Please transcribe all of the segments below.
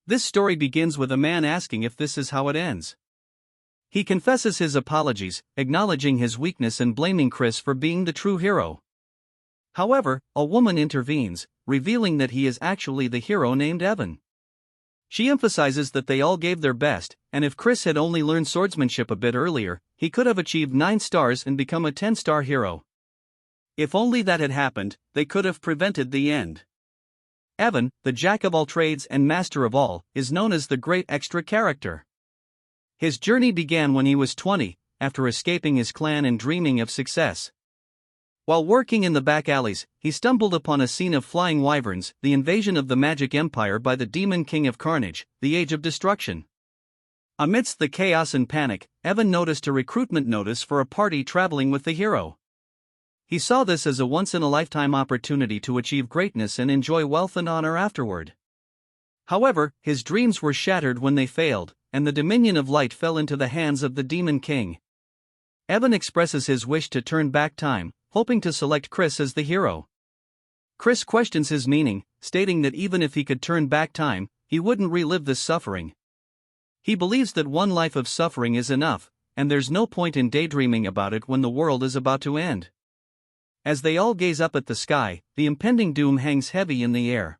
This story begins with a man asking if this is how it ends. He confesses his apologies, acknowledging his weakness and blaming Chris for being the true hero. However, a woman intervenes, revealing that he is actually the hero named Evan. She emphasizes that they all gave their best, and if Chris had only learned swordsmanship a bit earlier, he could have achieved 9 stars and become a 10-star hero. If only that had happened, they could have prevented the end. Evan, the jack of all trades and master of all, is known as the great extra character. His journey began when he was 20, after escaping his clan and dreaming of success. While working in the back alleys, he stumbled upon a scene of flying wyverns, the invasion of the Magic Empire by the Demon King of Carnage, the Age of Destruction. Amidst the chaos and panic, Evan noticed a recruitment notice for a party traveling with the hero. He saw this as a once-in-a-lifetime opportunity to achieve greatness and enjoy wealth and honor afterward. However, his dreams were shattered when they failed, and the Dominion of Light fell into the hands of the Demon King. Evan expresses his wish to turn back time, hoping to select Chris as the hero. Chris questions his meaning, stating that even if he could turn back time, he wouldn't relive this suffering. He believes that one life of suffering is enough, and there's no point in daydreaming about it when the world is about to end. As they all gaze up at the sky, the impending doom hangs heavy in the air.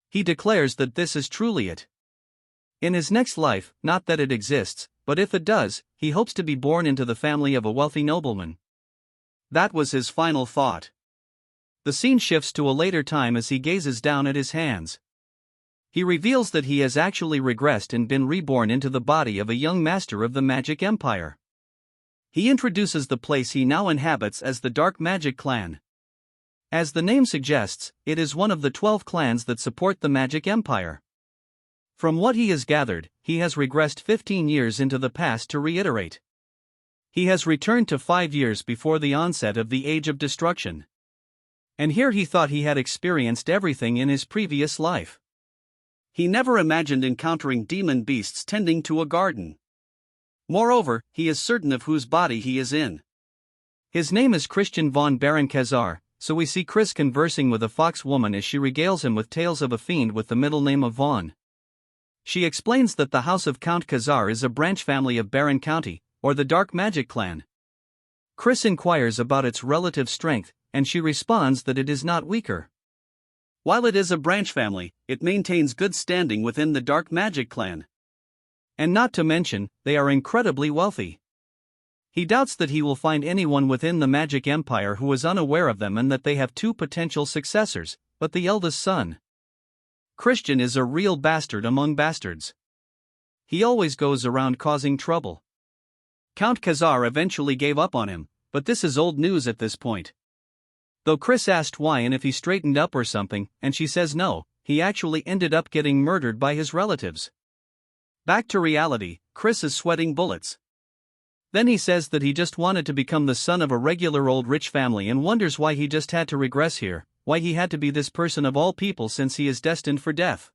He declares that this is truly it. In his next life, not that it exists, but if it does, he hopes to be born into the family of a wealthy nobleman. That was his final thought. The scene shifts to a later time as he gazes down at his hands. He reveals that he has actually regressed and been reborn into the body of a young master of the Magic Empire. He introduces the place he now inhabits as the Dark Magic Clan. As the name suggests, it is one of the 12 clans that support the Magic Empire. From what he has gathered, he has regressed 15 years into the past to reiterate. He has returned to 5 years before the onset of the Age of Destruction. And here he thought he had experienced everything in his previous life. He never imagined encountering demon beasts tending to a garden. Moreover, he is certain of whose body he is in. His name is Christian von Baron-Khazar, so we see Chris conversing with a fox woman as she regales him with tales of a fiend with the middle name of Von. She explains that the house of Count Khazar is a branch family of Baron County, or the Dark Magic Clan. Chris inquires about its relative strength, and she responds that it is not weaker. While it is a branch family, it maintains good standing within the Dark Magic Clan. And not to mention, they are incredibly wealthy. He doubts that he will find anyone within the Magic Empire who is unaware of them and that they have 2 potential successors, but the eldest son. Christian is a real bastard among bastards. He always goes around causing trouble. Count Khazar eventually gave up on him, but this is old news at this point. Though Chris asked why and if he straightened up or something, and she says no, he actually ended up getting murdered by his relatives. Back to reality, Chris is sweating bullets. Then he says that he just wanted to become the son of a regular old rich family and wonders why he just had to regress here, why he had to be this person of all people since he is destined for death.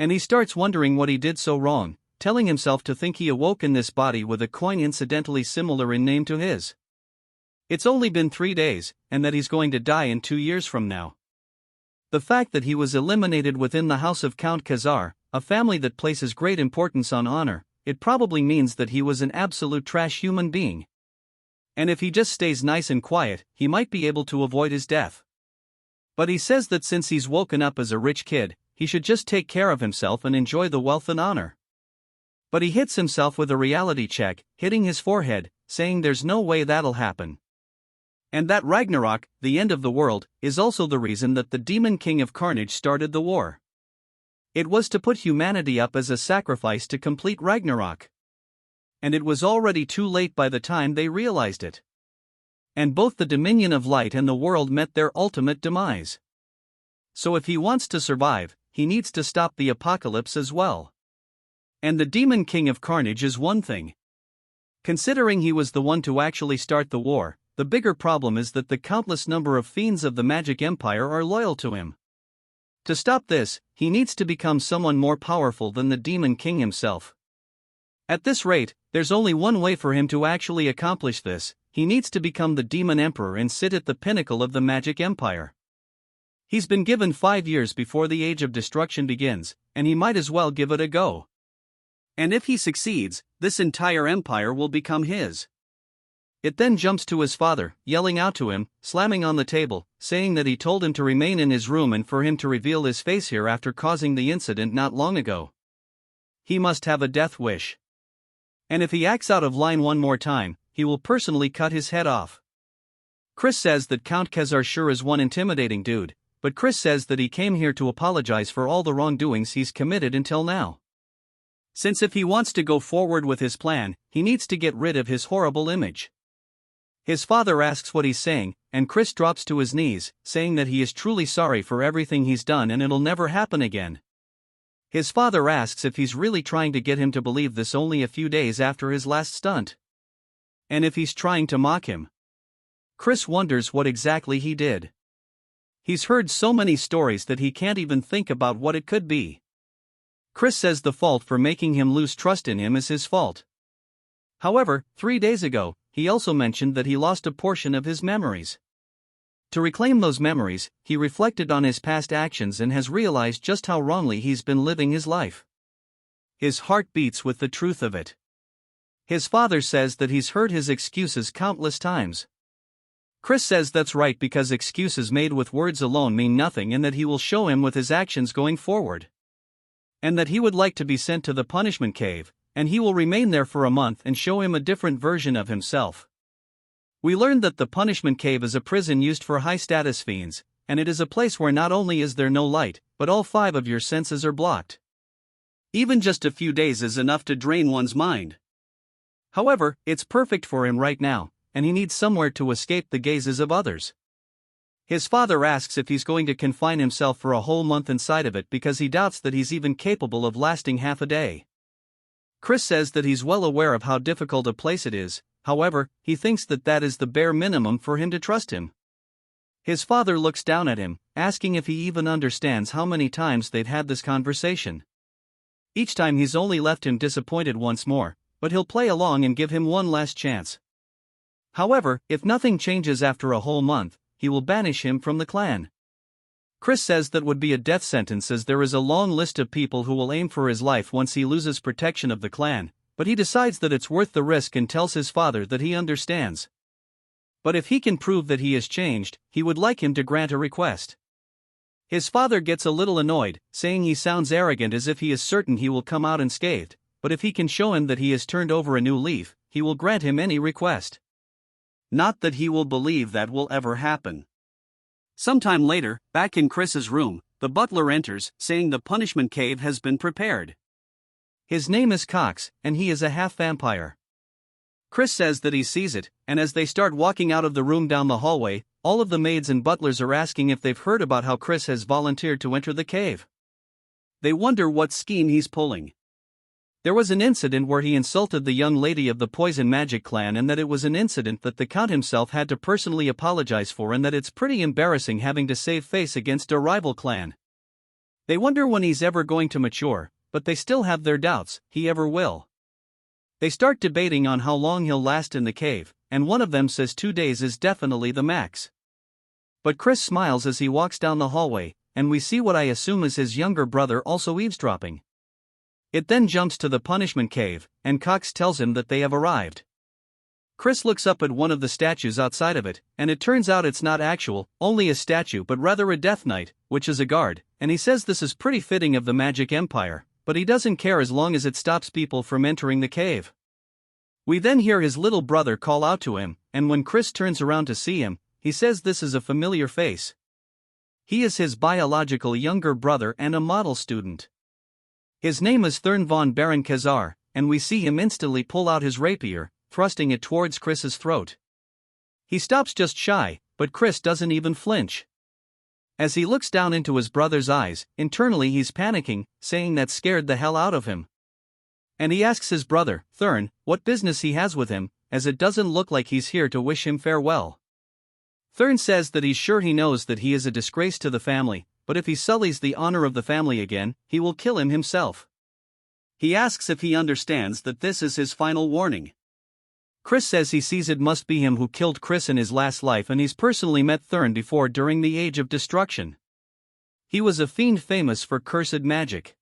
And he starts wondering what he did so wrong, telling himself to think he awoke in this body with a coin incidentally similar in name to his. It's only been 3 days, and that he's going to die in 2 years from now. The fact that he was eliminated within the house of Count Khazar, a family that places great importance on honor, it probably means that he was an absolute trash human being. And if he just stays nice and quiet, he might be able to avoid his death. But he says that since he's woken up as a rich kid, he should just take care of himself and enjoy the wealth and honor. But he hits himself with a reality check, hitting his forehead, saying there's no way that'll happen. And that Ragnarok, the end of the world, is also the reason that the Demon King of Carnage started the war. It was to put humanity up as a sacrifice to complete Ragnarok. And it was already too late by the time they realized it. And both the Dominion of Light and the world met their ultimate demise. So if he wants to survive, he needs to stop the apocalypse as well. And the Demon King of Carnage is one thing. Considering he was the one to actually start the war, the bigger problem is that the countless number of fiends of the Magic Empire are loyal to him. To stop this, he needs to become someone more powerful than the Demon King himself. At this rate, there's only one way for him to actually accomplish this: he needs to become the Demon Emperor and sit at the pinnacle of the Magic Empire. He's been given 5 years before the Age of Destruction begins, and he might as well give it a go. And if he succeeds, this entire empire will become his. It then jumps to his father, yelling out to him, slamming on the table, saying that he told him to remain in his room and for him to reveal his face here after causing the incident not long ago. He must have a death wish. And if he acts out of line one more time, he will personally cut his head off. Chris says that Count Khazar sure is one intimidating dude, but Chris says that he came here to apologize for all the wrongdoings he's committed until now. Since if he wants to go forward with his plan, he needs to get rid of his horrible image. His father asks what he's saying, and Chris drops to his knees, saying that he is truly sorry for everything he's done and it'll never happen again. His father asks if he's really trying to get him to believe this only a few days after his last stunt. And if he's trying to mock him. Chris wonders what exactly he did. He's heard so many stories that he can't even think about what it could be. Chris says the fault for making him lose trust in him is his fault. However, 3 days ago, he also mentioned that he lost a portion of his memories. To reclaim those memories, he reflected on his past actions and has realized just how wrongly he's been living his life. His heart beats with the truth of it. His father says that he's heard his excuses countless times. Chris says that's right because excuses made with words alone mean nothing and that he will show him with his actions going forward. And that he would like to be sent to the punishment cave, and he will remain there for a month and show him a different version of himself. We learned that the punishment cave is a prison used for high-status fiends, and it is a place where not only is there no light, but all 5 of your senses are blocked. Even just a few days is enough to drain one's mind. However, it's perfect for him right now, and he needs somewhere to escape the gazes of others. His father asks if he's going to confine himself for a whole month inside of it because he doubts that he's even capable of lasting half a day. Chris says that he's well aware of how difficult a place it is, however, he thinks that that is the bare minimum for him to trust him. His father looks down at him, asking if he even understands how many times they've had this conversation. Each time he's only left him disappointed once more, but he'll play along and give him one last chance. However, if nothing changes after a whole month, he will banish him from the clan. Chris says that would be a death sentence as there is a long list of people who will aim for his life once he loses protection of the clan, but he decides that it's worth the risk and tells his father that he understands. But if he can prove that he has changed, he would like him to grant a request. His father gets a little annoyed, saying he sounds arrogant as if he is certain he will come out unscathed, but if he can show him that he has turned over a new leaf, he will grant him any request. Not that he will believe that will ever happen. Sometime later, back in Chris's room, the butler enters, saying the punishment cave has been prepared. His name is Cox, and he is a half-vampire. Chris says that he sees it, and as they start walking out of the room down the hallway, all of the maids and butlers are asking if they've heard about how Chris has volunteered to enter the cave. They wonder what scheme he's pulling. There was an incident where he insulted the young lady of the Poison Magic clan and that it was an incident that the Count himself had to personally apologize for and that it's pretty embarrassing having to save face against a rival clan. They wonder when he's ever going to mature, but they still have their doubts, he ever will. They start debating on how long he'll last in the cave, and one of them says 2 days is definitely the max. But Chris smiles as he walks down the hallway, and we see what I assume is his younger brother also eavesdropping. It then jumps to the punishment cave, and Cox tells him that they have arrived. Chris looks up at one of the statues outside of it, and it turns out it's not only a statue but rather a Death Knight, which is a guard, and he says this is pretty fitting of the Magic Empire, but he doesn't care as long as it stops people from entering the cave. We then hear his little brother call out to him, and when Chris turns around to see him, he says this is a familiar face. He is his biological younger brother and a model student. His name is Thurn von Baron Khazar, and we see him instantly pull out his rapier, thrusting it towards Chris's throat. He stops just shy, but Chris doesn't even flinch. As he looks down into his brother's eyes, internally he's panicking, saying that scared the hell out of him. And he asks his brother, Thurn, what business he has with him, as it doesn't look like he's here to wish him farewell. Thurn says that he's sure he knows that he is a disgrace to the family, but if he sullies the honor of the family again, he will kill him himself. He asks if he understands that this is his final warning. Chris says he sees it must be him who killed Chris in his last life and he's personally met Thurn before during the Age of Destruction. He was a fiend famous for cursed magic.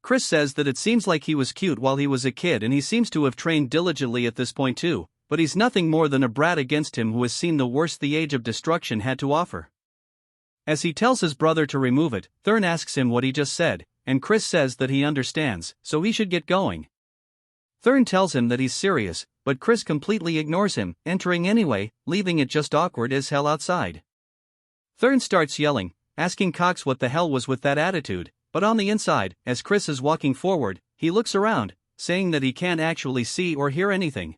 Chris says that it seems like he was cute while he was a kid and he seems to have trained diligently at this point too, but he's nothing more than a brat against him who has seen the worst the Age of Destruction had to offer. As he tells his brother to remove it, Thurn asks him what he just said, and Chris says that he understands, so he should get going. Thurn tells him that he's serious, but Chris completely ignores him, entering anyway, leaving it just awkward as hell outside. Thurn starts yelling, asking Cox what the hell was with that attitude, but on the inside, as Chris is walking forward, he looks around, saying that he can't actually see or hear anything.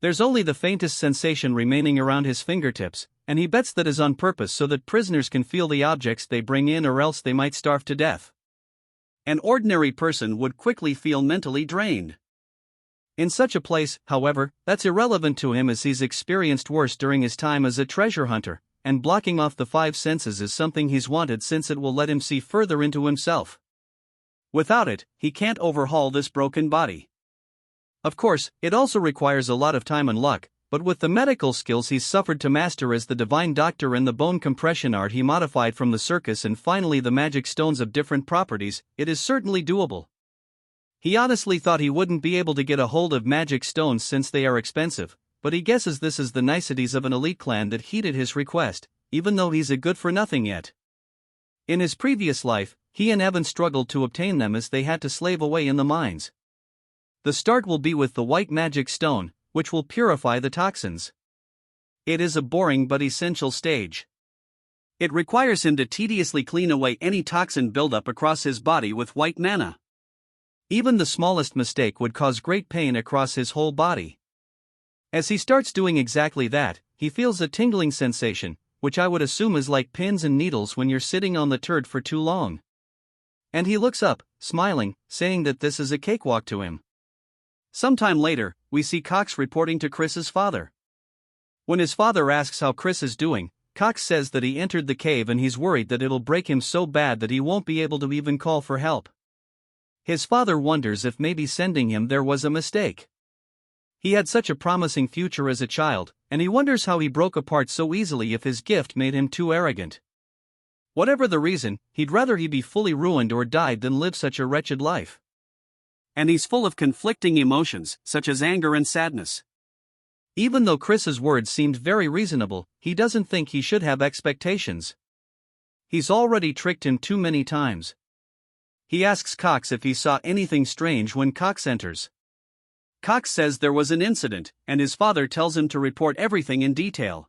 There's only the faintest sensation remaining around his fingertips, and he bets that is on purpose so that prisoners can feel the objects they bring in or else they might starve to death. An ordinary person would quickly feel mentally drained. In such a place, however, that's irrelevant to him as he's experienced worse during his time as a treasure hunter, and blocking off the five senses is something he's wanted since it will let him see further into himself. Without it, he can't overhaul this broken body. Of course, it also requires a lot of time and luck, but with the medical skills he's suffered to master as the divine doctor and the bone compression art he modified from the circus and finally the magic stones of different properties, it is certainly doable. He honestly thought he wouldn't be able to get a hold of magic stones since they are expensive, but he guesses this is the niceties of an elite clan that heeded his request, even though he's a good-for-nothing yet. In his previous life, he and Evan struggled to obtain them as they had to slave away in the mines. The start will be with the white magic stone, which will purify the toxins. It is a boring but essential stage. It requires him to tediously clean away any toxin buildup across his body with white mana. Even the smallest mistake would cause great pain across his whole body. As he starts doing exactly that, he feels a tingling sensation, which I would assume is like pins and needles when you're sitting on the turd for too long. And he looks up, smiling, saying that this is a cakewalk to him. Sometime later, we see Cox reporting to Chris's father. When his father asks how Chris is doing, Cox says that he entered the cave and he's worried that it'll break him so bad that he won't be able to even call for help. His father wonders if maybe sending him there was a mistake. He had such a promising future as a child, and he wonders how he broke apart so easily if his gift made him too arrogant. Whatever the reason, he'd rather he be fully ruined or died than live such a wretched life. And he's full of conflicting emotions, such as anger and sadness. Even though Chris's words seemed very reasonable, he doesn't think he should have expectations. He's already tricked him too many times. He asks Cox if he saw anything strange when Cox enters. Cox says there was an incident, and his father tells him to report everything in detail.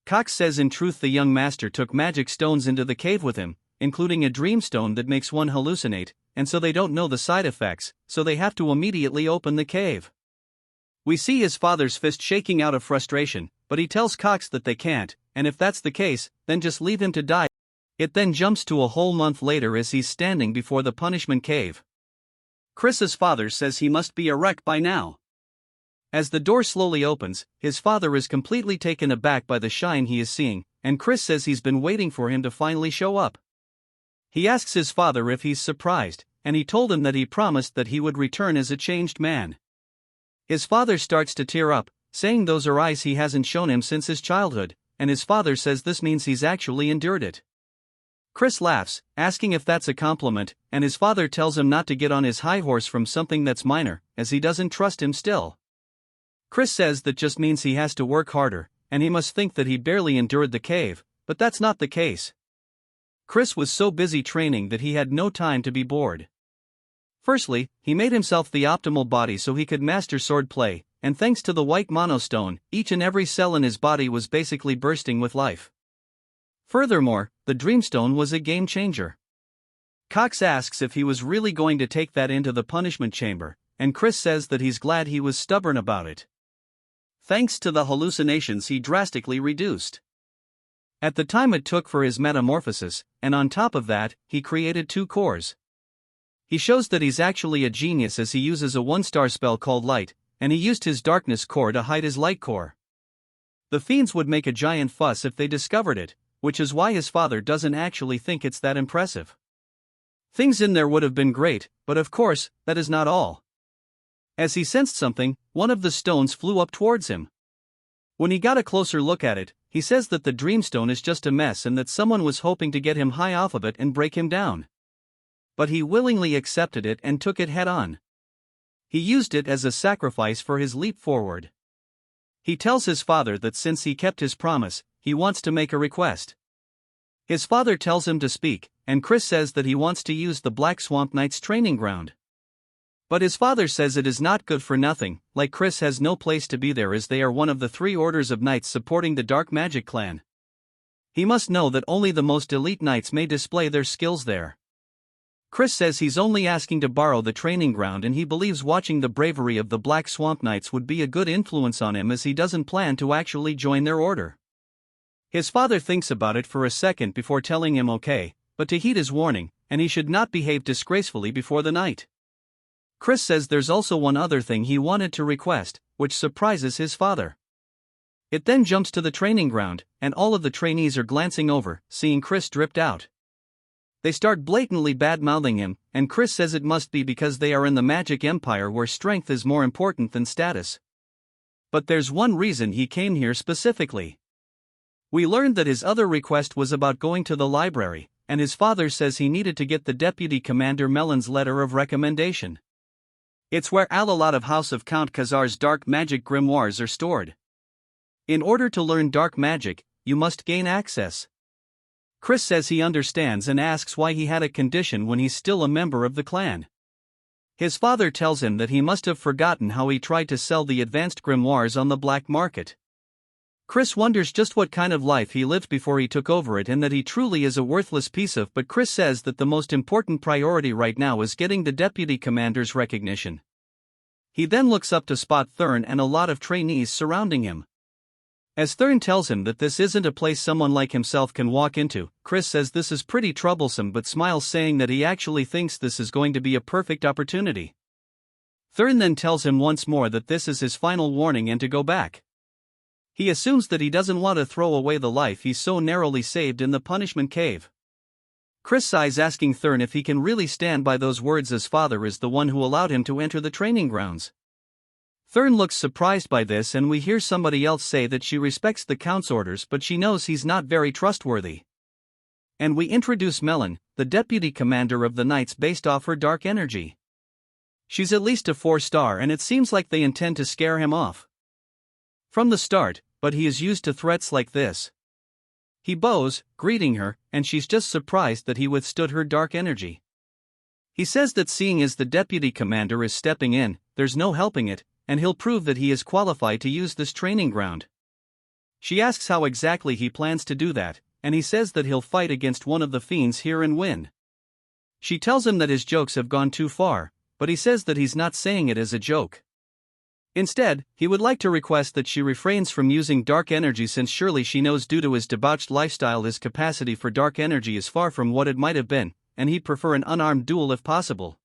Cox says in truth the young master took magic stones into the cave with him, including a dream stone that makes one hallucinate, and so they don't know the side effects, so they have to immediately open the cave. We see his father's fist shaking out of frustration, but he tells Cox that they can't, and if that's the case, then just leave him to die. It then jumps to a whole month later as he's standing before the punishment cave. Chris's father says he must be a wreck by now. As the door slowly opens, his father is completely taken aback by the shine he is seeing, and Chris says he's been waiting for him to finally show up. He asks his father if he's surprised, and he told him that he promised that he would return as a changed man. His father starts to tear up, saying those are eyes he hasn't shown him since his childhood, and his father says this means he's actually endured it. Chris laughs, asking if that's a compliment, and his father tells him not to get on his high horse from something that's minor, as he doesn't trust him still. Chris says that just means he has to work harder, and he must think that he barely endured the cave, but that's not the case. Chris was so busy training that he had no time to be bored. Firstly, he made himself the optimal body so he could master swordplay, and thanks to the white monostone, each and every cell in his body was basically bursting with life. Furthermore, the Dreamstone was a game changer. Cox asks if he was really going to take that into the punishment chamber, and Chris says that he's glad he was stubborn about it. Thanks to the hallucinations he drastically reduced. At the time it took for his metamorphosis, and on top of that, he created 2 cores. He shows that he's actually a genius as he uses a 1-star spell called Light, and he used his darkness core to hide his light core. The fiends would make a giant fuss if they discovered it, which is why his father doesn't actually think it's that impressive. Things in there would have been great, but of course, that is not all. As he sensed something, one of the stones flew up towards him. When he got a closer look at it, he says that the dreamstone is just a mess and that someone was hoping to get him high off of it and break him down. But he willingly accepted it and took it head on. He used it as a sacrifice for his leap forward. He tells his father that since he kept his promise, he wants to make a request. His father tells him to speak, and Chris says that he wants to use the Black Swamp Knight's training ground. But his father says it is not good for nothing, like Chris has no place to be there as they are one of the 3 orders of knights supporting the Dark Magic clan. He must know that only the most elite knights may display their skills there. Chris says he's only asking to borrow the training ground and he believes watching the bravery of the Black Swamp Knights would be a good influence on him as he doesn't plan to actually join their order. His father thinks about it for a second before telling him okay, but to heed his warning, and he should not behave disgracefully before the night. Chris says there's also one other thing he wanted to request, which surprises his father. It then jumps to the training ground, and all of the trainees are glancing over, seeing Chris dripped out. They start blatantly bad-mouthing him, and Chris says it must be because they are in the magic empire where strength is more important than status. But there's one reason he came here specifically. We learned that his other request was about going to the library, and his father says he needed to get the Deputy Commander Melon's letter of recommendation. It's where a lot of House of Count Khazar's dark magic grimoires are stored. In order to learn dark magic, you must gain access. Chris says he understands and asks why he had a condition when he's still a member of the clan. His father tells him that he must have forgotten how he tried to sell the advanced grimoires on the black market. Chris wonders just what kind of life he lived before he took over it and that he truly is a worthless piece of, but Chris says that the most important priority right now is getting the deputy commander's recognition. He then looks up to spot Thurn and a lot of trainees surrounding him. As Thurn tells him that this isn't a place someone like himself can walk into, Chris says this is pretty troublesome but smiles, saying that he actually thinks this is going to be a perfect opportunity. Thurn then tells him once more that this is his final warning and to go back. He assumes that he doesn't want to throw away the life he's so narrowly saved in the punishment cave. Chris sighs, asking Thurn if he can really stand by those words as father is the one who allowed him to enter the training grounds. Thurn looks surprised by this and we hear somebody else say that she respects the Count's orders but she knows he's not very trustworthy. And we introduce Melon, the deputy commander of the Knights based off her dark energy. She's at least a 4-star and it seems like they intend to scare him off from the start, but he is used to threats like this. He bows, greeting her, and she's just surprised that he withstood her dark energy. He says that seeing as the deputy commander is stepping in, there's no helping it, and he'll prove that he is qualified to use this training ground. She asks how exactly he plans to do that, and he says that he'll fight against one of the fiends here and win. She tells him that his jokes have gone too far, but he says that he's not saying it as a joke. Instead, he would like to request that she refrains from using dark energy since surely she knows due to his debauched lifestyle his capacity for dark energy is far from what it might have been, and he'd prefer an unarmed duel if possible.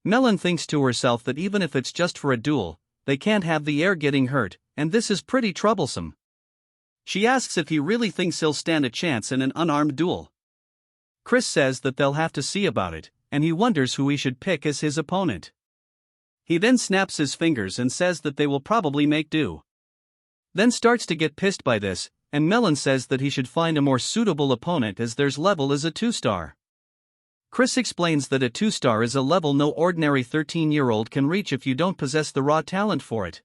Melon thinks to herself that even if it's just for a duel, they can't have the heir getting hurt, and this is pretty troublesome. She asks if he really thinks he'll stand a chance in an unarmed duel. Chris says that they'll have to see about it, and he wonders who he should pick as his opponent. He then snaps his fingers and says that they will probably make do. Then starts to get pissed by this, and Melon says that he should find a more suitable opponent as their level is a 2-star. Chris explains that a 2-star is a level no ordinary 13-year-old can reach if you don't possess the raw talent for it.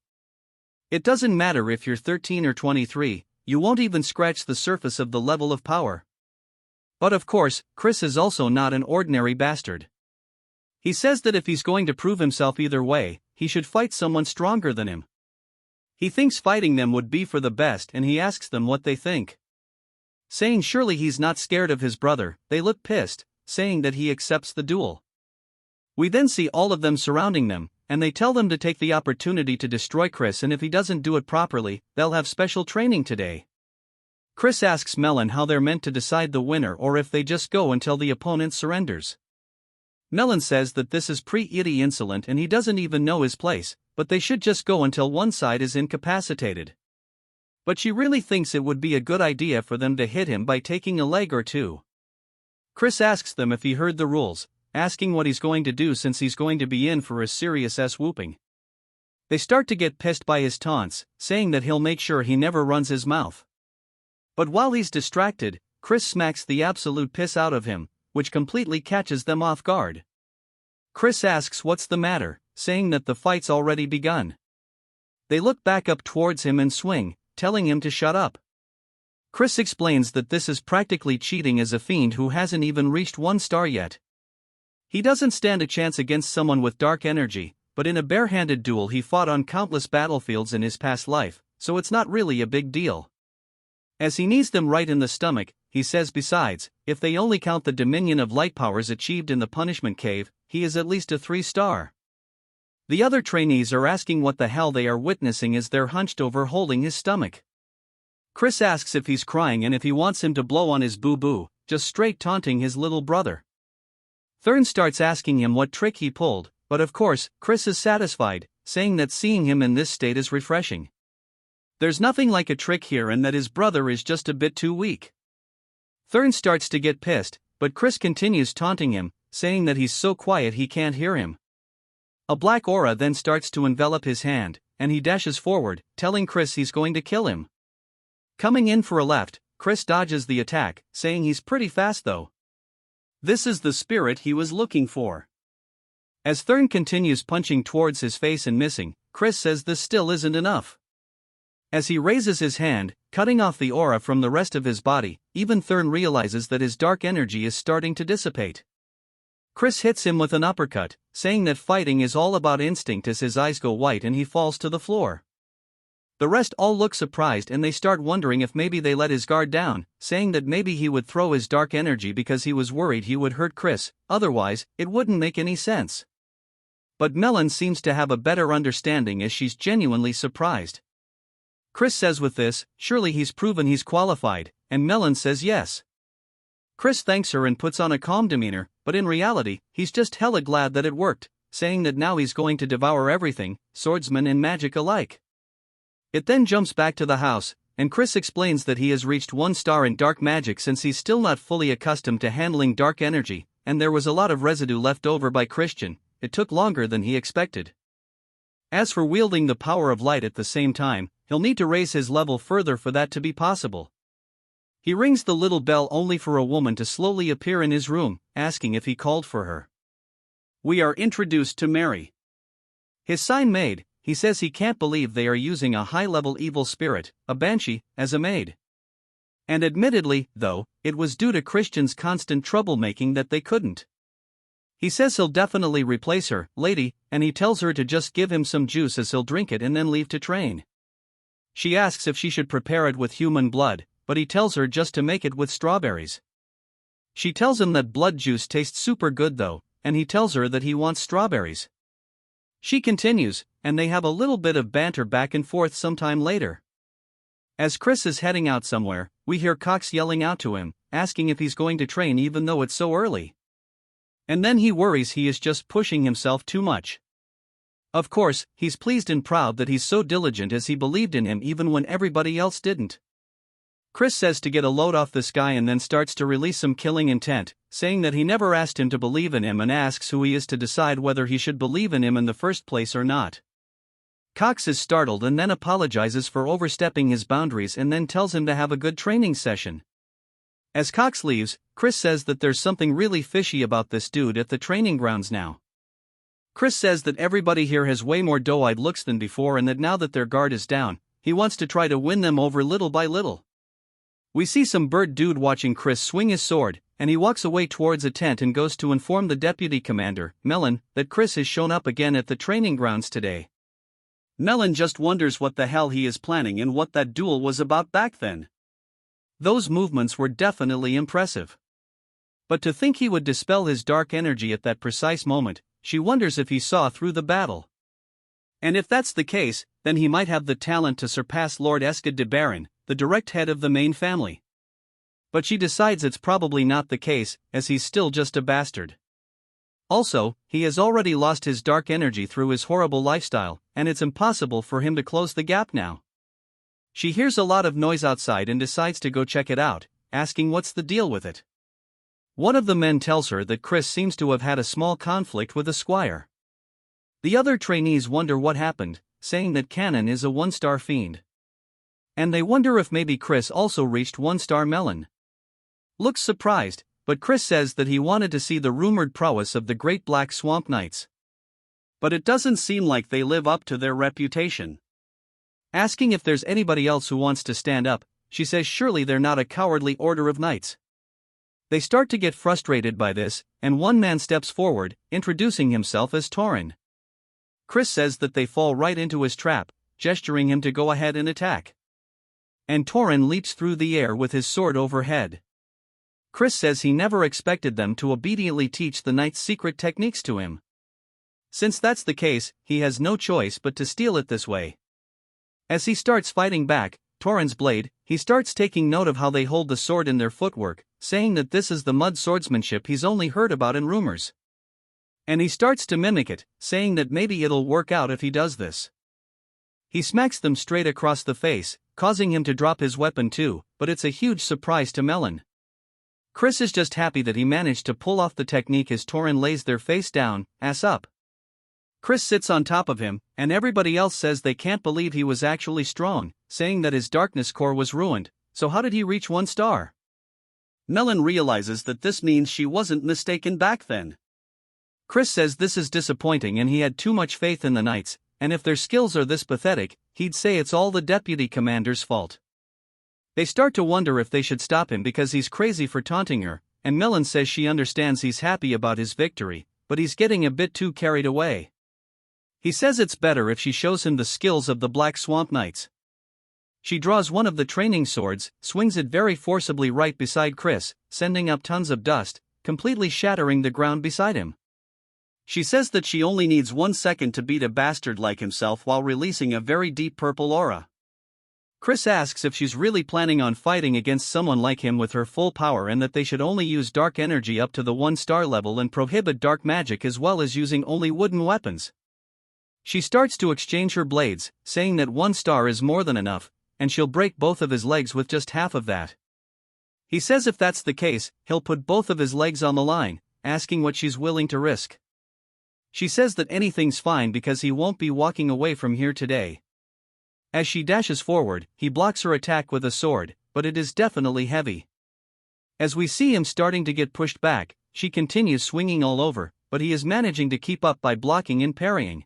It doesn't matter if you're 13 or 23, you won't even scratch the surface of the level of power. But of course, Chris is also not an ordinary bastard. He says that if he's going to prove himself either way, he should fight someone stronger than him. He thinks fighting them would be for the best and he asks them what they think. Saying surely he's not scared of his brother, they look pissed, saying that he accepts the duel. We then see all of them surrounding them, and they tell them to take the opportunity to destroy Chris, and if he doesn't do it properly, they'll have special training today. Chris asks Melon how they're meant to decide the winner or if they just go until the opponent surrenders. Melon says that this is pretty insolent and he doesn't even know his place, but they should just go until one side is incapacitated. But she really thinks it would be a good idea for them to hit him by taking a leg or two. Chris asks them if he heard the rules, asking what he's going to do since he's going to be in for a serious whooping. They start to get pissed by his taunts, saying that he'll make sure he never runs his mouth. But while he's distracted, Chris smacks the absolute piss out of him, which completely catches them off guard. Chris asks what's the matter, saying that the fight's already begun. They look back up towards him and swing, telling him to shut up. Chris explains that this is practically cheating as a fiend who hasn't even reached 1 star yet. He doesn't stand a chance against someone with dark energy, but in a barehanded duel he fought on countless battlefields in his past life, so it's not really a big deal. As he knees them right in the stomach, he says besides, if they only count the dominion of light powers achieved in the punishment cave, he is at least a 3 star. The other trainees are asking what the hell they are witnessing as they're hunched over holding his stomach. Chris asks if he's crying and if he wants him to blow on his boo-boo, just straight taunting his little brother. Thurn starts asking him what trick he pulled, but of course, Chris is satisfied, saying that seeing him in this state is refreshing. There's nothing like a trick here and that his brother is just a bit too weak. Thurn starts to get pissed, but Chris continues taunting him, saying that he's so quiet he can't hear him. A black aura then starts to envelop his hand, and he dashes forward, telling Chris he's going to kill him. Coming in for a left, Chris dodges the attack, saying he's pretty fast though. This is the spirit he was looking for. As Thurn continues punching towards his face and missing, Chris says this still isn't enough. As he raises his hand, cutting off the aura from the rest of his body, even Thurn realizes that his dark energy is starting to dissipate. Chris hits him with an uppercut, saying that fighting is all about instinct as his eyes go white and he falls to the floor. The rest all look surprised and they start wondering if maybe they let his guard down, saying that maybe he would throw his dark energy because he was worried he would hurt Chris, otherwise, it wouldn't make any sense. But Melon seems to have a better understanding as she's genuinely surprised. Chris says with this, surely he's proven he's qualified, and Melon says yes. Chris thanks her and puts on a calm demeanor, but in reality, he's just hella glad that it worked, saying that now he's going to devour everything, swordsman and magic alike. It then jumps back to the house, and Chris explains that he has reached 1 star in dark magic since he's still not fully accustomed to handling dark energy, and there was a lot of residue left over by Christian. It took longer than he expected. As for wielding the power of light at the same time, he'll need to raise his level further for that to be possible. He rings the little bell only for a woman to slowly appear in his room, asking if he called for her. We are introduced to Mary. His sign maid, he says he can't believe they are using a high-level evil spirit, a banshee, as a maid. And admittedly, though, it was due to Christian's constant troublemaking that they couldn't. He says he'll definitely replace her, lady, and he tells her to just give him some juice as he'll drink it and then leave to train. She asks if she should prepare it with human blood, but he tells her just to make it with strawberries. She tells him that blood juice tastes super good though, and he tells her that he wants strawberries. She continues, and they have a little bit of banter back and forth sometime later. As Chris is heading out somewhere, we hear Cox yelling out to him, asking if he's going to train even though it's so early. And then he worries he is just pushing himself too much. Of course, he's pleased and proud that he's so diligent as he believed in him even when everybody else didn't. Chris says to get a load off this guy and then starts to release some killing intent, saying that he never asked him to believe in him and asks who he is to decide whether he should believe in him in the first place or not. Cox is startled and then apologizes for overstepping his boundaries and then tells him to have a good training session. As Cox leaves, Chris says that there's something really fishy about this dude at the training grounds now. Chris says that everybody here has way more doe-eyed looks than before and that now that their guard is down, he wants to try to win them over little by little. We see some bird dude watching Chris swing his sword, and he walks away towards a tent and goes to inform the deputy commander, Melon, that Chris has shown up again at the training grounds today. Melon just wonders what the hell he is planning and what that duel was about back then. Those movements were definitely impressive. But to think he would dispel his dark energy at that precise moment, she wonders if he saw through the battle. And if that's the case, then he might have the talent to surpass Lord Eskid de Baron, the direct head of the main family. But she decides it's probably not the case, as he's still just a bastard. Also, he has already lost his dark energy through his horrible lifestyle, and it's impossible for him to close the gap now. She hears a lot of noise outside and decides to go check it out, asking what's the deal with it. One of the men tells her that Chris seems to have had a small conflict with a squire. The other trainees wonder what happened, saying that Canon is a 1-star fiend. And they wonder if maybe Chris also reached 1-star Melon. Looks surprised, but Chris says that he wanted to see the rumored prowess of the Great Black Swamp Knights. But it doesn't seem like they live up to their reputation. Asking if there's anybody else who wants to stand up, she says surely they're not a cowardly order of knights. They start to get frustrated by this, and one man steps forward, introducing himself as Tauren. Chris says that they fall right into his trap, gesturing him to go ahead and attack. And Tauren leaps through the air with his sword overhead. Chris says he never expected them to obediently teach the knight's secret techniques to him. Since that's the case, he has no choice but to steal it this way. As he starts fighting back, Tauren's blade, he starts taking note of how they hold the sword in their footwork, saying that this is the mud swordsmanship he's only heard about in rumors. And he starts to mimic it, saying that maybe it'll work out if he does this. He smacks them straight across the face, causing him to drop his weapon too, but it's a huge surprise to Melon. Chris is just happy that he managed to pull off the technique as Tauren lays their face down, ass up. Chris sits on top of him, and everybody else says they can't believe he was actually strong, saying that his darkness core was ruined, so how did he reach 1 star? Melon realizes that this means she wasn't mistaken back then. Chris says this is disappointing and he had too much faith in the knights, and if their skills are this pathetic, he'd say it's all the deputy commander's fault. They start to wonder if they should stop him because he's crazy for taunting her, and Melon says she understands he's happy about his victory, but he's getting a bit too carried away. He says it's better if she shows him the skills of the Black Swamp Knights. She draws one of the training swords, swings it very forcibly right beside Chris, sending up tons of dust, completely shattering the ground beside him. She says that she only needs 1 second to beat a bastard like himself while releasing a very deep purple aura. Chris asks if she's really planning on fighting against someone like him with her full power and that they should only use dark energy up to the 1-star level and prohibit dark magic as well as using only wooden weapons. She starts to exchange her blades, saying that 1 star is more than enough, and she'll break both of his legs with just half of that. He says if that's the case, he'll put both of his legs on the line, asking what she's willing to risk. She says that anything's fine because he won't be walking away from here today. As she dashes forward, he blocks her attack with a sword, but it is definitely heavy. As we see him starting to get pushed back, she continues swinging all over, but he is managing to keep up by blocking and parrying.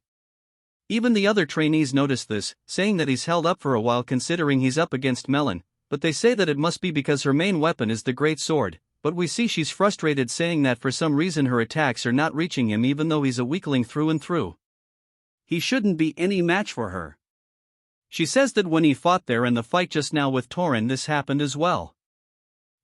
Even the other trainees notice this, saying that he's held up for a while considering he's up against Melon, but they say that it must be because her main weapon is the great sword, but we see she's frustrated saying that for some reason her attacks are not reaching him even though he's a weakling through and through. He shouldn't be any match for her. She says that when he fought there in the fight just now with Tauren this happened as well.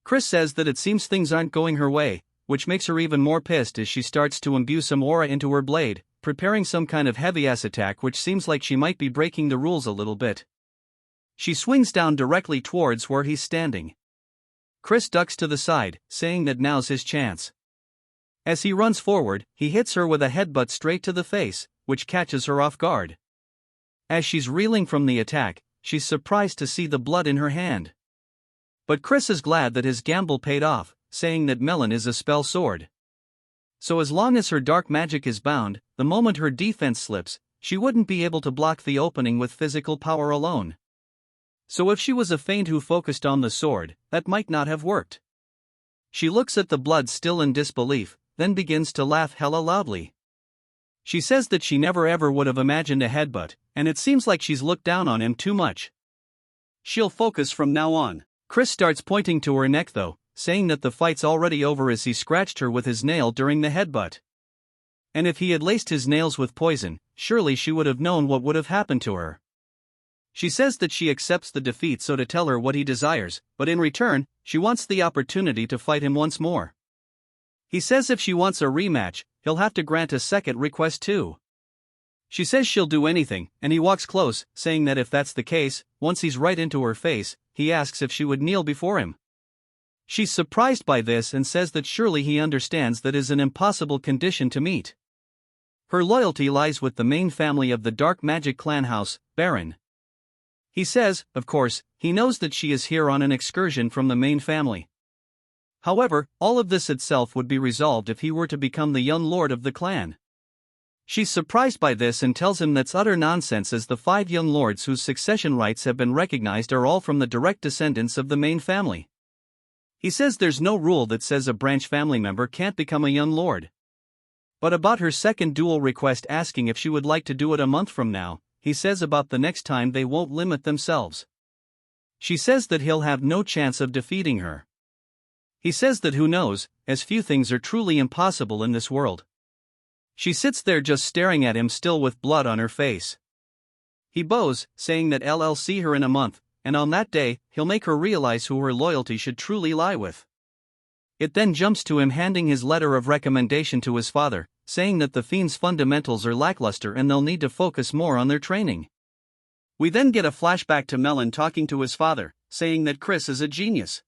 Chris says that it seems things aren't going her way, which makes her even more pissed as she starts to imbue some aura into her blade, preparing some kind of heavy-ass attack which seems like she might be breaking the rules a little bit. She swings down directly towards where he's standing. Chris ducks to the side, saying that now's his chance. As he runs forward, he hits her with a headbutt straight to the face, which catches her off guard. As she's reeling from the attack, she's surprised to see the blood in her hand. But Chris is glad that his gamble paid off, saying that Melon is a spell sword. So as long as her dark magic is bound, the moment her defense slips, she wouldn't be able to block the opening with physical power alone. So if she was a fiend who focused on the sword, that might not have worked. She looks at the blood still in disbelief, then begins to laugh hella loudly. She says that she never ever would have imagined a headbutt, and it seems like she's looked down on him too much. She'll focus from now on. Chris starts pointing to her neck though, saying that the fight's already over as he scratched her with his nail during the headbutt. And if he had laced his nails with poison, surely she would have known what would have happened to her. She says that she accepts the defeat so to tell her what he desires, but in return, she wants the opportunity to fight him once more. He says if she wants a rematch, he'll have to grant a second request too. She says she'll do anything, and he walks close, saying that if that's the case, once he's right into her face, he asks if she would kneel before him. She's surprised by this and says that surely he understands that is an impossible condition to meet. Her loyalty lies with the main family of the dark magic clan house, Baron. He says, of course, he knows that she is here on an excursion from the main family. However, all of this itself would be resolved if he were to become the young lord of the clan. She's surprised by this and tells him that's utter nonsense, as the 5 young lords whose succession rights have been recognized are all from the direct descendants of the main family. He says there's no rule that says a branch family member can't become a young lord. But about her second duel request, asking if she would like to do it a month from now, he says about the next time they won't limit themselves. She says that he'll have no chance of defeating her. He says that who knows, as few things are truly impossible in this world. She sits there just staring at him, still with blood on her face. He bows, saying that I'll see her in a month, and on that day, he'll make her realize who her loyalty should truly lie with. It then jumps to him handing his letter of recommendation to his father, saying that the fiend's fundamentals are lackluster and they'll need to focus more on their training. We then get a flashback to Melon talking to his father, saying that Chris is a genius.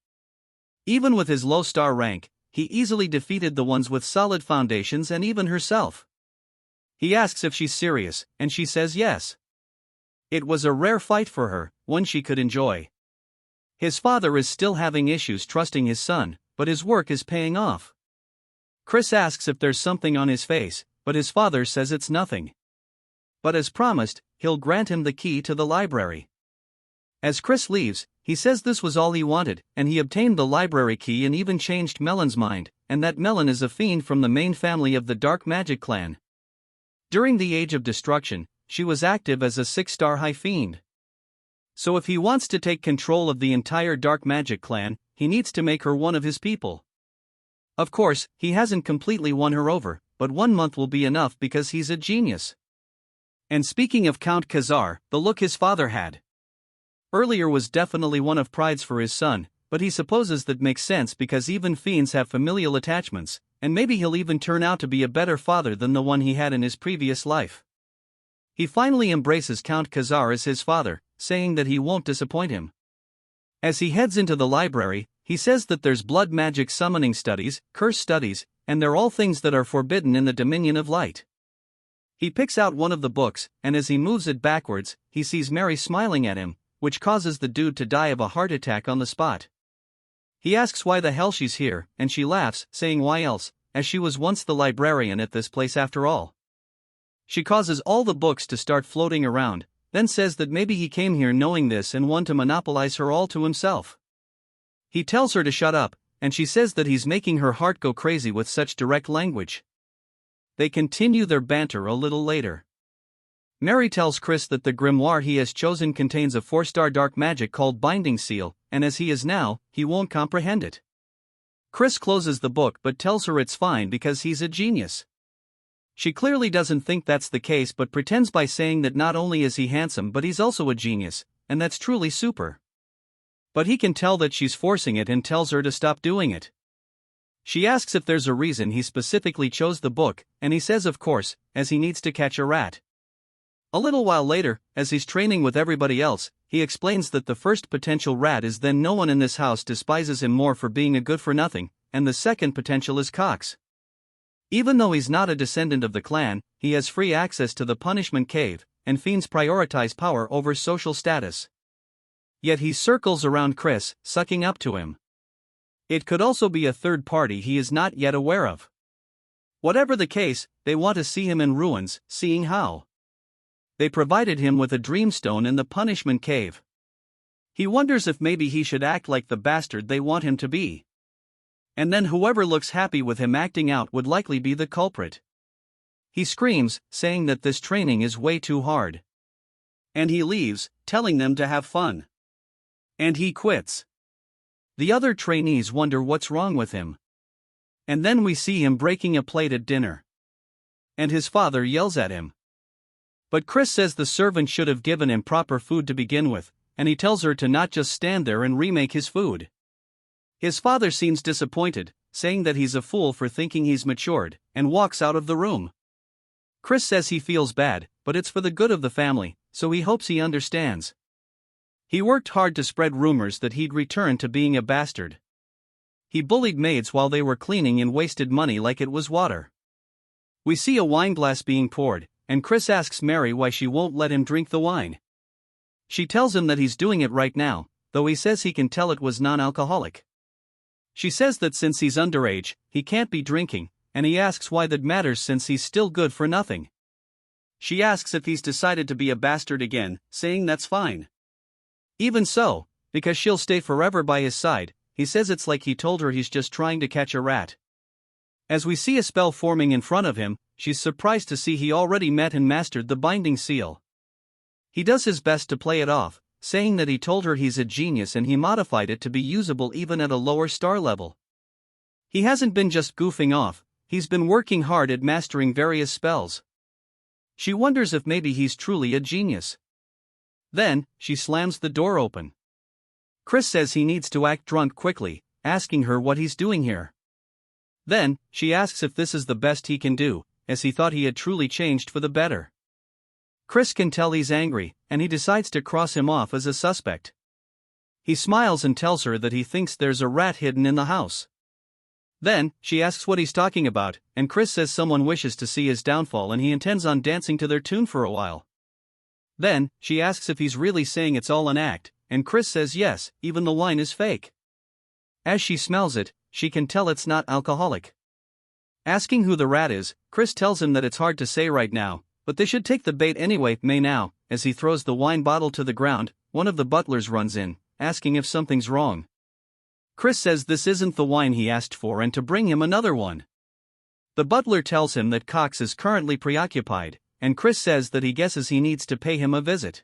Even with his low star rank, he easily defeated the ones with solid foundations and even herself. He asks if she's serious, and she says yes. It was a rare fight for her, one she could enjoy. His father is still having issues trusting his son, but his work is paying off. Chris asks if there's something on his face, but his father says it's nothing. But as promised, he'll grant him the key to the library. As Chris leaves, he says this was all he wanted, and he obtained the library key and even changed Melon's mind, and that Melon is a fiend from the main family of the Dark Magic clan. During the Age of Destruction, she was active as a 6-star high fiend. So if he wants to take control of the entire Dark Magic clan, he needs to make her one of his people. Of course, he hasn't completely won her over, but 1 month will be enough because he's a genius. And speaking of Count Khazar, the look his father had earlier was definitely one of pride's for his son, but he supposes that makes sense because even fiends have familial attachments, and maybe he'll even turn out to be a better father than the one he had in his previous life. He finally embraces Count Khazar as his father, saying that he won't disappoint him. As he heads into the library, he says that there's blood magic summoning studies, curse studies, and they're all things that are forbidden in the Dominion of Light. He picks out one of the books, and as he moves it backwards, he sees Mary smiling at him, which causes the dude to die of a heart attack on the spot. He asks why the hell she's here, and she laughs, saying why else, as she was once the librarian at this place after all. She causes all the books to start floating around, then says that maybe he came here knowing this and wanted to monopolize her all to himself. He tells her to shut up, and she says that he's making her heart go crazy with such direct language. They continue their banter a little later. Mary tells Chris that the grimoire he has chosen contains a 4-star dark magic called Binding Seal, and as he is now, he won't comprehend it. Chris closes the book but tells her it's fine because he's a genius. She clearly doesn't think that's the case but pretends by saying that not only is he handsome but he's also a genius, and that's truly super. But he can tell that she's forcing it and tells her to stop doing it. She asks if there's a reason he specifically chose the book, and he says of course, as he needs to catch a rat. A little while later, as he's training with everybody else, he explains that the first potential rat is then no one in this house despises him more for being a good-for-nothing, and the second potential is Cox. Even though he's not a descendant of the clan, he has free access to the punishment cave, and fiends prioritize power over social status. Yet he circles around Chris, sucking up to him. It could also be a third party he is not yet aware of. Whatever the case, they want to see him in ruins, seeing how they provided him with a dreamstone in the punishment cave. He wonders if maybe he should act like the bastard they want him to be. And then whoever looks happy with him acting out would likely be the culprit. He screams, saying that this training is way too hard. And he leaves, telling them to have fun. And he quits. The other trainees wonder what's wrong with him. And then we see him breaking a plate at dinner. And his father yells at him. But Chris says the servant should have given him proper food to begin with, and he tells her to not just stand there and remake his food. His father seems disappointed, saying that he's a fool for thinking he's matured, and walks out of the room. Chris says he feels bad, but it's for the good of the family, so he hopes he understands. He worked hard to spread rumors that he'd return to being a bastard. He bullied maids while they were cleaning and wasted money like it was water. We see a wine glass being poured, and Chris asks Mary why she won't let him drink the wine. She tells him that he's doing it right now, though he says he can tell it was non-alcoholic. She says that since he's underage, he can't be drinking, and he asks why that matters since he's still good for nothing. She asks if he's decided to be a bastard again, saying that's fine. Even so, because she'll stay forever by his side, he says it's like he told her he's just trying to catch a rat. As we see a spell forming in front of him, she's surprised to see he already met and mastered the binding seal. He does his best to play it off, saying that he told her he's a genius and he modified it to be usable even at a lower star level. He hasn't been just goofing off, he's been working hard at mastering various spells. She wonders if maybe he's truly a genius. Then, she slams the door open. Chris says he needs to act drunk quickly, asking her what he's doing here. Then, she asks if this is the best he can do, as he thought he had truly changed for the better. Chris can tell he's angry, and he decides to cross him off as a suspect. He smiles and tells her that he thinks there's a rat hidden in the house. Then, she asks what he's talking about, and Chris says someone wishes to see his downfall and he intends on dancing to their tune for a while. Then, she asks if he's really saying it's all an act, and Chris says yes, even the wine is fake. As she smells it, she can tell it's not alcoholic. Asking who the rat is, Chris tells him that it's hard to say right now, but they should take the bait anyway. Now, as he throws the wine bottle to the ground, one of the butlers runs in, asking if something's wrong. Chris says this isn't the wine he asked for and to bring him another one. The butler tells him that Cox is currently preoccupied, and Chris says that he guesses he needs to pay him a visit.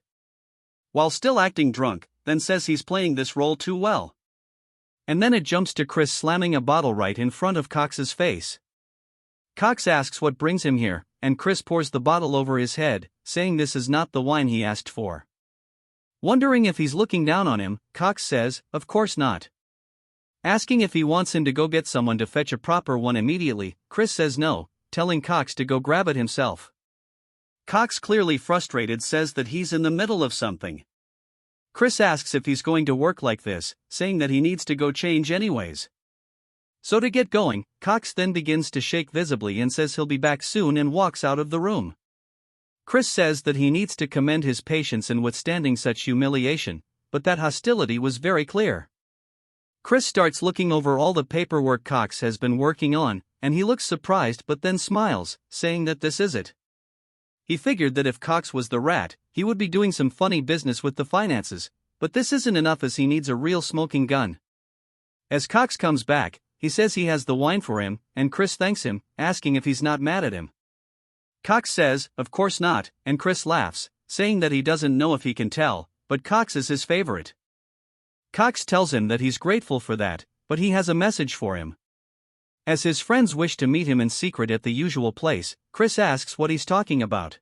While still acting drunk, then says he's playing this role too well. And then it jumps to Chris slamming a bottle right in front of Cox's face. Cox asks what brings him here, and Chris pours the bottle over his head, saying this is not the wine he asked for. Wondering if he's looking down on him, Cox says, of course not. Asking if he wants him to go get someone to fetch a proper one immediately, Chris says no, telling Cox to go grab it himself. Cox, clearly frustrated, says that he's in the middle of something. Chris asks if he's going to work like this, saying that he needs to go change anyways. So to get going, Cox then begins to shake visibly and says he'll be back soon and walks out of the room. Chris says that he needs to commend his patience in withstanding such humiliation, but that hostility was very clear. Chris starts looking over all the paperwork Cox has been working on, and he looks surprised but then smiles, saying that this is it. He figured that if Cox was the rat, he would be doing some funny business with the finances, but this isn't enough as he needs a real smoking gun. As Cox comes back, he says he has the wine for him, and Chris thanks him, asking if he's not mad at him. Cox says, of course not, and Chris laughs, saying that he doesn't know if he can tell, but Cox is his favorite. Cox tells him that he's grateful for that, but he has a message for him. As his friends wish to meet him in secret at the usual place, Chris asks what he's talking about.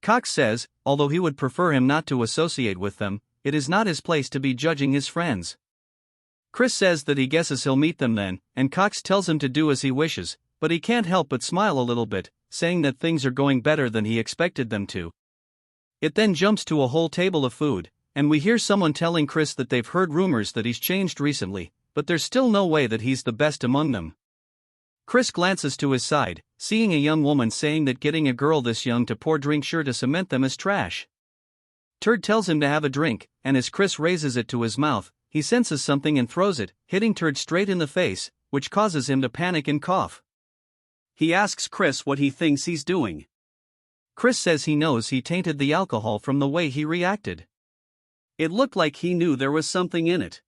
Cox says, although he would prefer him not to associate with them, it is not his place to be judging his friends. Chris says that he guesses he'll meet them then, and Cox tells him to do as he wishes, but he can't help but smile a little bit, saying that things are going better than he expected them to. It then jumps to a whole table of food, and we hear someone telling Chris that they've heard rumors that he's changed recently, but there's still no way that he's the best among them. Chris glances to his side, seeing a young woman saying that getting a girl this young to pour drink sure to cement them is trash. Turd tells him to have a drink, and as Chris raises it to his mouth, he senses something and throws it, hitting Turd straight in the face, which causes him to panic and cough. He asks Chris what he thinks he's doing. Chris says he knows he tainted the alcohol from the way he reacted. It looked like he knew there was something in it.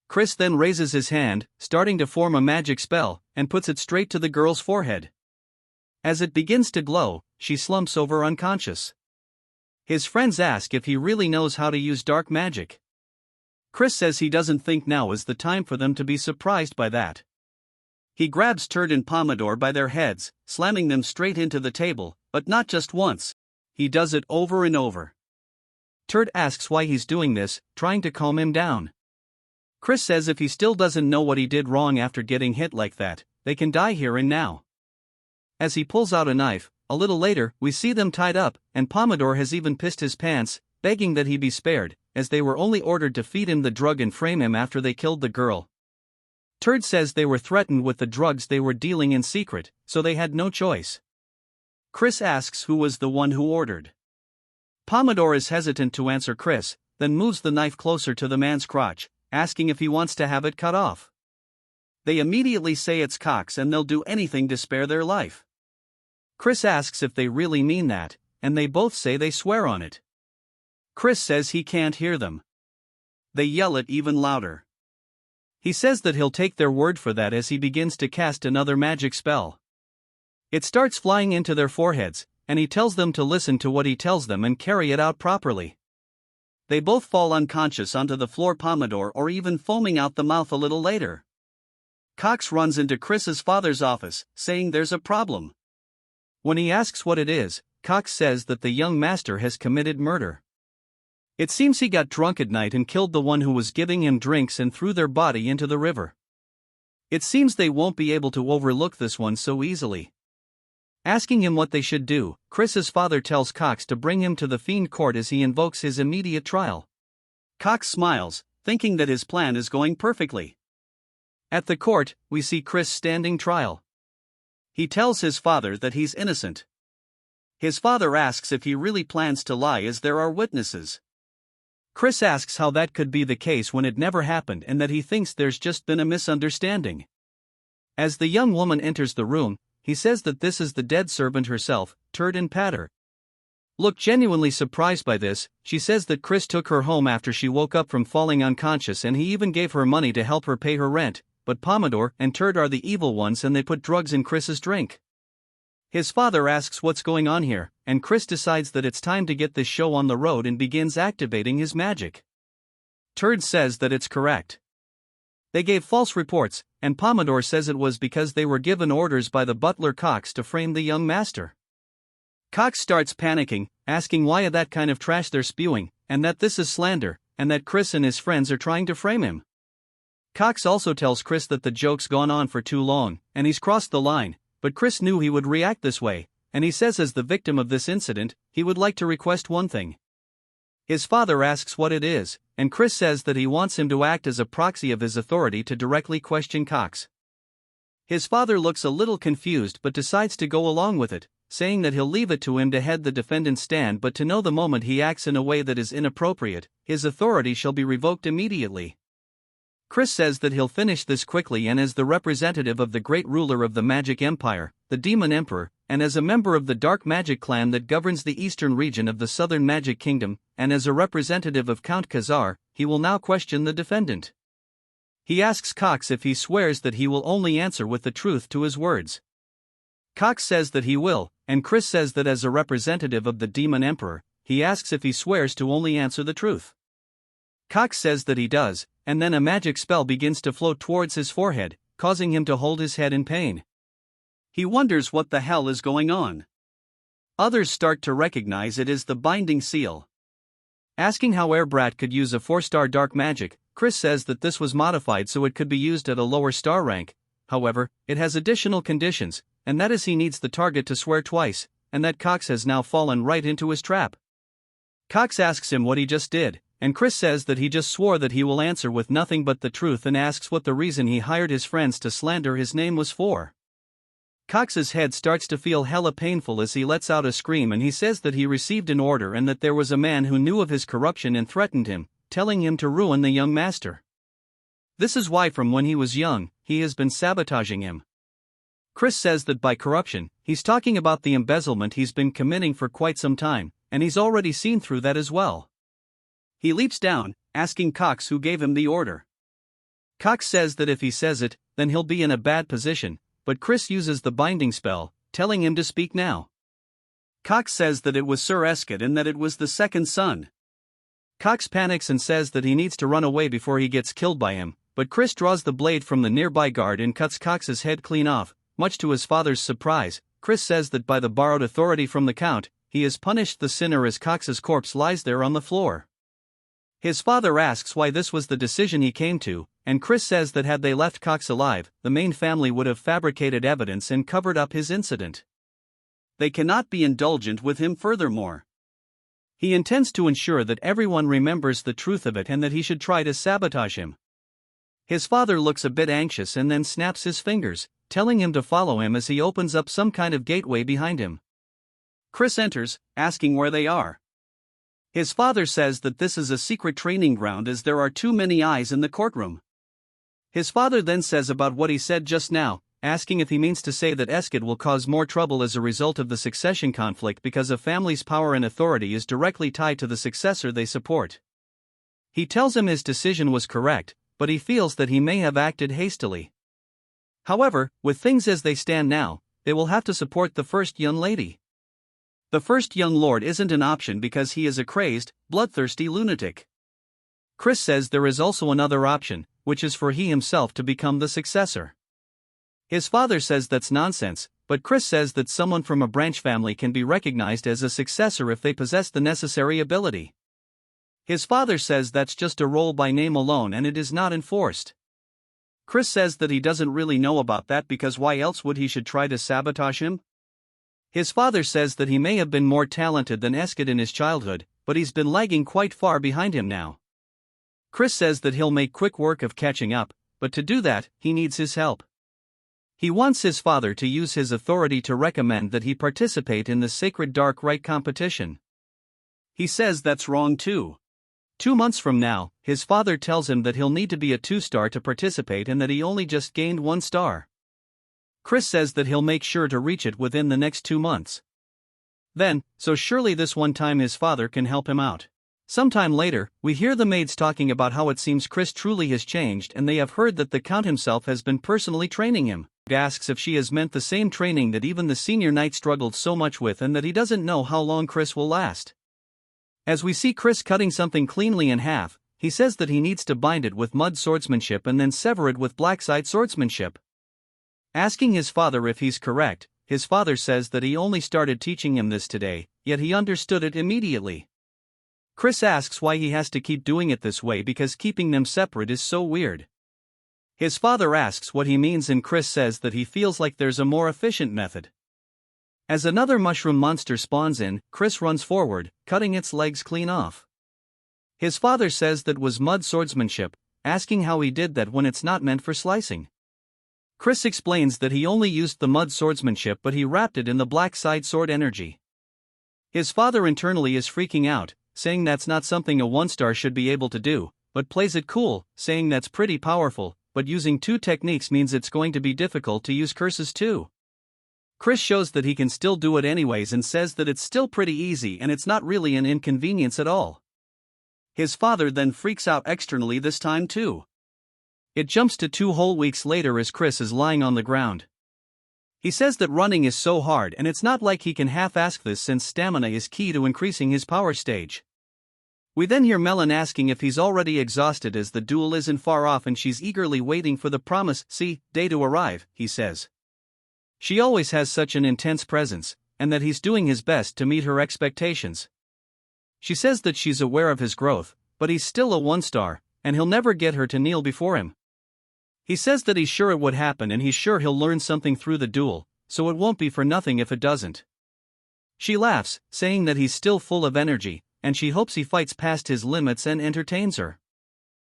Chris then raises his hand, starting to form a magic spell, and puts it straight to the girl's forehead. As it begins to glow, she slumps over unconscious. His friends ask if he really knows how to use dark magic. Chris says he doesn't think now is the time for them to be surprised by that. He grabs Turd and Pomodore by their heads, slamming them straight into the table, but not just once. He does it over and over. Turd asks why he's doing this, trying to calm him down. Chris says if he still doesn't know what he did wrong after getting hit like that, they can die here and now. As he pulls out a knife, a little later, we see them tied up, and Pomodore has even pissed his pants, begging that he be spared, as they were only ordered to feed him the drug and frame him after they killed the girl. Turd says they were threatened with the drugs they were dealing in secret, so they had no choice. Chris asks who was the one who ordered. Pomodore is hesitant to answer Chris, then moves the knife closer to the man's crotch, asking if he wants to have it cut off. They immediately say it's Cox and they'll do anything to spare their life. Chris asks if they really mean that, and they both say they swear on it. Chris says he can't hear them. They yell it even louder. He says that he'll take their word for that as he begins to cast another magic spell. It starts flying into their foreheads, and he tells them to listen to what he tells them and carry it out properly. They both fall unconscious onto the floor, Pomodoro or even foaming out the mouth a little later. Cox runs into Chris's father's office, saying there's a problem. When he asks what it is, Cox says that the young master has committed murder. It seems he got drunk at night and killed the one who was giving him drinks and threw their body into the river. It seems they won't be able to overlook this one so easily. Asking him what they should do, Chris's father tells Cox to bring him to the Fiend Court as he invokes his immediate trial. Cox smiles, thinking that his plan is going perfectly. At the court, we see Chris standing trial. He tells his father that he's innocent. His father asks if he really plans to lie as there are witnesses. Chris asks how that could be the case when it never happened and that he thinks there's just been a misunderstanding. As the young woman enters the room, he says that this is the dead servant herself, Turd and Patter. Look genuinely surprised by this, she says that Chris took her home after she woke up from falling unconscious and he even gave her money to help her pay her rent, but Pomodoro and Turd are the evil ones and they put drugs in Chris's drink. His father asks what's going on here, and Chris decides that it's time to get this show on the road and begins activating his magic. Turd says that it's correct. They gave false reports, and Pomodoro says it was because they were given orders by the butler Cox to frame the young master. Cox starts panicking, asking why that kind of trash they're spewing, and that this is slander, and that Chris and his friends are trying to frame him. Cox also tells Chris that the joke's gone on for too long, and he's crossed the line, but Chris knew he would react this way, and he says as the victim of this incident, he would like to request one thing. His father asks what it is, and Chris says that he wants him to act as a proxy of his authority to directly question Cox. His father looks a little confused but decides to go along with it, saying that he'll leave it to him to head the defendant's stand, but to know the moment he acts in a way that is inappropriate, his authority shall be revoked immediately. Chris says that he'll finish this quickly, and as the representative of the great ruler of the Magic Empire, the Demon Emperor, and as a member of the Dark Magic clan that governs the eastern region of the Southern Magic Kingdom, and as a representative of Count Khazar, he will now question the defendant. He asks Cox if he swears that he will only answer with the truth to his words. Cox says that he will, and Chris says that as a representative of the Demon Emperor, he asks if he swears to only answer the truth. Cox says that he does, and then a magic spell begins to float towards his forehead, causing him to hold his head in pain. He wonders what the hell is going on. Others start to recognize it as the binding seal. Asking how Airbrat could use a 4-star dark magic, Chris says that this was modified so it could be used at a lower star rank. However, it has additional conditions, and that is he needs the target to swear twice, and that Cox has now fallen right into his trap. Cox asks him what he just did, and Chris says that he just swore that he will answer with nothing but the truth and asks what the reason he hired his friends to slander his name was for. Cox's head starts to feel hella painful as he lets out a scream, and he says that he received an order and that there was a man who knew of his corruption and threatened him, telling him to ruin the young master. This is why from when he was young, he has been sabotaging him. Chris says that by corruption, he's talking about the embezzlement he's been committing for quite some time, and he's already seen through that as well. He leaps down, asking Cox who gave him the order. Cox says that if he says it, then he'll be in a bad position, but Chris uses the binding spell, telling him to speak now. Cox says that it was Sir Escott and that it was the second son. Cox panics and says that he needs to run away before he gets killed by him, but Chris draws the blade from the nearby guard and cuts Cox's head clean off. Much to his father's surprise, Chris says that by the borrowed authority from the Count, he has punished the sinner as Cox's corpse lies there on the floor. His father asks why this was the decision he came to, and Chris says that had they left Cox alive, the main family would have fabricated evidence and covered up his incident. They cannot be indulgent with him furthermore. He intends to ensure that everyone remembers the truth of it and that he should try to sabotage him. His father looks a bit anxious and then snaps his fingers, telling him to follow him as he opens up some kind of gateway behind him. Chris enters, asking where they are. His father says that this is a secret training ground as there are too many eyes in the courtroom. His father then says about what he said just now, asking if he means to say that Eskid will cause more trouble as a result of the succession conflict because a family's power and authority is directly tied to the successor they support. He tells him his decision was correct, but he feels that he may have acted hastily. However, with things as they stand now, they will have to support the first young lady. The first young lord isn't an option because he is a crazed, bloodthirsty lunatic. Chris says there is also another option, which is for he himself to become the successor. His father says that's nonsense, but Chris says that someone from a branch family can be recognized as a successor if they possess the necessary ability. His father says that's just a role by name alone and it is not enforced. Chris says that he doesn't really know about that because why else would he should try to sabotage him? His father says that he may have been more talented than Eskid in his childhood, but he's been lagging quite far behind him now. Chris says that he'll make quick work of catching up, but to do that, he needs his help. He wants his father to use his authority to recommend that he participate in the Sacred Dark Rite competition. He says that's wrong too. 2 months from now, his father tells him that he'll need to be a 2-star to participate and that he only just gained 1 star. Chris says that he'll make sure to reach it within the next 2 months. Then, so surely this one time his father can help him out. Sometime later, we hear the maids talking about how it seems Chris truly has changed and they have heard that the Count himself has been personally training him. Asks if she has meant the same training that even the senior knight struggled so much with and that he doesn't know how long Chris will last. As we see Chris cutting something cleanly in half, he says that he needs to bind it with mud swordsmanship and then sever it with blackside swordsmanship. Asking his father if he's correct, his father says that he only started teaching him this today, yet he understood it immediately. Chris asks why he has to keep doing it this way because keeping them separate is so weird. His father asks what he means and Chris says that he feels like there's a more efficient method. As another mushroom monster spawns in, Chris runs forward, cutting its legs clean off. His father says that was mud swordsmanship, asking how he did that when it's not meant for slicing. Chris explains that he only used the mud swordsmanship but he wrapped it in the black side sword energy. His father internally is freaking out, saying that's not something a 1-star should be able to do, but plays it cool, saying that's pretty powerful, but using 2 techniques means it's going to be difficult to use curses too. Chris shows that he can still do it anyways and says that it's still pretty easy and it's not really an inconvenience at all. His father then freaks out externally this time too. It jumps to 2 whole weeks later as Chris is lying on the ground. He says that running is so hard and it's not like he can half-ask this since stamina is key to increasing his power stage. We then hear Melon asking if he's already exhausted as the duel isn't far off and she's eagerly waiting for the promised day to arrive, he says. She always has such an intense presence, and that he's doing his best to meet her expectations. She says that she's aware of his growth, but he's still a 1-star, and he'll never get her to kneel before him. He says that he's sure it would happen and he's sure he'll learn something through the duel, so it won't be for nothing if it doesn't. She laughs, saying that he's still full of energy, and she hopes he fights past his limits and entertains her.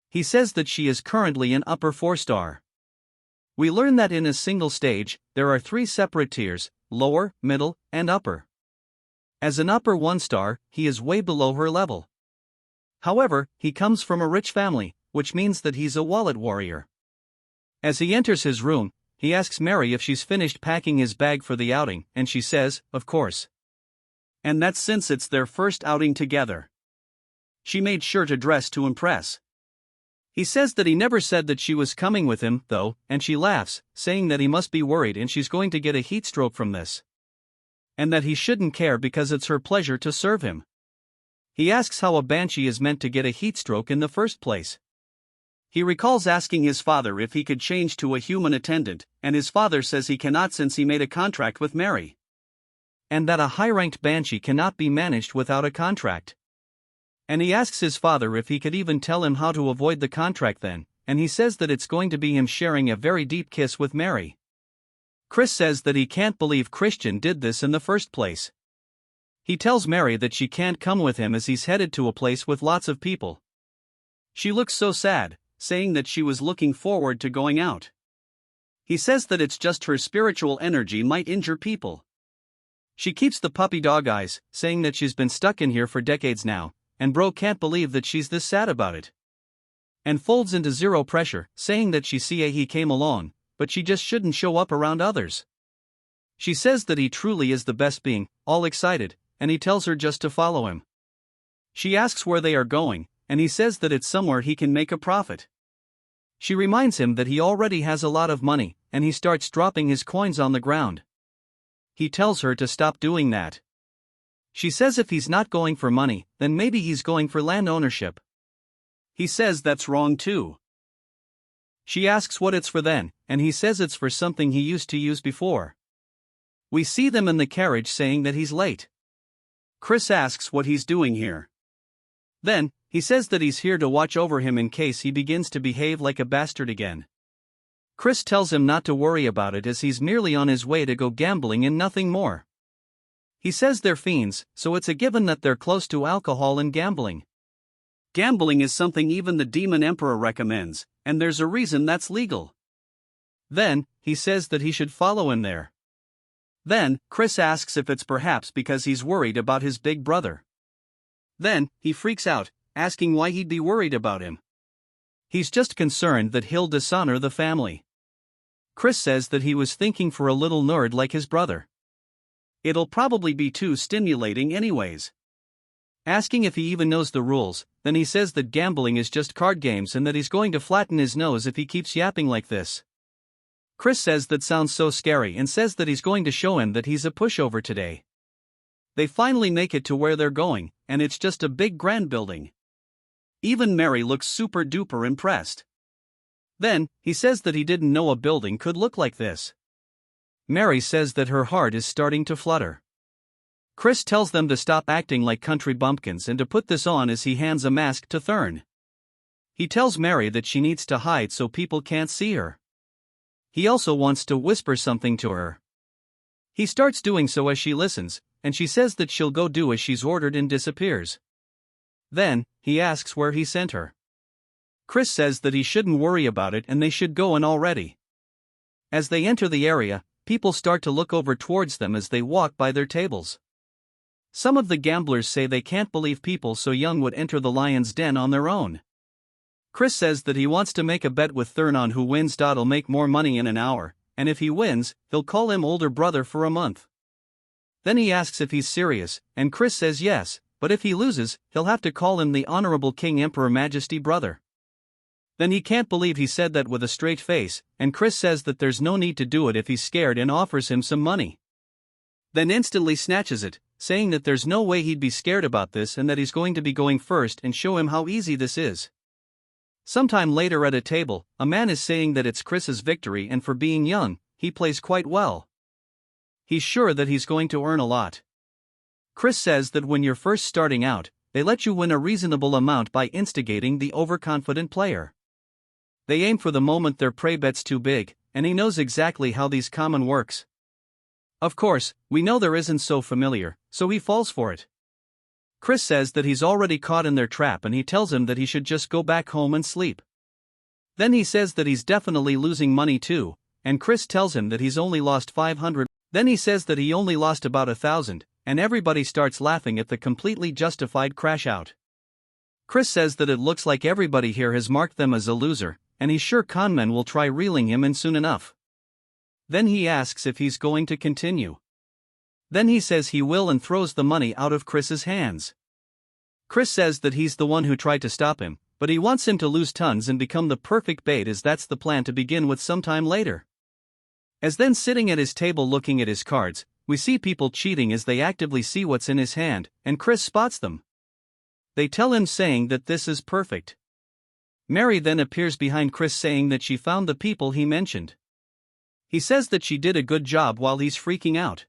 He says that she is currently an upper 4-star. We learn that in a single stage, there are 3 separate tiers, lower, middle, and upper. As an upper 1-star, he is way below her level. However, he comes from a rich family, which means that he's a wallet warrior. As he enters his room, he asks Mary if she's finished packing his bag for the outing, and she says, of course. And that's since it's their first outing together. She made sure to dress to impress. He says that he never said that she was coming with him, though, and she laughs, saying that he must be worried and she's going to get a heat stroke from this. And that he shouldn't care because it's her pleasure to serve him. He asks how a banshee is meant to get a heat stroke in the first place. He recalls asking his father if he could change to a human attendant, and his father says he cannot since he made a contract with Mary. And that a high-ranked banshee cannot be managed without a contract. And he asks his father if he could even tell him how to avoid the contract then, and he says that it's going to be him sharing a very deep kiss with Mary. Chris says that he can't believe Christian did this in the first place. He tells Mary that she can't come with him as he's headed to a place with lots of people. She looks so sad, saying that she was looking forward to going out. He says that it's just her spiritual energy might injure people. She keeps the puppy dog eyes, saying that she's been stuck in here for decades now, and bro can't believe that she's this sad about it. And folds into zero pressure, saying that he came along, but she just shouldn't show up around others. She says that he truly is the best being, all excited, and he tells her just to follow him. She asks where they are going, and he says that it's somewhere he can make a profit. She reminds him that he already has a lot of money, and he starts dropping his coins on the ground. He tells her to stop doing that. She says if he's not going for money, then maybe he's going for land ownership. He says that's wrong too. She asks what it's for then, and he says it's for something he used to use before. We see them in the carriage saying that he's late. Chris asks what he's doing here. Then, he says that he's here to watch over him in case he begins to behave like a bastard again. Chris tells him not to worry about it as he's merely on his way to go gambling and nothing more. He says they're fiends, so it's a given that they're close to alcohol and gambling. Gambling is something even the Demon Emperor recommends, and there's a reason that's legal. Then, he says that he should follow him there. Then, Chris asks if it's perhaps because he's worried about his big brother. Then, he freaks out, asking why he'd be worried about him. He's just concerned that he'll dishonor the family. Chris says that he was thinking for a little nerd like his brother. It'll probably be too stimulating anyways. Asking if he even knows the rules, then he says that gambling is just card games and that he's going to flatten his nose if he keeps yapping like this. Chris says that sounds so scary and says that he's going to show him that he's a pushover today. They finally make it to where they're going, and it's just a big grand building. Even Mary looks super duper impressed. Then, he says that he didn't know a building could look like this. Mary says that her heart is starting to flutter. Chris tells them to stop acting like country bumpkins and to put this on as he hands a mask to Thurn. He tells Mary that she needs to hide so people can't see her. He also wants to whisper something to her. He starts doing so as she listens, and she says that she'll go do as she's ordered and disappears. Then, he asks where he sent her. Chris says that he shouldn't worry about it and they should go in already. As they enter the area, people start to look over towards them as they walk by their tables. Some of the gamblers say they can't believe people so young would enter the lion's den on their own. Chris says that he wants to make a bet with Thurn on who wins. He'll make more money in an hour, and if he wins, he'll call him older brother for a month. Then he asks if he's serious, and Chris says yes, but if he loses, he'll have to call him the Honorable King Emperor Majesty brother. Then he can't believe he said that with a straight face, and Chris says that there's no need to do it if he's scared and offers him some money. Then instantly snatches it, saying that there's no way he'd be scared about this and that he's going to be going first and show him how easy this is. Sometime later at a table, a man is saying that it's Chris's victory and for being young, he plays quite well. He's sure that he's going to earn a lot. Chris says that when you're first starting out, they let you win a reasonable amount by instigating the overconfident player. They aim for the moment their prey bet's too big, and he knows exactly how these common works. Of course, we know there isn't so familiar, so he falls for it. Chris says that he's already caught in their trap and he tells him that he should just go back home and sleep. Then he says that he's definitely losing money too, and Chris tells him that he's only lost 500. Then he says that he only lost about 1,000, and everybody starts laughing at the completely justified crash out. Chris says that it looks like everybody here has marked them as a loser, and he's sure conmen will try reeling him in soon enough. Then he asks if he's going to continue. Then he says he will and throws the money out of Chris's hands. Chris says that he's the one who tried to stop him, but he wants him to lose tons and become the perfect bait as that's the plan to begin with sometime later. As then sitting at his table looking at his cards, we see people cheating as they actively see what's in his hand, and Chris spots them. They tell him saying that this is perfect. Mary then appears behind Chris saying that she found the people he mentioned. He says that she did a good job while he's freaking out.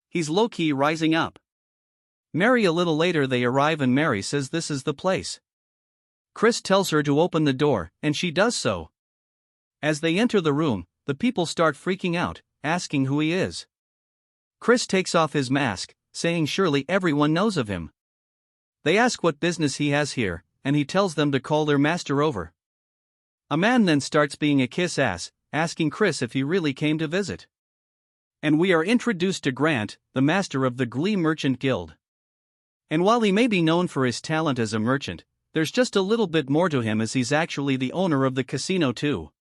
He's low-key rising up. Mary a little later they arrive and Mary says this is the place. Chris tells her to open the door, and she does so. As they enter the room, the people start freaking out, asking who he is. Chris takes off his mask, saying surely everyone knows of him. They ask what business he has here, and he tells them to call their master over. A man then starts being a kiss-ass, asking Chris if he really came to visit. And we are introduced to Grant, the master of the Glee Merchant Guild. And while he may be known for his talent as a merchant, there's just a little bit more to him as he's actually the owner of the casino too.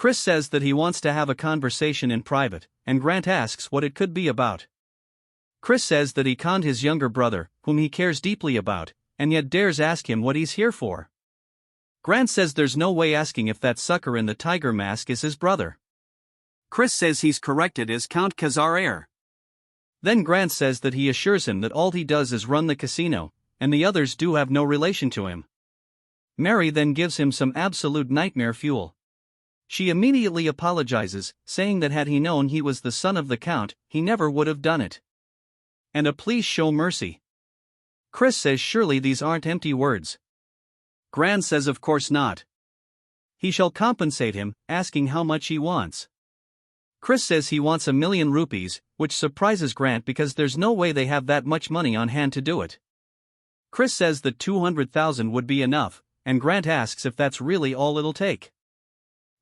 Chris says that he wants to have a conversation in private, and Grant asks what it could be about. Chris says that he conned his younger brother, whom he cares deeply about, and yet dares ask him what he's here for. Grant says there's no way asking if that sucker in the tiger mask is his brother. Chris says he's corrected as Count Khazar. Then Grant says that he assures him that all he does is run the casino, and the others do have no relation to him. Mary then gives him some absolute nightmare fuel. She immediately apologizes, saying that had he known he was the son of the Count, he never would have done it. And a please show mercy. Chris says surely these aren't empty words. Grant says of course not. He shall compensate him, asking how much he wants. Chris says he wants 1,000,000 rupees, which surprises Grant because there's no way they have that much money on hand to do it. Chris says that 200,000 would be enough, and Grant asks if that's really all it'll take.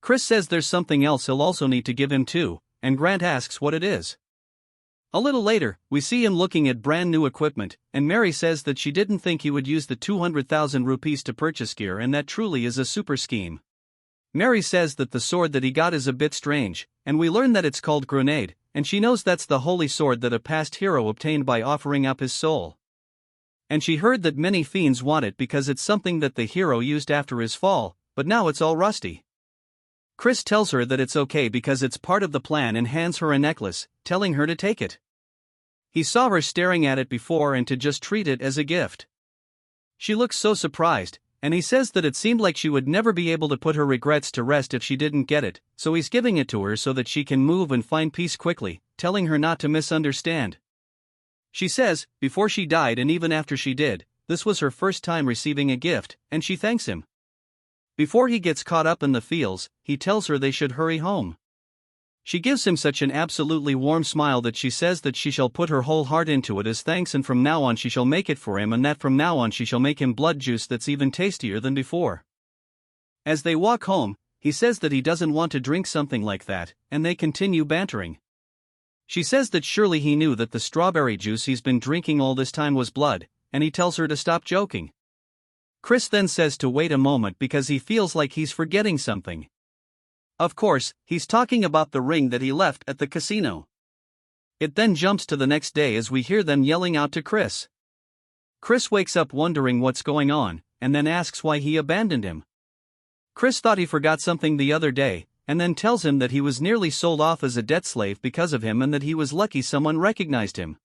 Chris says there's something else he'll also need to give him too, and Grant asks what it is. A little later, we see him looking at brand new equipment, and Mary says that she didn't think he would use the 200,000 rupees to purchase gear, and that truly is a super scheme. Mary says that the sword that he got is a bit strange, and we learn that it's called Grenade, and she knows that's the holy sword that a past hero obtained by offering up his soul. And she heard that many fiends want it because it's something that the hero used after his fall, but now it's all rusty. Chris tells her that it's okay because it's part of the plan and hands her a necklace, telling her to take it. He saw her staring at it before and to just treat it as a gift. She looks so surprised, and he says that it seemed like she would never be able to put her regrets to rest if she didn't get it, so he's giving it to her so that she can move and find peace quickly, telling her not to misunderstand. She says, before she died and even after she did, this was her first time receiving a gift, and she thanks him. Before he gets caught up in the feels, he tells her they should hurry home. She gives him such an absolutely warm smile that she says that she shall put her whole heart into it as thanks, and from now on she shall make it for him, and that from now on she shall make him blood juice that's even tastier than before. As they walk home, he says that he doesn't want to drink something like that, and they continue bantering. She says that surely he knew that the strawberry juice he's been drinking all this time was blood, and he tells her to stop joking. Chris then says to wait a moment because he feels like he's forgetting something. Of course, he's talking about the ring that he left at the casino. It then jumps to the next day as we hear them yelling out to Chris. Chris wakes up wondering what's going on, and then asks why he abandoned him. Chris thought he forgot something the other day, and then tells him that he was nearly sold off as a debt slave because of him and that he was lucky someone recognized him.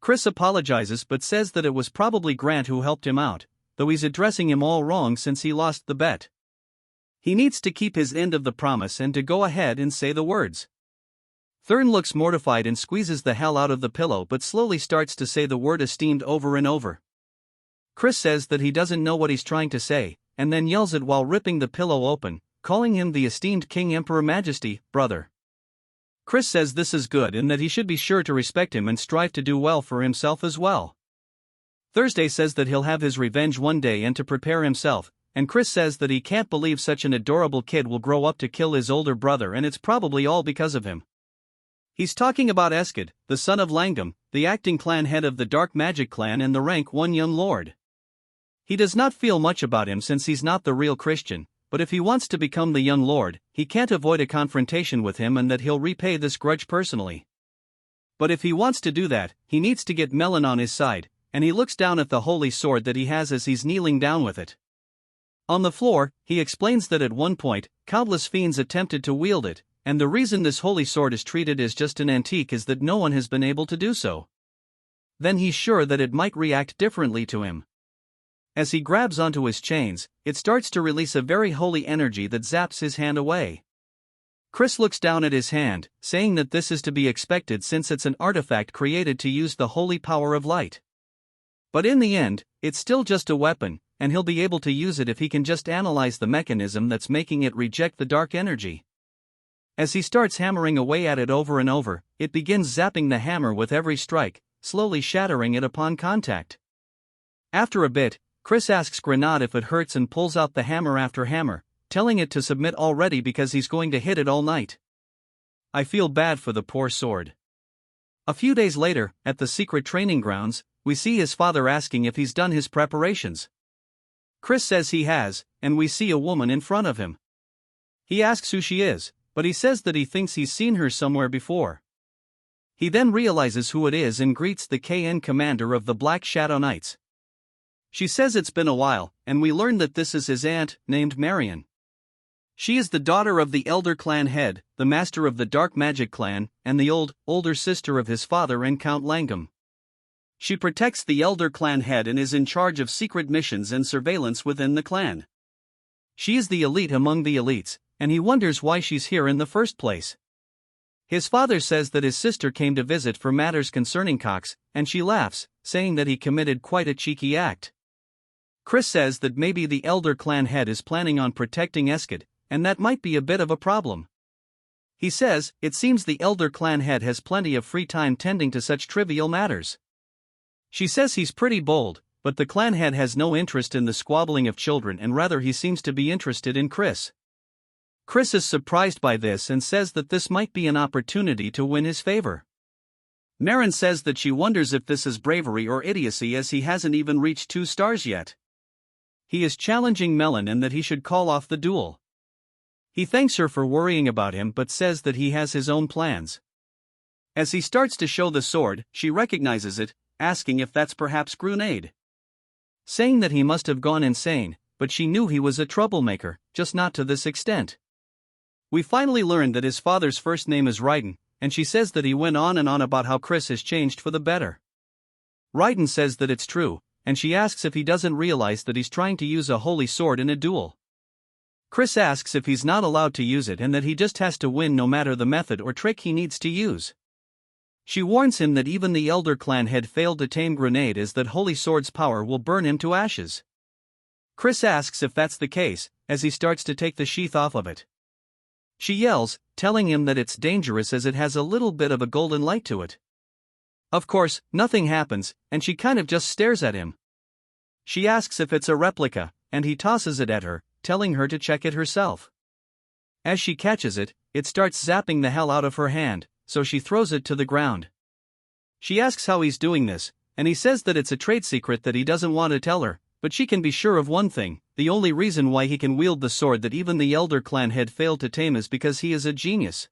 Chris apologizes but says that it was probably Grant who helped him out, though he's addressing him all wrong since he lost the bet. He needs to keep his end of the promise and to go ahead and say the words. Thurn looks mortified and squeezes the hell out of the pillow but slowly starts to say the word esteemed over and over. Chris says that he doesn't know what he's trying to say, and then yells it while ripping the pillow open, calling him the esteemed King Emperor Majesty, brother. Chris says this is good and that he should be sure to respect him and strive to do well for himself as well. Thursday says that he'll have his revenge one day and to prepare himself, and Chris says that he can't believe such an adorable kid will grow up to kill his older brother, and it's probably all because of him. He's talking about Eskid, the son of Langam, the acting clan head of the Dark Magic clan and the rank 1 young lord. He does not feel much about him since he's not the real Christian, but if he wants to become the young lord, he can't avoid a confrontation with him and that he'll repay this grudge personally. But if he wants to do that, he needs to get Melon on his side, and he looks down at the holy sword that he has as he's kneeling down with it. On the floor, he explains that at one point, countless fiends attempted to wield it, and the reason this holy sword is treated as just an antique is that no one has been able to do so. Then he's sure that it might react differently to him. As he grabs onto his chains, it starts to release a very holy energy that zaps his hand away. Chris looks down at his hand, saying that this is to be expected since it's an artifact created to use the holy power of light. But in the end, it's still just a weapon, and he'll be able to use it if he can just analyze the mechanism that's making it reject the dark energy. As he starts hammering away at it over and over, it begins zapping the hammer with every strike, slowly shattering it upon contact. After a bit, Chris asks Grenade if it hurts and pulls out the hammer after hammer, telling it to submit already because he's going to hit it all night. I feel bad for the poor sword. A few days later, at the secret training grounds, we see his father asking if he's done his preparations. Chris says he has, and we see a woman in front of him. He asks who she is, but he says that he thinks he's seen her somewhere before. He then realizes who it is and greets the KN commander of the Black Shadow Knights. She says it's been a while, and we learn that this is his aunt, named Marion. She is the daughter of the Elder Clan head, the master of the Dark Magic Clan, and the older sister of his father and Count Langam. She protects the Elder Clan head and is in charge of secret missions and surveillance within the clan. She is the elite among the elites, and he wonders why she's here in the first place. His father says that his sister came to visit for matters concerning Cox, and she laughs, saying that he committed quite a cheeky act. Chris says that maybe the Elder Clan head is planning on protecting Eskid, and that might be a bit of a problem. He says, it seems the Elder Clan head has plenty of free time tending to such trivial matters. She says he's pretty bold, but the clan head has no interest in the squabbling of children and rather he seems to be interested in Chris. Chris is surprised by this and says that this might be an opportunity to win his favor. Marin says that she wonders if this is bravery or idiocy as he hasn't even reached 2 stars yet. He is challenging Melon and that he should call off the duel. He thanks her for worrying about him but says that he has his own plans. As he starts to show the sword, she recognizes it, asking if that's perhaps Grenade. Saying that he must have gone insane, but she knew he was a troublemaker, just not to this extent. We finally learned that his father's first name is Raiden, and she says that he went on and on about how Chris has changed for the better. Raiden says that it's true, and she asks if he doesn't realize that he's trying to use a holy sword in a duel. Chris asks if he's not allowed to use it and that he just has to win no matter the method or trick he needs to use. She warns him that even the Elder Clan had failed to tame Grenade as that holy sword's power will burn him to ashes. Chris asks if that's the case, as he starts to take the sheath off of it. She yells, telling him that it's dangerous as it has a little bit of a golden light to it. Of course, nothing happens, and she kind of just stares at him. She asks if it's a replica, and he tosses it at her, telling her to check it herself. As she catches it, it starts zapping the hell out of her hand, so she throws it to the ground. She asks how he's doing this, and he says that it's a trade secret that he doesn't want to tell her, but she can be sure of one thing, the only reason why he can wield the sword that even the Elder Clan had failed to tame is because he is a genius.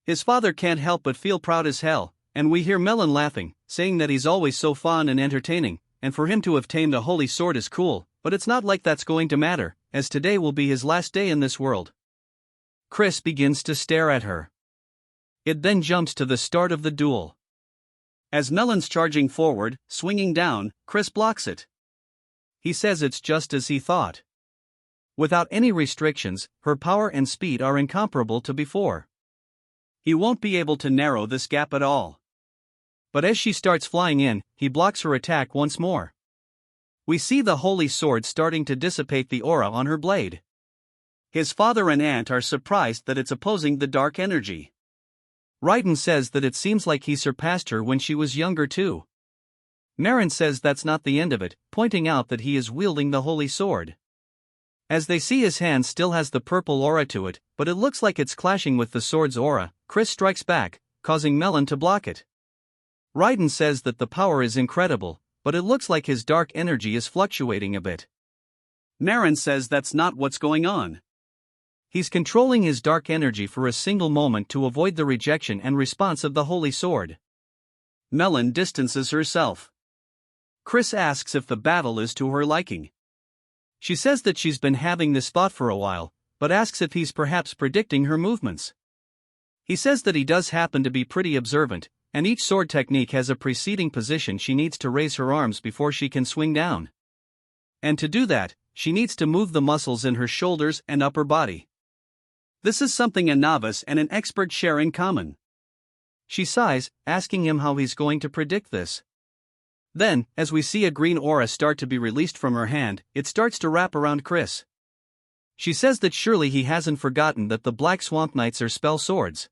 His father can't help but feel proud as hell, and we hear Melon laughing, saying that he's always so fun and entertaining, and for him to have tamed a holy sword is cool, but it's not like that's going to matter, as today will be his last day in this world. Chris begins to stare at her. It then jumps to the start of the duel. As Melon's charging forward, swinging down, Chris blocks it. He says it's just as he thought. Without any restrictions, her power and speed are incomparable to before. He won't be able to narrow this gap at all. But as she starts flying in, he blocks her attack once more. We see the holy sword starting to dissipate the aura on her blade. His father and aunt are surprised that it's opposing the dark energy. Raiden says that it seems like he surpassed her when she was younger too. Marin says that's not the end of it, pointing out that he is wielding the holy sword. As they see his hand still has the purple aura to it, but it looks like it's clashing with the sword's aura, Chris strikes back, causing Melon to block it. Raiden says that the power is incredible, but it looks like his dark energy is fluctuating a bit. Marin says that's not what's going on. He's controlling his dark energy for a single moment to avoid the rejection and response of the holy sword. Melon distances herself. Chris asks if the battle is to her liking. She says that she's been having this thought for a while, but asks if he's perhaps predicting her movements. He says that he does happen to be pretty observant, and each sword technique has a preceding position she needs to raise her arms before she can swing down. And to do that, she needs to move the muscles in her shoulders and upper body. This is something a novice and an expert share in common. She sighs, asking him how he's going to predict this. Then, as we see a green aura start to be released from her hand, it starts to wrap around Chris. She says that surely he hasn't forgotten that the Black Swamp Knights are spell swords.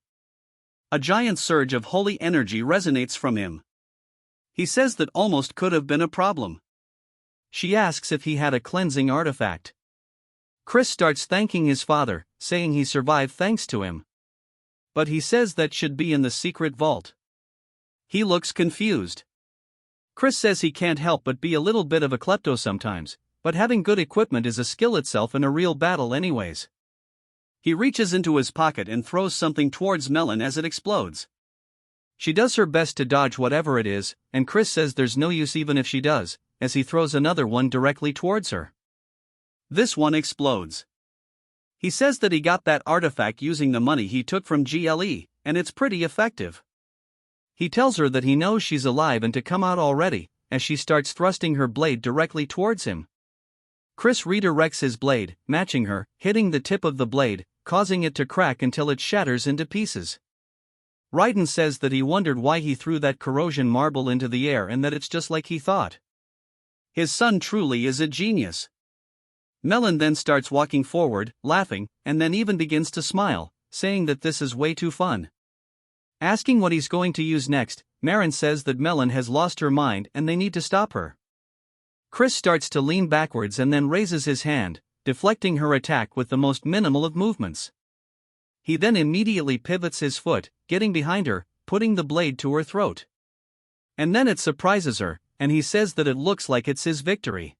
A giant surge of holy energy resonates from him. He says that almost could have been a problem. She asks if he had a cleansing artifact. Chris starts thanking his father, saying he survived thanks to him. But he says that should be in the secret vault. He looks confused. Chris says he can't help but be a little bit of a klepto sometimes, but having good equipment is a skill itself in a real battle anyways. He reaches into his pocket and throws something towards Melon as it explodes. She does her best to dodge whatever it is, and Chris says there's no use even if she does, as he throws another one directly towards her. This one explodes. He says that he got that artifact using the money he took from GLE, and it's pretty effective. He tells her that he knows she's alive and to come out already, as she starts thrusting her blade directly towards him. Chris redirects his blade, matching her, hitting the tip of the blade, causing it to crack until it shatters into pieces. Raiden says that he wondered why he threw that corrosion marble into the air and that it's just like he thought. His son truly is a genius. Melon then starts walking forward, laughing, and then even begins to smile, saying that this is way too fun. Asking what he's going to use next, Marin says that Melon has lost her mind and they need to stop her. Chris starts to lean backwards and then raises his hand, deflecting her attack with the most minimal of movements. He then immediately pivots his foot, getting behind her, putting the blade to her throat. And then it surprises her, and he says that it looks like it's his victory.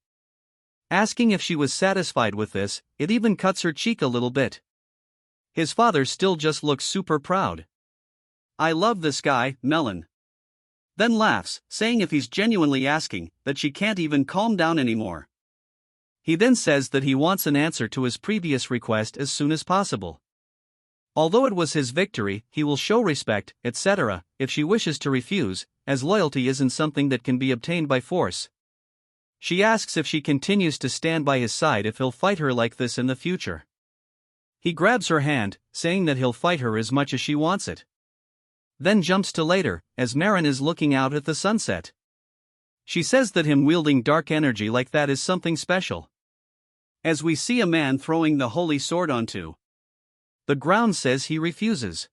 Asking if she was satisfied with this, it even cuts her cheek a little bit. His father still just looks super proud. "I love this guy, Melon." Then laughs, saying if he's genuinely asking, that she can't even calm down anymore. He then says that he wants an answer to his previous request as soon as possible. Although it was his victory, he will show respect, etc., if she wishes to refuse, as loyalty isn't something that can be obtained by force. She asks if she continues to stand by his side if he'll fight her like this in the future. He grabs her hand, saying that he'll fight her as much as she wants it. Then jumps to later, as Marin is looking out at the sunset. She says that him wielding dark energy like that is something special. As we see a man throwing the holy sword onto the ground, says he refuses.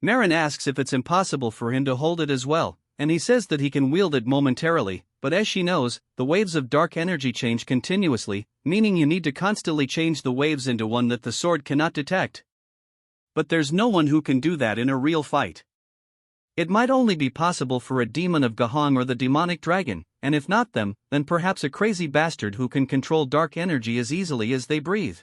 Marin asks if it's impossible for him to hold it as well, and he says that he can wield it momentarily, but as she knows, the waves of dark energy change continuously, meaning you need to constantly change the waves into one that the sword cannot detect. But there's no one who can do that in a real fight. It might only be possible for a demon of Gahong or the demonic dragon, and if not them, then perhaps a crazy bastard who can control dark energy as easily as they breathe.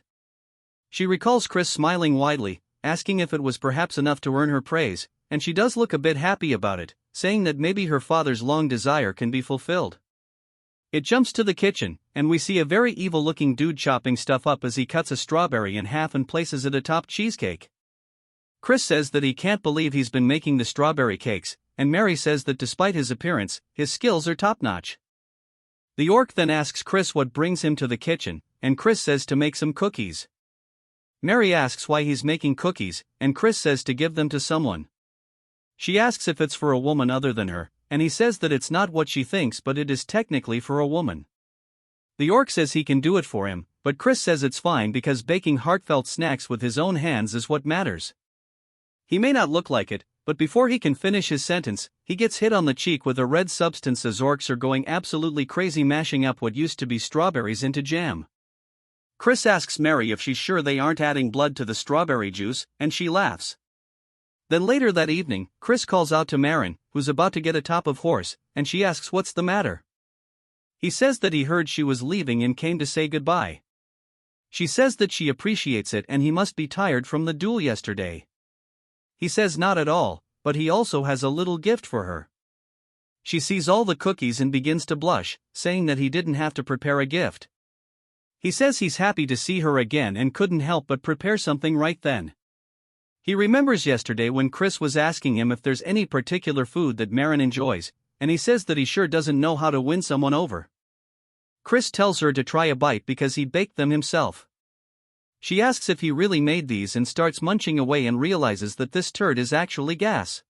She recalls Chris smiling widely, asking if it was perhaps enough to earn her praise, and she does look a bit happy about it, saying that maybe her father's long desire can be fulfilled. It jumps to the kitchen, and we see a very evil-looking dude chopping stuff up as he cuts a strawberry in half and places it atop cheesecake. Chris says that he can't believe he's been making the strawberry cakes, and Mary says that despite his appearance, his skills are top-notch. The orc then asks Chris what brings him to the kitchen, and Chris says to make some cookies. Mary asks why he's making cookies, and Chris says to give them to someone. She asks if it's for a woman other than her, and he says that it's not what she thinks but it is technically for a woman. The orc says he can do it for him, but Chris says it's fine because baking heartfelt snacks with his own hands is what matters. He may not look like it, but before he can finish his sentence, he gets hit on the cheek with a red substance as orcs are going absolutely crazy mashing up what used to be strawberries into jam. Chris asks Mary if she's sure they aren't adding blood to the strawberry juice, and she laughs. Then later that evening, Chris calls out to Marin, who's about to get atop of horse, and she asks what's the matter. He says that he heard she was leaving and came to say goodbye. She says that she appreciates it and he must be tired from the duel yesterday. He says not at all, but he also has a little gift for her. She sees all the cookies and begins to blush, saying that he didn't have to prepare a gift. He says he's happy to see her again and couldn't help but prepare something right then. He remembers yesterday when Chris was asking him if there's any particular food that Marin enjoys, and he says that he sure doesn't know how to win someone over. Chris tells her to try a bite because he baked them himself. She asks if he really made these and starts munching away and realizes that this turd is actually gas.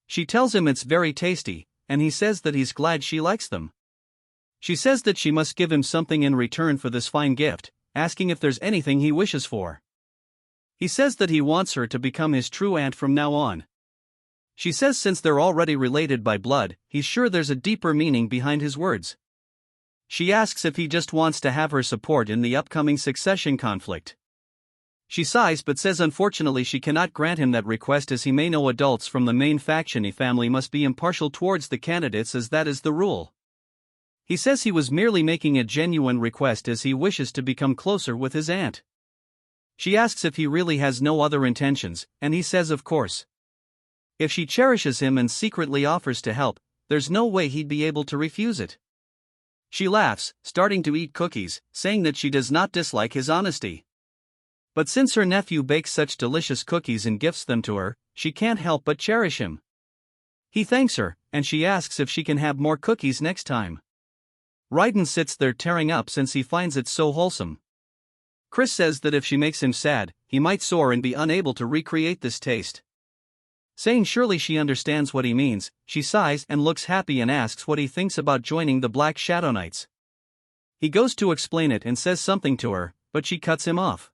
She tells him it's very tasty, and he says that he's glad she likes them. She says that she must give him something in return for this fine gift, asking if there's anything he wishes for. He says that he wants her to become his true aunt from now on. She says since they're already related by blood, he's sure there's a deeper meaning behind his words. She asks if he just wants to have her support in the upcoming succession conflict. She sighs but says unfortunately she cannot grant him that request as he may know adults from the main faction family must be impartial towards the candidates as that is the rule. He says he was merely making a genuine request as he wishes to become closer with his aunt. She asks if he really has no other intentions, and he says of course. If she cherishes him and secretly offers to help, there's no way he'd be able to refuse it. She laughs, starting to eat cookies, saying that she does not dislike his honesty. But since her nephew bakes such delicious cookies and gifts them to her, she can't help but cherish him. He thanks her, and she asks if she can have more cookies next time. Raiden sits there tearing up since he finds it so wholesome. Chris says that if she makes him sad, he might soar and be unable to recreate this taste. Saying surely she understands what he means, she sighs and looks happy and asks what he thinks about joining the Black Shadow Knights. He goes to explain it and says something to her, but she cuts him off.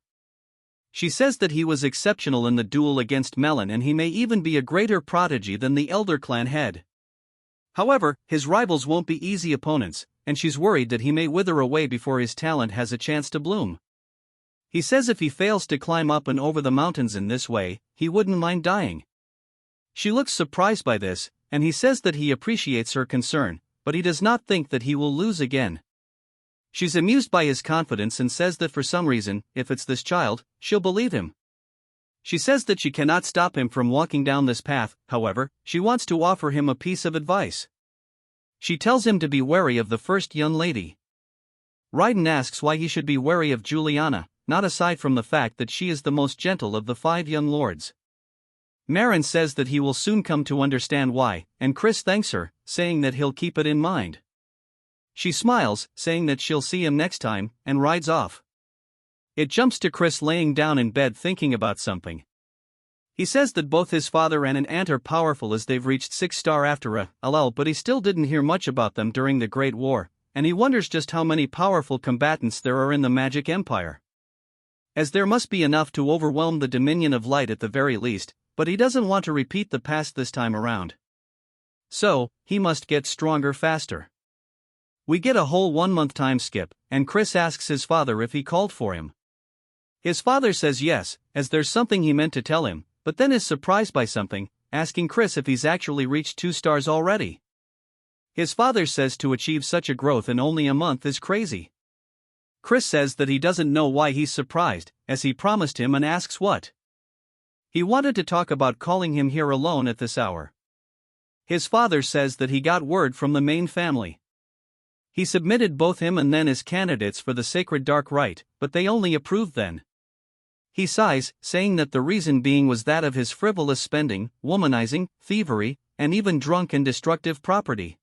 She says that he was exceptional in the duel against Melon and he may even be a greater prodigy than the Elder Clan head. However, his rivals won't be easy opponents, and she's worried that he may wither away before his talent has a chance to bloom. He says if he fails to climb up and over the mountains in this way, he wouldn't mind dying. She looks surprised by this, and he says that he appreciates her concern, but he does not think that he will lose again. She's amused by his confidence and says that for some reason, if it's this child, she'll believe him. She says that she cannot stop him from walking down this path, however, she wants to offer him a piece of advice. She tells him to be wary of the first young lady. Raiden asks why he should be wary of Juliana, not aside from the fact that she is the most gentle of the 5 young lords. Marin says that he will soon come to understand why, and Chris thanks her, saying that he'll keep it in mind. She smiles, saying that she'll see him next time, and rides off. It jumps to Chris laying down in bed thinking about something. He says that both his father and an aunt are powerful as they've reached 6-star after a lull, but he still didn't hear much about them during the Great War, and he wonders just how many powerful combatants there are in the Magic Empire. As there must be enough to overwhelm the Dominion of Light at the very least, but he doesn't want to repeat the past this time around. So, he must get stronger faster. We get a whole 1-month time skip, and Chris asks his father if he called for him. His father says yes, as there's something he meant to tell him, but then is surprised by something, asking Chris if he's actually reached 2 stars already. His father says to achieve such a growth in only a month is crazy. Chris says that he doesn't know why he's surprised, as he promised him and asks what. He wanted to talk about calling him here alone at this hour. His father says that he got word from the main family. He submitted both him and Nen as candidates for the Sacred Dark Rite, but they only approved then. He sighs, saying that the reason being was that of his frivolous spending, womanizing, thievery, and even drunk and destructive property.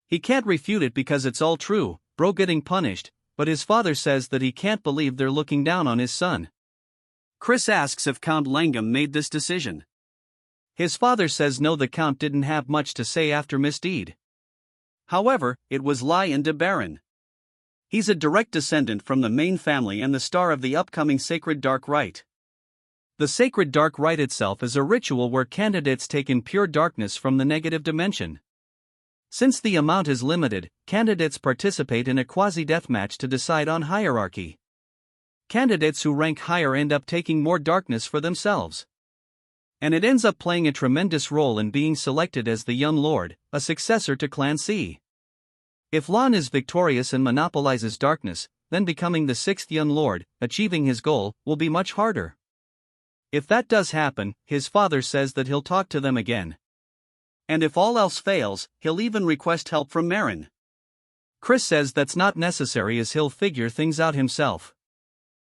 He can't refute it because it's all true, bro getting punished, but his father says that he can't believe they're looking down on his son. Chris asks if Count Langham made this decision. His father says no, the Count didn't have much to say after misdeed. However, it was Lion de Baron. He's a direct descendant from the main family and the star of the upcoming Sacred Dark Rite. The Sacred Dark Rite itself is a ritual where candidates take in pure darkness from the negative dimension. Since the amount is limited, candidates participate in a quasi-deathmatch to decide on hierarchy. Candidates who rank higher end up taking more darkness for themselves. And it ends up playing a tremendous role in being selected as the Young Lord, a successor to Clan C. If Lan is victorious and monopolizes darkness, then becoming the 6th Young Lord, achieving his goal, will be much harder. If that does happen, his father says that he'll talk to them again. And if all else fails, he'll even request help from Marin. Chris says that's not necessary as he'll figure things out himself.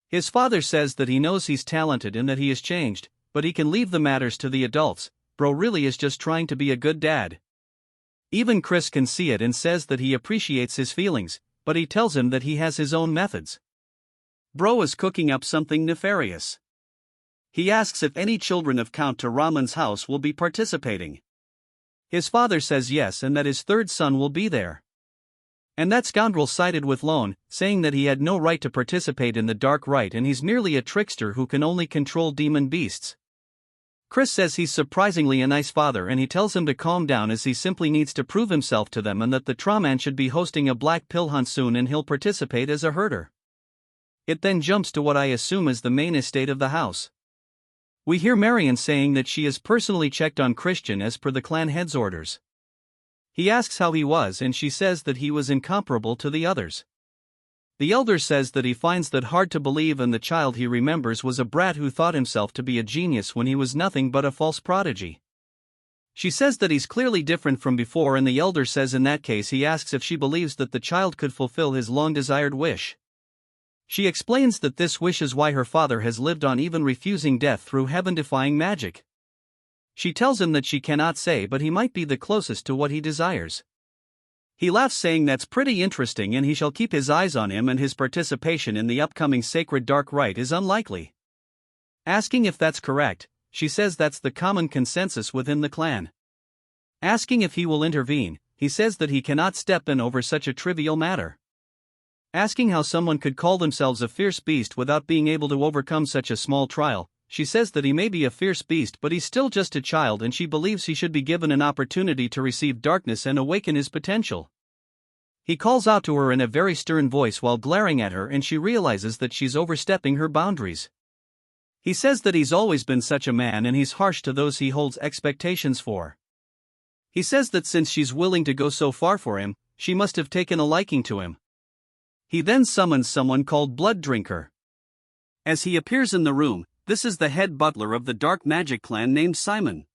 His father says that he knows he's talented and that he has changed, but he can leave the matters to the adults, bro really is just trying to be a good dad. Even Chris can see it and says that he appreciates his feelings, but he tells him that he has his own methods. Bro is cooking up something nefarious. He asks if any children of Count Taraman's house will be participating. His father says yes and that his 3rd son will be there. And that scoundrel sided with Lone, saying that he had no right to participate in the Dark Rite and he's merely a trickster who can only control demon beasts. Chris says he's surprisingly a nice father and he tells him to calm down as he simply needs to prove himself to them and that the Traman should be hosting a black pill hunt soon and he'll participate as a herder. It then jumps to what I assume is the main estate of the house. We hear Marion saying that she has personally checked on Christian as per the clan head's orders. He asks how he was and she says that he was incomparable to the others. The elder says that he finds that hard to believe, and the child he remembers was a brat who thought himself to be a genius when he was nothing but a false prodigy. She says that he's clearly different from before, and the elder says in that case he asks if she believes that the child could fulfill his long-desired wish. She explains that this wish is why her father has lived on, even refusing death through heaven-defying magic. She tells him that she cannot say, but he might be the closest to what he desires. He laughs, saying that's pretty interesting and he shall keep his eyes on him, and his participation in the upcoming sacred dark rite is unlikely. Asking if that's correct, she says that's the common consensus within the clan. Asking if he will intervene, he says that he cannot step in over such a trivial matter. Asking how someone could call themselves a fierce beast without being able to overcome such a small trial, she says that he may be a fierce beast, but he's still just a child, and she believes he should be given an opportunity to receive darkness and awaken his potential. He calls out to her in a very stern voice while glaring at her, and she realizes that she's overstepping her boundaries. He says that he's always been such a man and he's harsh to those he holds expectations for. He says that since she's willing to go so far for him, she must have taken a liking to him. He then summons someone called Blood Drinker. As he appears in the room, this is the head butler of the dark magic clan named Simon.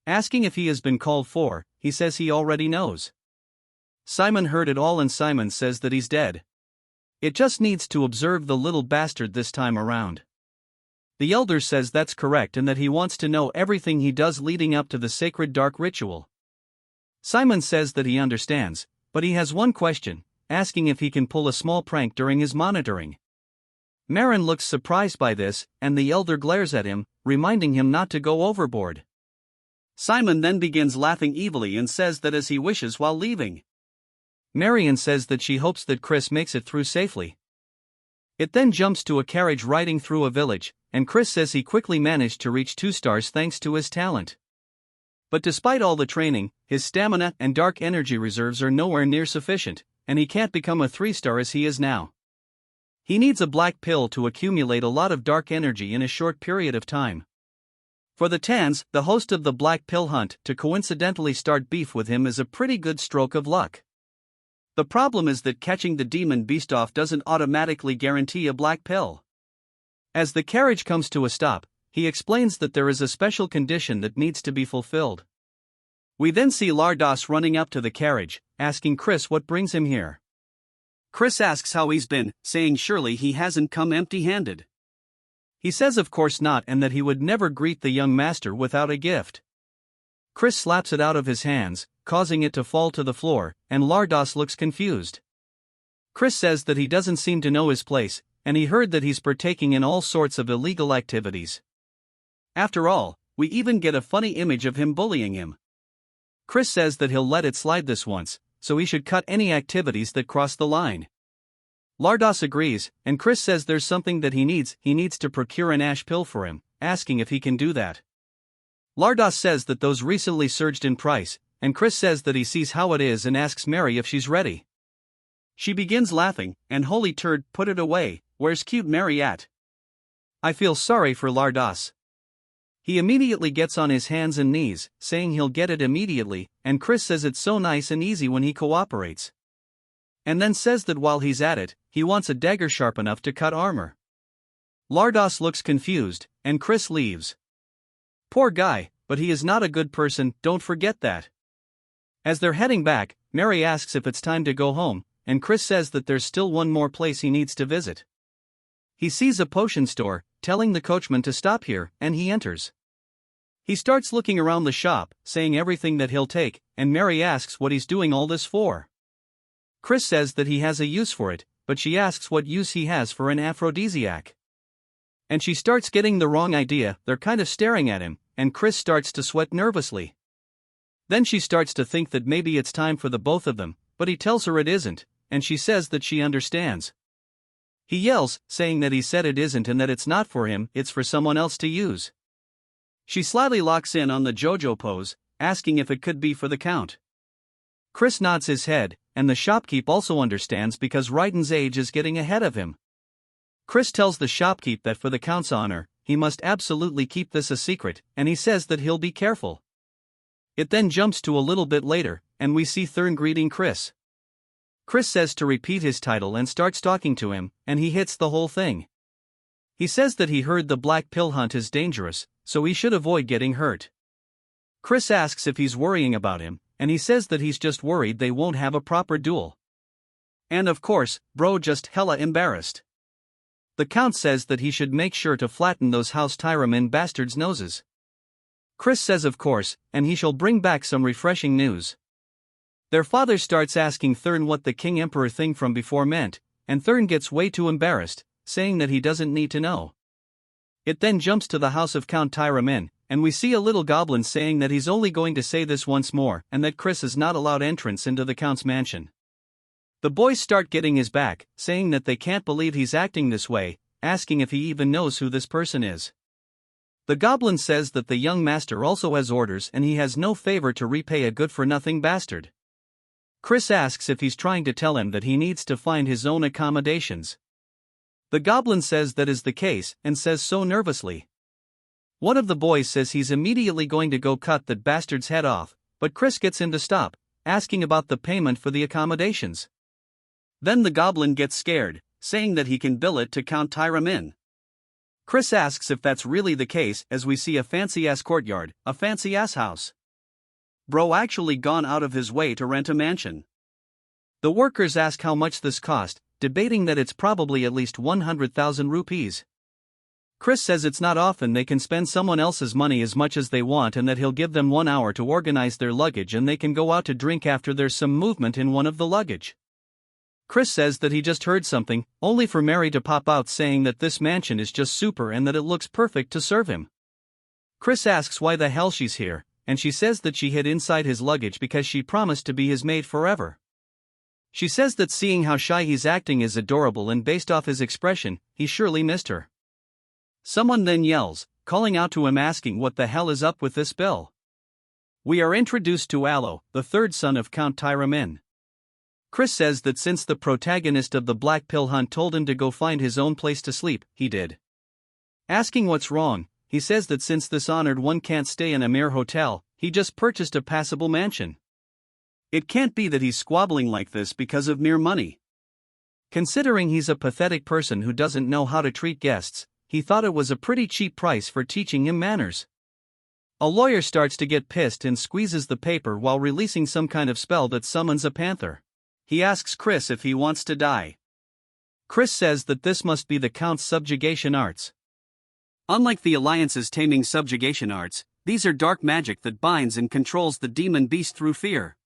Asking if he has been called for, he says he already knows. Simon heard it all, and Simon says that he's dead. It just needs to observe the little bastard this time around. The elder says that's correct and that he wants to know everything he does leading up to the sacred dark ritual. Simon says that he understands, but he has one question, asking if he can pull a small prank during his monitoring. Marin looks surprised by this, and the elder glares at him, reminding him not to go overboard. Simon then begins laughing evilly and says that as he wishes while leaving. Marion says that she hopes that Chris makes it through safely. It then jumps to a carriage riding through a village, and Chris says he quickly managed to reach 2 stars thanks to his talent. But despite all the training, his stamina and dark energy reserves are nowhere near sufficient, and he can't become a 3-star as he is now. He needs a black pill to accumulate a lot of dark energy in a short period of time. For the Tans, the host of the Black Pill Hunt, to coincidentally start beef with him is a pretty good stroke of luck. The problem is that catching the demon beast off doesn't automatically guarantee a black pill. As the carriage comes to a stop, he explains that there is a special condition that needs to be fulfilled. We then see Lardos running up to the carriage, asking Chris what brings him here. Chris asks how he's been, saying surely he hasn't come empty-handed. He says of course not, and that he would never greet the young master without a gift. Chris slaps it out of his hands, causing it to fall to the floor, and Lardos looks confused. Chris says that he doesn't seem to know his place, and he heard that he's partaking in all sorts of illegal activities. After all, we even get a funny image of him bullying him. Chris says that he'll let it slide this once, so he should cut any activities that cross the line. Lardos agrees, and Chris says there's something that he needs to procure an ash pill for him, asking if he can do that. Lardos says that those recently surged in price, and Chris says that he sees how it is and asks Mary if she's ready. She begins laughing, and holy turd, put it away, where's cute Mary at? I feel sorry for Lardos. He immediately gets on his hands and knees, saying he'll get it immediately, and Chris says it's so nice and easy when he cooperates. And then says that while he's at it, he wants a dagger sharp enough to cut armor. Lardos looks confused, and Chris leaves. Poor guy, but he is not a good person, don't forget that. As they're heading back, Mary asks if it's time to go home, and Chris says that there's still one more place he needs to visit. He sees a potion store, telling the coachman to stop here, and he enters. He starts looking around the shop, saying everything that he'll take, and Mary asks what he's doing all this for. Chris says that he has a use for it, but she asks what use he has for an aphrodisiac. And she starts getting the wrong idea, they're kind of staring at him, and Chris starts to sweat nervously. Then she starts to think that maybe it's time for the both of them, but he tells her it isn't, and she says that she understands. He yells, saying that he said it isn't and that it's not for him, it's for someone else to use. She slyly locks in on the JoJo pose, asking if it could be for the Count. Chris nods his head, and the shopkeep also understands because Raiden's age is getting ahead of him. Chris tells the shopkeep that for the Count's honor, he must absolutely keep this a secret, and he says that he'll be careful. It then jumps to a little bit later, and we see Thurn greeting Chris. Chris says to repeat his title and starts talking to him, and he hits the whole thing. He says that he heard the black pill hunt is dangerous, so he should avoid getting hurt. Chris asks if he's worrying about him, and he says that he's just worried they won't have a proper duel. And of course, bro just hella embarrassed. The Count says that he should make sure to flatten those House Tyramin bastards' noses. Chris says of course, and he shall bring back some refreshing news. Their father starts asking Thurn what the King Emperor thing from before meant, and Thurn gets way too embarrassed, saying that he doesn't need to know. It then jumps to the house of Count Tyramin, and we see a little goblin saying that he's only going to say this once more and that Chris is not allowed entrance into the Count's mansion. The boys start getting his back, saying that they can't believe he's acting this way, asking if he even knows who this person is. The goblin says that the young master also has orders and he has no favor to repay a good-for-nothing bastard. Chris asks if he's trying to tell him that he needs to find his own accommodations. The goblin says that is the case and says so nervously. One of the boys says he's immediately going to go cut that bastard's head off, but Chris gets him to stop, asking about the payment for the accommodations. Then the goblin gets scared, saying that he can bill it to Count Tyramin. Chris asks if that's really the case as we see a fancy-ass courtyard, a fancy-ass house. Bro actually gone out of his way to rent a mansion. The workers ask how much this cost, debating that it's probably at least 100,000 rupees. Chris says it's not often they can spend someone else's money as much as they want and that he'll give them 1 hour to organize their luggage and they can go out to drink after there's some movement in one of the luggage. Chris says that he just heard something, only for Mary to pop out saying that this mansion is just super and that it looks perfect to serve him. Chris asks why the hell she's here, and she says that she hid inside his luggage because she promised to be his maid forever. She says that seeing how shy he's acting is adorable and based off his expression, he surely missed her. Someone then yells, calling out to him asking what the hell is up with this bill. We are introduced to Yahello, the third son of Count Tyramin. Chris says that since the protagonist of the Black Pill Hunt told him to go find his own place to sleep, he did. Asking what's wrong, he says that since this honored one can't stay in a mere hotel, he just purchased a passable mansion. It can't be that he's squabbling like this because of mere money. Considering he's a pathetic person who doesn't know how to treat guests, he thought it was a pretty cheap price for teaching him manners. A lawyer starts to get pissed and squeezes the paper while releasing some kind of spell that summons a panther. He asks Chris if he wants to die. Chris says that this must be the Count's subjugation arts. Unlike the Alliance's taming subjugation arts, these are dark magic that binds and controls the demon beast through fear.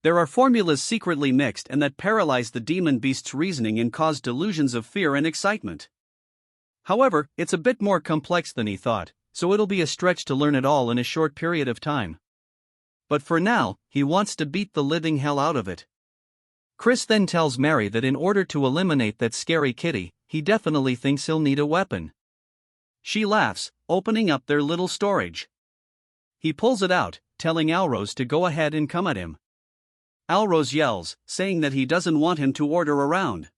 There are formulas secretly mixed and that paralyze the demon beast's reasoning and cause delusions of fear and excitement. However, it's a bit more complex than he thought, so it'll be a stretch to learn it all in a short period of time. But for now, he wants to beat the living hell out of it. Chris then tells Mary that in order to eliminate that scary kitty, he definitely thinks he'll need a weapon. She laughs, opening up their little storage. He pulls it out, telling Alrose to go ahead and come at him. Alrose yells, saying that he doesn't want him to order around.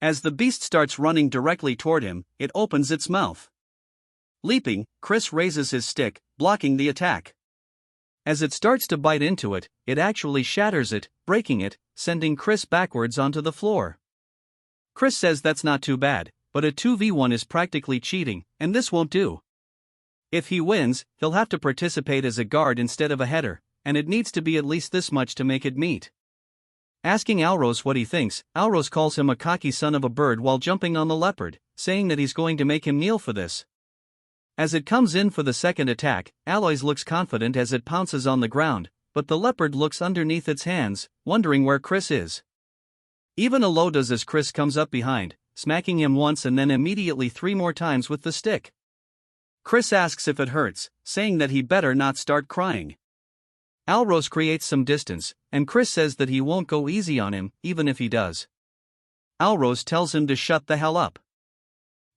As the beast starts running directly toward him, it opens its mouth. Leaping, Chris raises his stick, blocking the attack. As it starts to bite into it, it actually shatters it, breaking it, sending Chris backwards onto the floor. Chris says that's not too bad, but a 2v1 is practically cheating, and this won't do. If he wins, he'll have to participate as a guard instead of a header, and it needs to be at least this much to make it meet. Asking Alrose what he thinks, Alrose calls him a cocky son of a bird while jumping on the leopard, saying that he's going to make him kneel for this. As it comes in for the second attack, Aloys looks confident as it pounces on the ground, but the leopard looks underneath its hands, wondering where Chris is. Even Alo does as Chris comes up behind, smacking him once and then immediately 3 more times with the stick. Chris asks if it hurts, saying that he better not start crying. Alrose creates some distance, and Chris says that he won't go easy on him, even if he does. Alrose tells him to shut the hell up.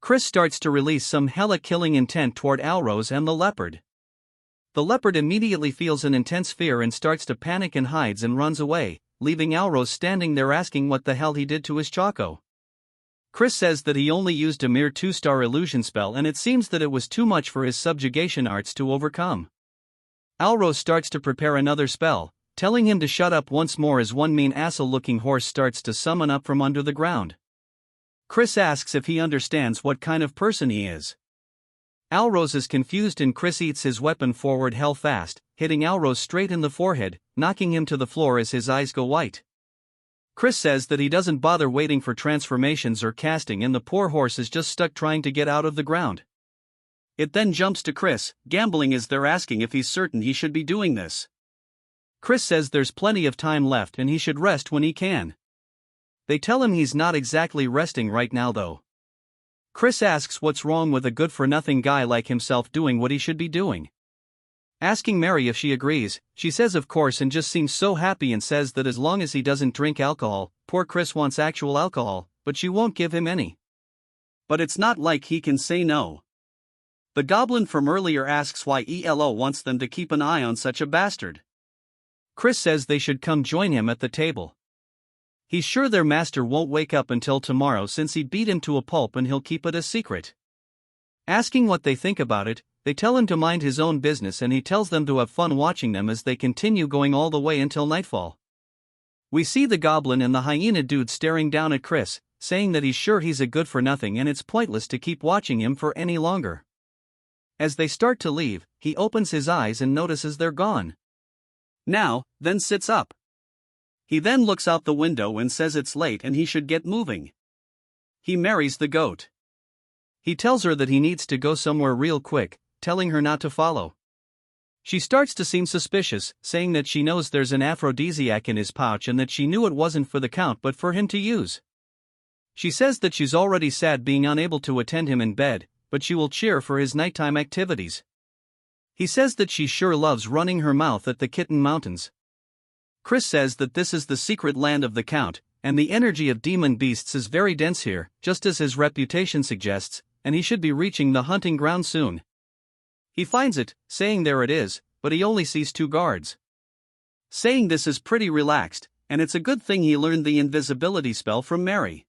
Chris starts to release some hella killing intent toward Alrose and the leopard. The leopard immediately feels an intense fear and starts to panic and hides and runs away, leaving Alrose standing there asking what the hell he did to his Choco. Chris says that he only used a mere 2-star illusion spell and it seems that it was too much for his subjugation arts to overcome. Alrose starts to prepare another spell, telling him to shut up once more as one mean asshole-looking horse starts to summon up from under the ground. Chris asks if he understands what kind of person he is. Alrose is confused and Chris eats his weapon forward hell fast, hitting Alrose straight in the forehead, knocking him to the floor as his eyes go white. Chris says that he doesn't bother waiting for transformations or casting and the poor horse is just stuck trying to get out of the ground. It then jumps to Chris, gambling as they're asking if he's certain he should be doing this. Chris says there's plenty of time left and he should rest when he can. They tell him he's not exactly resting right now though. Chris asks what's wrong with a good-for-nothing guy like himself doing what he should be doing. Asking Mary if she agrees, she says of course and just seems so happy and says that as long as he doesn't drink alcohol, poor Chris wants actual alcohol, but she won't give him any. But it's not like he can say no. The goblin from earlier asks why Yahello wants them to keep an eye on such a bastard. Chris says they should come join him at the table. He's sure their master won't wake up until tomorrow since he beat him to a pulp and he'll keep it a secret. Asking what they think about it, they tell him to mind his own business and he tells them to have fun watching them as they continue going all the way until nightfall. We see the goblin and the hyena dude staring down at Chris, saying that he's sure he's a good-for-nothing and it's pointless to keep watching him for any longer. As they start to leave, he opens his eyes and notices they're gone. Now, then sits up. He then looks out the window and says it's late and he should get moving. He marries the goat. He tells her that he needs to go somewhere real quick, telling her not to follow. She starts to seem suspicious, saying that she knows there's an aphrodisiac in his pouch and that she knew it wasn't for the count but for him to use. She says that she's already sad being unable to attend him in bed, but she will cheer for his nighttime activities. He says that she sure loves running her mouth at the Kitten Mountains. Chris says that this is the secret land of the Count, and the energy of demon beasts is very dense here, just as his reputation suggests, and he should be reaching the hunting ground soon. He finds it, saying there it is, but he only sees 2 guards. Saying this is pretty relaxed, and it's a good thing he learned the invisibility spell from Mary.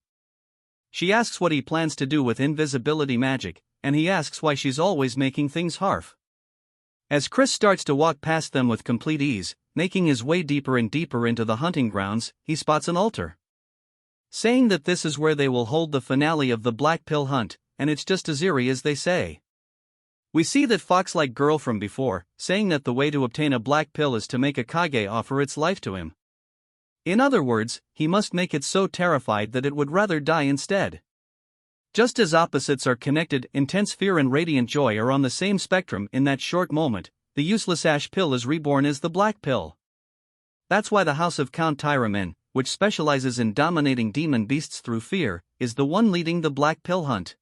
She asks what he plans to do with invisibility magic, and he asks why she's always making things harf. As Chris starts to walk past them with complete ease, making his way deeper and deeper into the hunting grounds, he spots an altar. Saying that this is where they will hold the finale of the Black Pill hunt, and it's just as eerie as they say. We see that fox-like girl from before, saying that the way to obtain a black pill is to make a kage offer its life to him. In other words, he must make it so terrified that it would rather die instead. Just as opposites are connected, intense fear and radiant joy are on the same spectrum in that short moment, the useless ash pill is reborn as the black pill. That's why the house of Count Tyramin, which specializes in dominating demon beasts through fear, is the one leading the black pill hunt.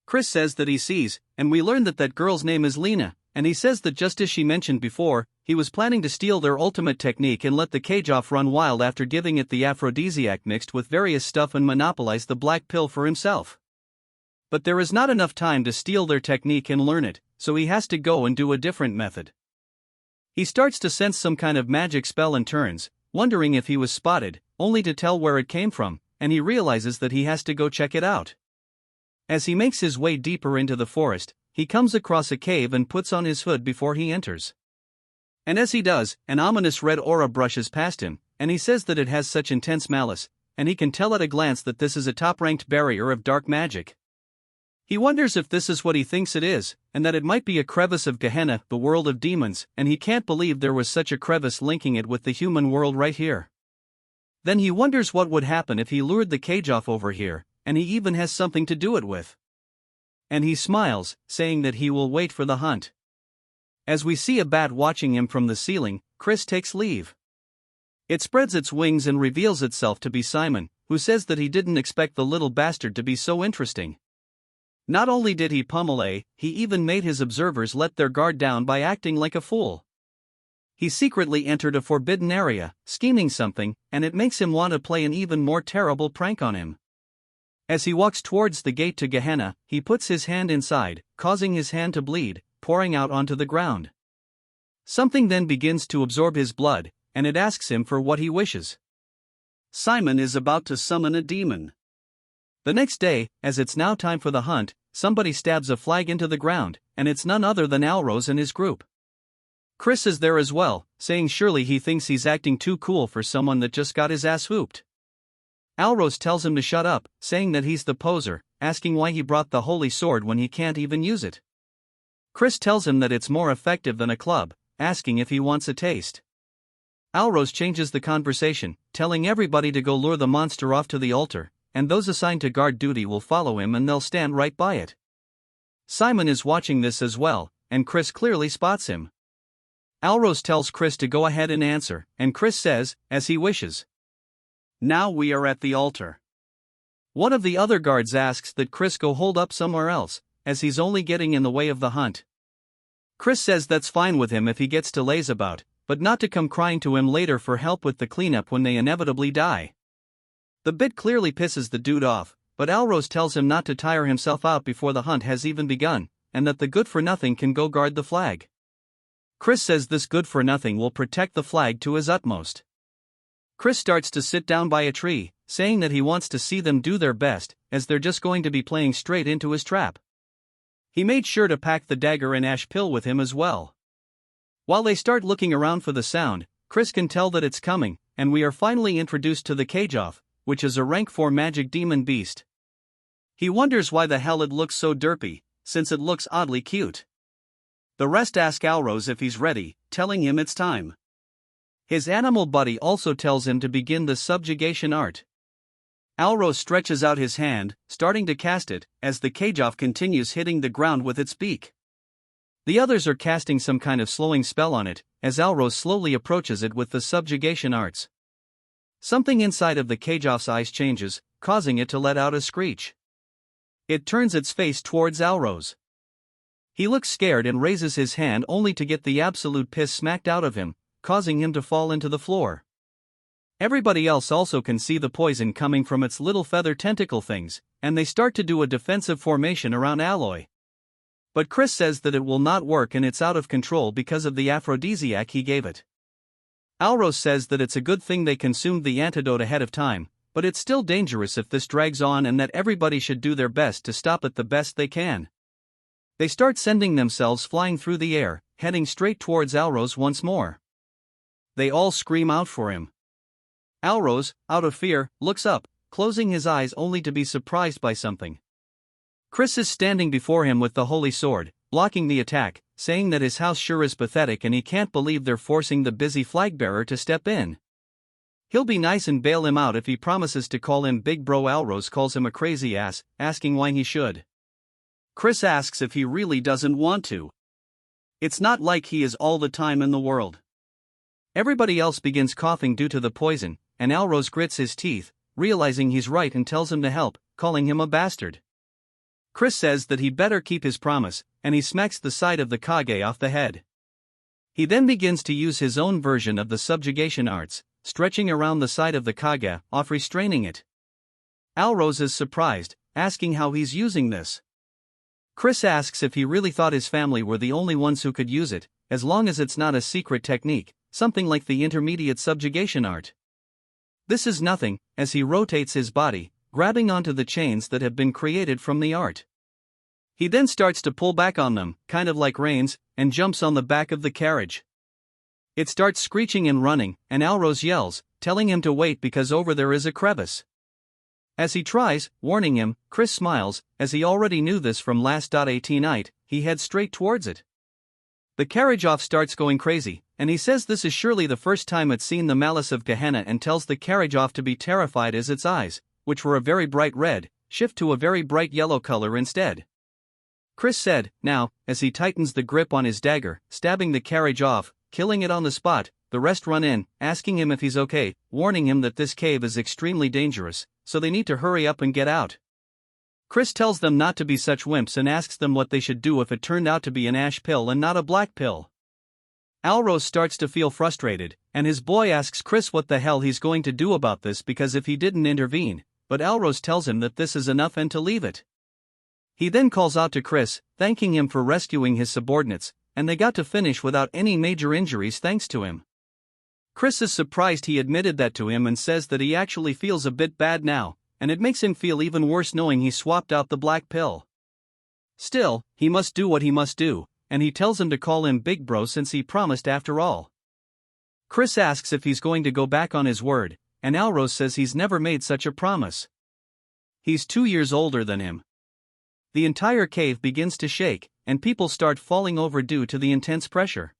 Chris says that he sees, and we learn that that girl's name is Lena, and he says that just as she mentioned before, he was planning to steal their ultimate technique and let the cage off run wild after giving it the aphrodisiac mixed with various stuff and monopolize the black pill for himself. But there is not enough time to steal their technique and learn it, so he has to go and do a different method. He starts to sense some kind of magic spell and turns, wondering if he was spotted, only to tell where it came from, and he realizes that he has to go check it out. As he makes his way deeper into the forest, he comes across a cave and puts on his hood before he enters. And as he does, an ominous red aura brushes past him, and he says that it has such intense malice, and he can tell at a glance that this is a top-ranked barrier of dark magic. He wonders if this is what he thinks it is, and that it might be a crevice of Gehenna, the world of demons, and he can't believe there was such a crevice linking it with the human world right here. Then he wonders what would happen if he lured the cage off over here, and he even has something to do it with. And he smiles, saying that he will wait for the hunt. As we see a bat watching him from the ceiling, Chris takes leave. It spreads its wings and reveals itself to be Simon, who says that he didn't expect the little bastard to be so interesting. Not only did he pummel he even made his observers let their guard down by acting like a fool. He secretly entered a forbidden area, scheming something, and it makes him want to play an even more terrible prank on him. As he walks towards the gate to Gehenna, he puts his hand inside, causing his hand to bleed, pouring out onto the ground. Something then begins to absorb his blood, and it asks him for what he wishes. Simon is about to summon a demon. The next day, as it's now time for the hunt, somebody stabs a flag into the ground, and it's none other than Alrose and his group. Chris is there as well, saying surely he thinks he's acting too cool for someone that just got his ass whooped. Alros tells him to shut up, saying that he's the poser, asking why he brought the holy sword when he can't even use it. Chris tells him that it's more effective than a club, asking if he wants a taste. Alros changes the conversation, telling everybody to go lure the monster off to the altar, and those assigned to guard duty will follow him and they'll stand right by it. Simon is watching this as well, and Chris clearly spots him. Alros tells Chris to go ahead and answer, and Chris says, as he wishes. Now we are at the altar. One of the other guards asks that Chris go hold up somewhere else, as he's only getting in the way of the hunt. Chris says that's fine with him if he gets to laze about, but not to come crying to him later for help with the cleanup when they inevitably die. The bit clearly pisses the dude off, but Alros tells him not to tire himself out before the hunt has even begun, and that the good-for-nothing can go guard the flag. Chris says this good-for-nothing will protect the flag to his utmost. Chris starts to sit down by a tree, saying that he wants to see them do their best, as they're just going to be playing straight into his trap. He made sure to pack the dagger and ash pill with him as well. While they start looking around for the sound, Chris can tell that it's coming, and we are finally introduced to the Cage-Off, which is a rank 4 magic demon beast. He wonders why the hell it looks so derpy, since it looks oddly cute. The rest ask Alros if he's ready, telling him it's time. His animal buddy also tells him to begin the subjugation art. Alros stretches out his hand, starting to cast it, as the Cage-Off continues hitting the ground with its beak. The others are casting some kind of slowing spell on it, as Alros slowly approaches it with the subjugation arts. Something inside of the Cage-Off's eyes changes, causing it to let out a screech. It turns its face towards Alros. He looks scared and raises his hand only to get the absolute piss smacked out of him, causing him to fall into the floor. Everybody else also can see the poison coming from its little feather tentacle things, and they start to do a defensive formation around Alloy. But Chris says that it will not work and it's out of control because of the aphrodisiac he gave it. Alros says that it's a good thing they consumed the antidote ahead of time, but it's still dangerous if this drags on and that everybody should do their best to stop it the best they can. They start sending themselves flying through the air, heading straight towards Alros once more. They all scream out for him. Alros, out of fear, looks up, closing his eyes only to be surprised by something. Chris is standing before him with the holy sword, blocking the attack, saying that his house sure is pathetic and he can't believe they're forcing the busy flagbearer to step in. He'll be nice and bail him out if he promises to call him Big Bro. Alros calls him a crazy ass, asking why he should. Chris asks if he really doesn't want to. It's not like he is all the time in the world. Everybody else begins coughing due to the poison, and Alros grits his teeth, realizing he's right and tells him to help, calling him a bastard. Chris says that he better keep his promise, and he smacks the side of the Kage off the head. He then begins to use his own version of the subjugation arts, stretching around the side of the Kage, off restraining it. Alros is surprised, asking how he's using this. Chris asks if he really thought his family were the only ones who could use it, as long as it's not a secret technique, something like the intermediate subjugation art. This is nothing, as he rotates his body, grabbing onto the chains that have been created from the art. He then starts to pull back on them, kind of like reins, and jumps on the back of the carriage. It starts screeching and running, and Alros yells, telling him to wait because over there is a crevice. As he tries, warning him, Chris smiles, as he already knew this from last 18 night, he heads straight towards it. The carriage-off starts going crazy, and he says this is surely the first time it's seen the malice of Gehenna and tells the carriage-off to be terrified as its eyes, which were a very bright red, shift to a very bright yellow color instead. Chris said, now, as he tightens the grip on his dagger, stabbing the carriage off, killing it on the spot, the rest run in, asking him if he's okay, warning him that this cave is extremely dangerous, so they need to hurry up and get out. Chris tells them not to be such wimps and asks them what they should do if it turned out to be an ash pill and not a black pill. Alros starts to feel frustrated, and his boy asks Chris what the hell he's going to do about this because if he didn't intervene, but Alros tells him that this is enough and to leave it. He then calls out to Chris, thanking him for rescuing his subordinates, and they got to finish without any major injuries thanks to him. Chris is surprised he admitted that to him and says that he actually feels a bit bad now, and it makes him feel even worse knowing he swapped out the black pill. Still, he must do what he must do, and he tells him to call him Big Bro since he promised after all. Chris asks if he's going to go back on his word, and Alros says he's never made such a promise. He's 2 years older than him. The entire cave begins to shake, and people start falling over due to the intense pressure.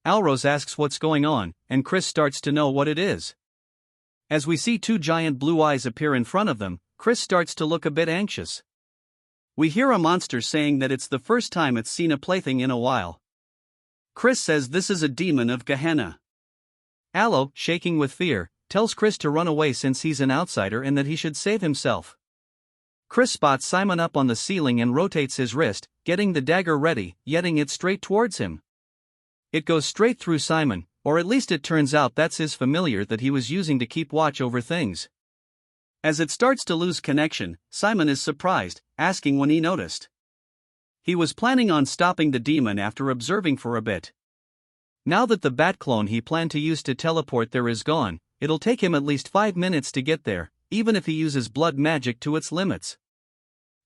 Alros asks what's going on, and Chris starts to know what it is. As we see 2 giant blue eyes appear in front of them, Chris starts to look a bit anxious. We hear a monster saying that it's the first time it's seen a plaything in a while. Chris says this is a demon of Gehenna. Allo, shaking with fear, tells Chris to run away since he's an outsider and that he should save himself. Chris spots Simon up on the ceiling and rotates his wrist, getting the dagger ready, yetting it straight towards him. It goes straight through Simon, or at least it turns out that's his familiar that he was using to keep watch over things. As it starts to lose connection, Simon is surprised, asking when he noticed. He was planning on stopping the demon after observing for a bit. Now that the bat clone he planned to use to teleport there is gone, it'll take him at least 5 minutes to get there, even if he uses blood magic to its limits.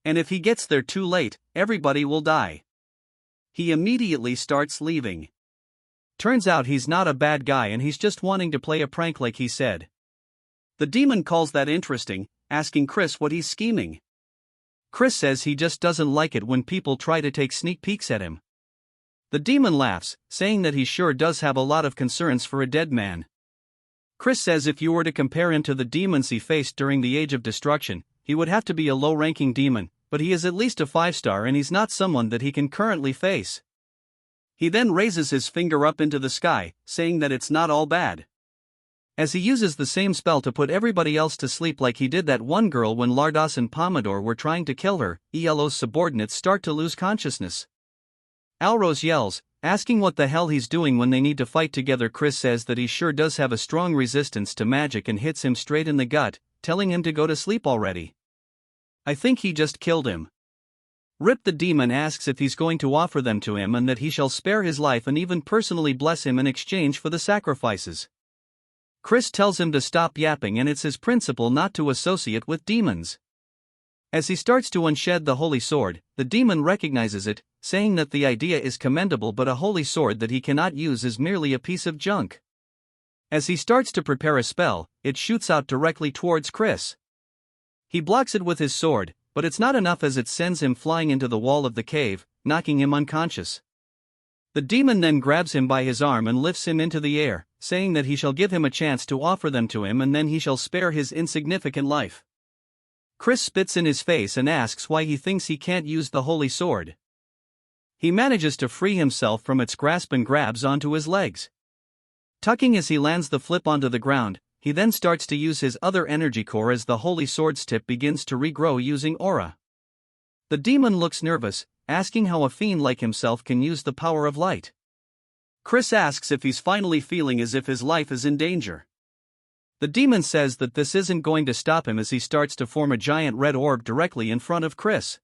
And if he gets there too late, everybody will die. He immediately starts leaving. Turns out he's not a bad guy and he's just wanting to play a prank like he said. The demon calls that interesting, asking Chris what he's scheming. Chris says he just doesn't like it when people try to take sneak peeks at him. The demon laughs, saying that he sure does have a lot of concerns for a dead man. Chris says if you were to compare him to the demons he faced during the Age of Destruction, he would have to be a low-ranking demon, but he is at least a 5-star and he's not someone that he can currently face. He then raises his finger up into the sky, saying that it's not all bad. As he uses the same spell to put everybody else to sleep like he did that one girl when Lardos and Pomodore were trying to kill her, Yahello's subordinates start to lose consciousness. Alros yells, asking what the hell he's doing when they need to fight together. Chris says that he sure does have a strong resistance to magic and hits him straight in the gut, telling him to go to sleep already. I think he just killed him. Rip the demon asks if he's going to offer them to him and that he shall spare his life and even personally bless him in exchange for the sacrifices. Chris tells him to stop yapping and it's his principle not to associate with demons. As he starts to unshed the holy sword, the demon recognizes it, saying that the idea is commendable but a holy sword that he cannot use is merely a piece of junk. As he starts to prepare a spell, it shoots out directly towards Chris. He blocks it with his sword, but it's not enough as it sends him flying into the wall of the cave, knocking him unconscious. The demon then grabs him by his arm and lifts him into the air, saying that he shall give him a chance to offer them to him and then he shall spare his insignificant life. Chris spits in his face and asks why he thinks he can't use the holy sword. He manages to free himself from its grasp and grabs onto his legs. Tucking as he lands the flip onto the ground, he then starts to use his other energy core as the holy sword's tip begins to regrow using aura. The demon looks nervous, asking how a fiend like himself can use the power of light. Chris asks if he's finally feeling as if his life is in danger. The demon says that this isn't going to stop him as he starts to form a giant red orb directly in front of Chris.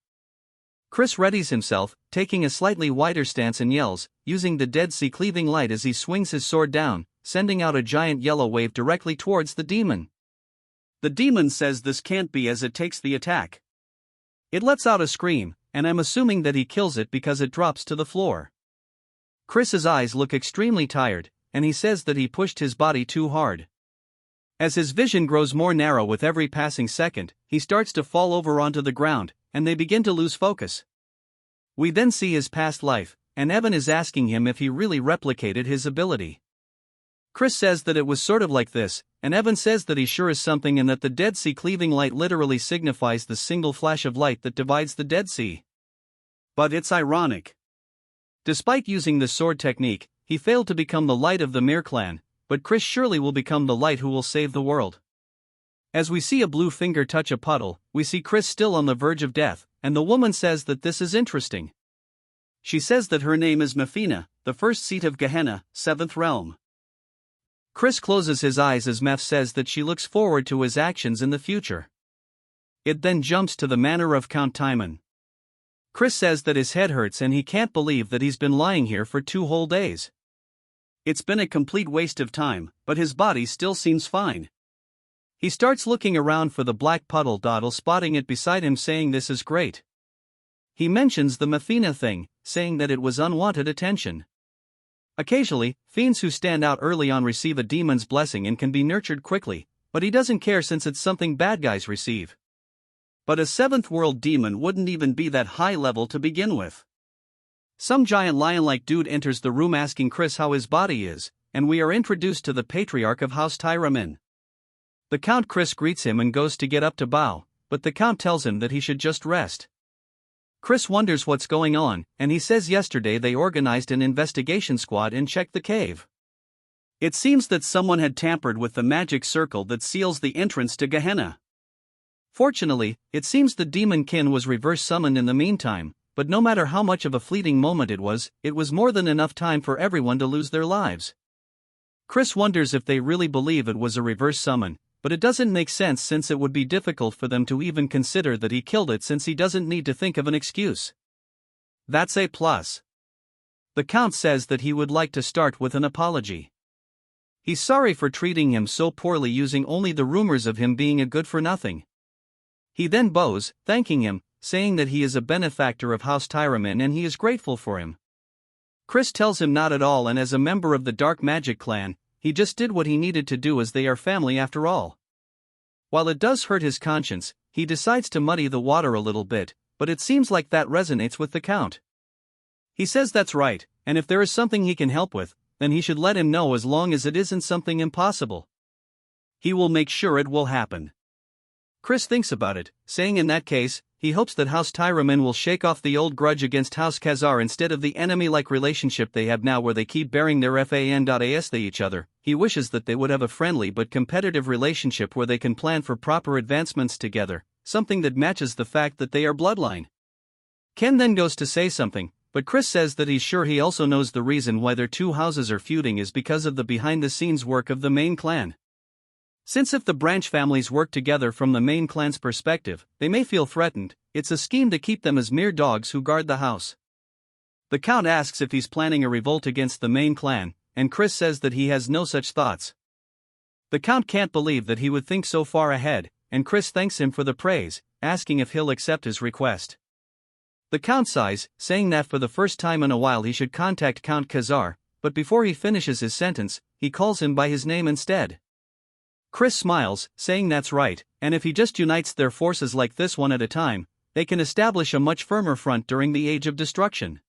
Chris readies himself, taking a slightly wider stance and yells, using the Dead Sea cleaving light as he swings his sword down, sending out a giant yellow wave directly towards the demon. The demon says this can't be as it takes the attack. It lets out a scream, and I'm assuming that he kills it because it drops to the floor. Chris's eyes look extremely tired, and he says that he pushed his body too hard. As his vision grows more narrow with every passing second, he starts to fall over onto the ground, and they begin to lose focus. We then see his past life, and Evan is asking him if he really replicated his ability. Chris says that it was sort of like this, and Evan says that he sure is something and that the Dead Sea cleaving light literally signifies the single flash of light that divides the Dead Sea. But it's ironic. Despite using the sword technique, he failed to become the light of the Mir clan, but Chris surely will become the light who will save the world. As we see a blue finger touch a puddle, we see Chris still on the verge of death, and the woman says that this is interesting. She says that her name is Mefina, the first seat of Gehenna, 7th realm. Chris closes his eyes as Meph says that she looks forward to his actions in the future. It then jumps to the manor of Count Timon. Chris says that his head hurts and he can't believe that he's been lying here for 2 whole days. It's been a complete waste of time, but his body still seems fine. He starts looking around for the black puddle, spotting it beside him saying this is great. He mentions the Mefina thing, saying that it was unwanted attention. Occasionally, fiends who stand out early on receive a demon's blessing and can be nurtured quickly, but he doesn't care since it's something bad guys receive. But a 7th world demon wouldn't even be that high level to begin with. Some giant lion-like dude enters the room asking Chris how his body is, and we are introduced to the patriarch of House Tyramin. The Count Chris greets him and goes to get up to bow, but the Count tells him that he should just rest. Chris wonders what's going on, and he says yesterday they organized an investigation squad and checked the cave. It seems that someone had tampered with the magic circle that seals the entrance to Gehenna. Fortunately, it seems the demon kin was reverse summoned in the meantime, but no matter how much of a fleeting moment it was more than enough time for everyone to lose their lives. Chris wonders if they really believe it was a reverse summon, but it doesn't make sense since it would be difficult for them to even consider that he killed it since he doesn't need to think of an excuse. That's a plus. The Count says that he would like to start with an apology. He's sorry for treating him so poorly using only the rumors of him being a good-for-nothing. He then bows, thanking him, saying that he is a benefactor of House Tyramin and he is grateful for him. Chris tells him not at all, and as a member of the Dark Magic clan, he just did what he needed to do as they are family after all. While it does hurt his conscience, he decides to muddy the water a little bit, but it seems like that resonates with the Count. He says that's right, and if there is something he can help with, then he should let him know as long as it isn't something impossible. He will make sure it will happen. Chris thinks about it, saying in that case, he hopes that House Tyramin will shake off the old grudge against House Khazar instead of the enemy-like relationship they have now where they keep bearing their fan.as they each other. He wishes that they would have a friendly but competitive relationship where they can plan for proper advancements together, something that matches the fact that they are bloodline. Ken then goes to say something, but Chris says that he's sure he also knows the reason why their two houses are feuding is because of the behind-the-scenes work of the main clan. Since if the branch families work together from the main clan's perspective, they may feel threatened, it's a scheme to keep them as mere dogs who guard the house. The Count asks if he's planning a revolt against the main clan, and Chris says that he has no such thoughts. The Count can't believe that he would think so far ahead, and Chris thanks him for the praise, asking if he'll accept his request. The Count sighs, saying that for the first time in a while he should contact Count Khazar, but before he finishes his sentence, he calls him by his name instead. Chris smiles, saying that's right, and if he just unites their forces like this one at a time, they can establish a much firmer front during the Age of Destruction.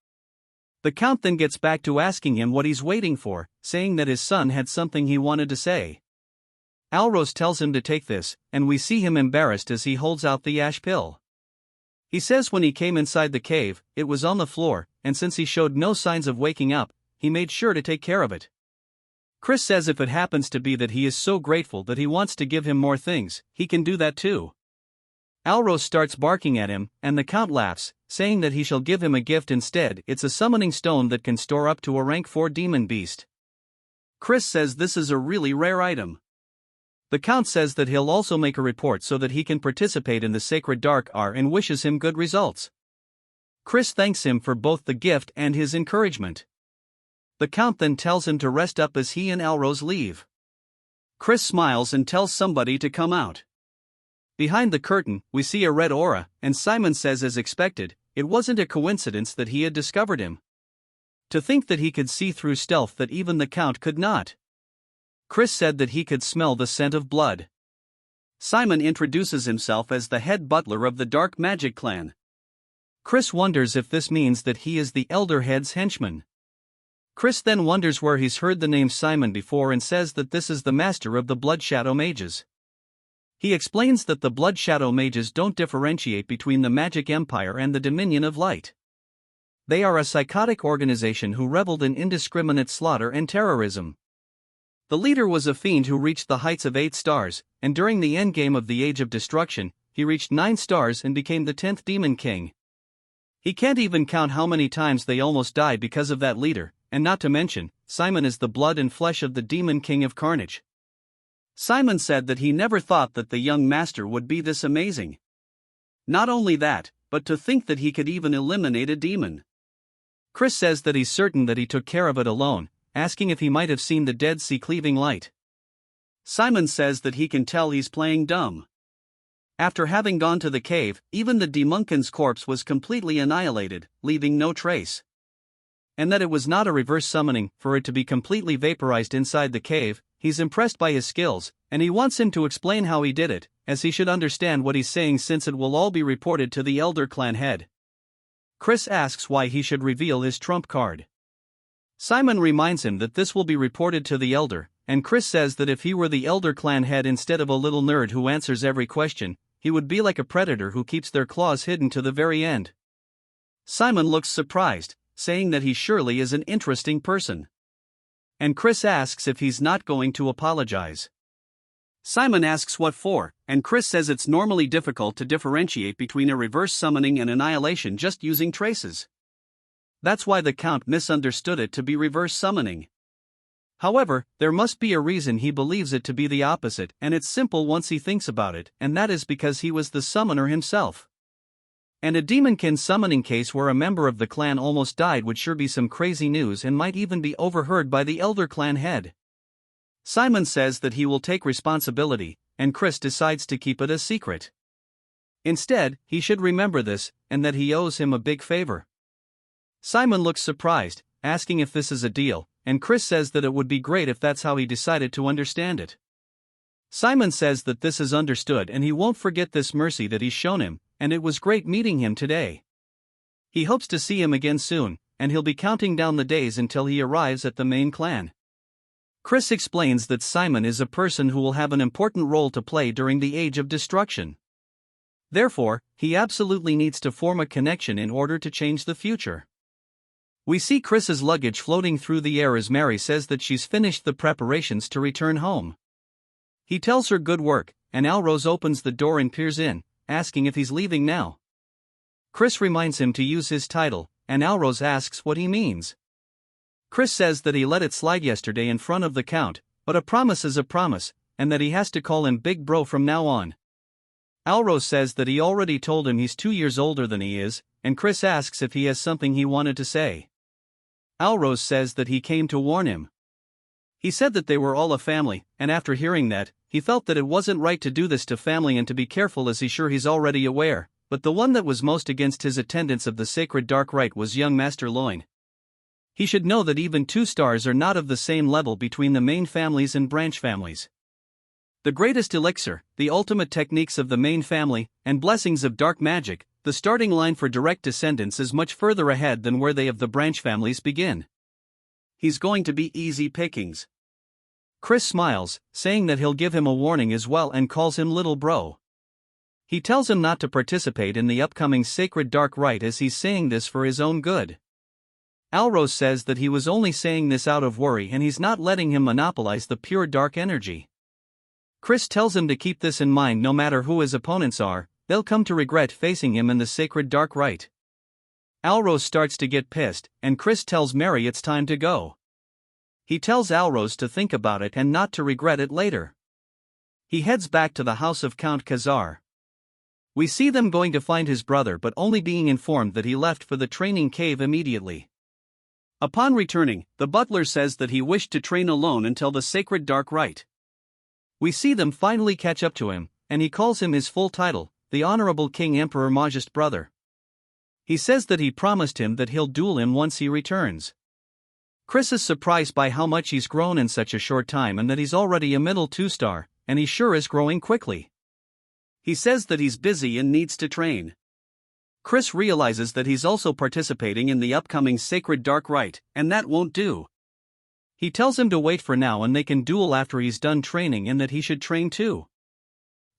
The Count then gets back to asking him what he's waiting for, saying that his son had something he wanted to say. Alros tells him to take this, and we see him embarrassed as he holds out the ash pill. He says when he came inside the cave, it was on the floor, and since he showed no signs of waking up, he made sure to take care of it. Chris says if it happens to be that he is so grateful that he wants to give him more things, he can do that too. Alros starts barking at him, and the Count laughs, saying that he shall give him a gift instead. It's a summoning stone that can store up to a rank 4 demon beast. Chris says this is a really rare item. The Count says that he'll also make a report so that he can participate in the Sacred Dark Hour and wishes him good results. Chris thanks him for both the gift and his encouragement. The Count then tells him to rest up as he and Alros leave. Chris smiles and tells somebody to come out. Behind the curtain, we see a red aura, and Simon says as expected, it wasn't a coincidence that he had discovered him. To think that he could see through stealth that even the Count could not. Chris said that he could smell the scent of blood. Simon introduces himself as the head butler of the Dark Magic clan. Chris wonders if this means that he is the Elder Head's henchman. Chris then wonders where he's heard the name Simon before and says that this is the master of the Blood Shadow Mages. He explains that the Blood Shadow Mages don't differentiate between the Magic Empire and the Dominion of Light. They are a psychotic organization who reveled in indiscriminate slaughter and terrorism. The leader was a fiend who reached the heights of 8 stars, and during the endgame of the Age of Destruction, he reached 9 stars and became the 10th Demon King. He can't even count how many times they almost died because of that leader. And not to mention, Simon is the blood and flesh of the Demon King of Carnage. Simon said that he never thought that the young master would be this amazing. Not only that, but to think that he could even eliminate a demon. Chris says that he's certain that he took care of it alone, asking if he might have seen the Dead Sea cleaving light. Simon says that he can tell he's playing dumb. After having gone to the cave, even the demonkin's corpse was completely annihilated, leaving no trace. And that it was not a reverse summoning, for it to be completely vaporized inside the cave. He's impressed by his skills, and he wants him to explain how he did it, as he should understand what he's saying since it will all be reported to the Elder Clan head. Chris asks why he should reveal his trump card. Simon reminds him that this will be reported to the Elder, and Chris says that if he were the Elder Clan head instead of a little nerd who answers every question, he would be like a predator who keeps their claws hidden to the very end. Simon looks surprised, saying that he surely is an interesting person. And Chris asks if he's not going to apologize. Simon asks what for, and Chris says it's normally difficult to differentiate between a reverse summoning and annihilation just using traces. That's why the Count misunderstood it to be reverse summoning. However, there must be a reason he believes it to be the opposite, and it's simple once he thinks about it, and that is because he was the summoner himself. And a demonkin summoning case where a member of the clan almost died would sure be some crazy news and might even be overheard by the Elder Clan head. Simon says that he will take responsibility, and Chris decides to keep it a secret. Instead, he should remember this, and that he owes him a big favor. Simon looks surprised, asking if this is a deal, and Chris says that it would be great if that's how he decided to understand it. Simon says that this is understood and he won't forget this mercy that he's shown him, and it was great meeting him today. He hopes to see him again soon, and he'll be counting down the days until he arrives at the main clan. Chris explains that Simon is a person who will have an important role to play during the Age of Destruction. Therefore, he absolutely needs to form a connection in order to change the future. We see Chris's luggage floating through the air as Mary says that she's finished the preparations to return home. He tells her good work, and Alrose opens the door and peers in, asking if he's leaving now. Chris reminds him to use his title, and Alrose asks what he means. Chris says that he let it slide yesterday in front of the Count, but a promise is a promise, and that he has to call him Big Bro from now on. Alrose says that he already told him he's 2 years older than he is, and Chris asks if he has something he wanted to say. Alrose says that he came to warn him. He said that they were all a family, and after hearing that, he felt that it wasn't right to do this to family and to be careful as he's already aware, but the one that was most against his attendance of the sacred dark rite was young Master Loin. He should know that even 2 stars are not of the same level between the main families and branch families. The greatest elixir, the ultimate techniques of the main family, and blessings of dark magic, the starting line for direct descendants is much further ahead than where they of the branch families begin. He's going to be easy pickings. Chris smiles, saying that he'll give him a warning as well and calls him Little Bro. He tells him not to participate in the upcoming sacred dark rite as he's saying this for his own good. Alrose says that he was only saying this out of worry and he's not letting him monopolize the pure dark energy. Chris tells him to keep this in mind no matter who his opponents are, they'll come to regret facing him in the sacred dark rite. Alrose starts to get pissed, and Chris tells Mary it's time to go. He tells Alrose to think about it and not to regret it later. He heads back to the house of Count Khazar. We see them going to find his brother but only being informed that he left for the training cave immediately. Upon returning, the butler says that he wished to train alone until the sacred dark rite. We see them finally catch up to him, and he calls him his full title, the Honorable King Emperor Majest brother. He says that he promised him that he'll duel him once he returns. Chris is surprised by how much he's grown in such a short time and that he's already a middle 2-star, and he sure is growing quickly. He says that he's busy and needs to train. Chris realizes that he's also participating in the upcoming sacred dark rite, and that won't do. He tells him to wait for now and they can duel after he's done training and that he should train too.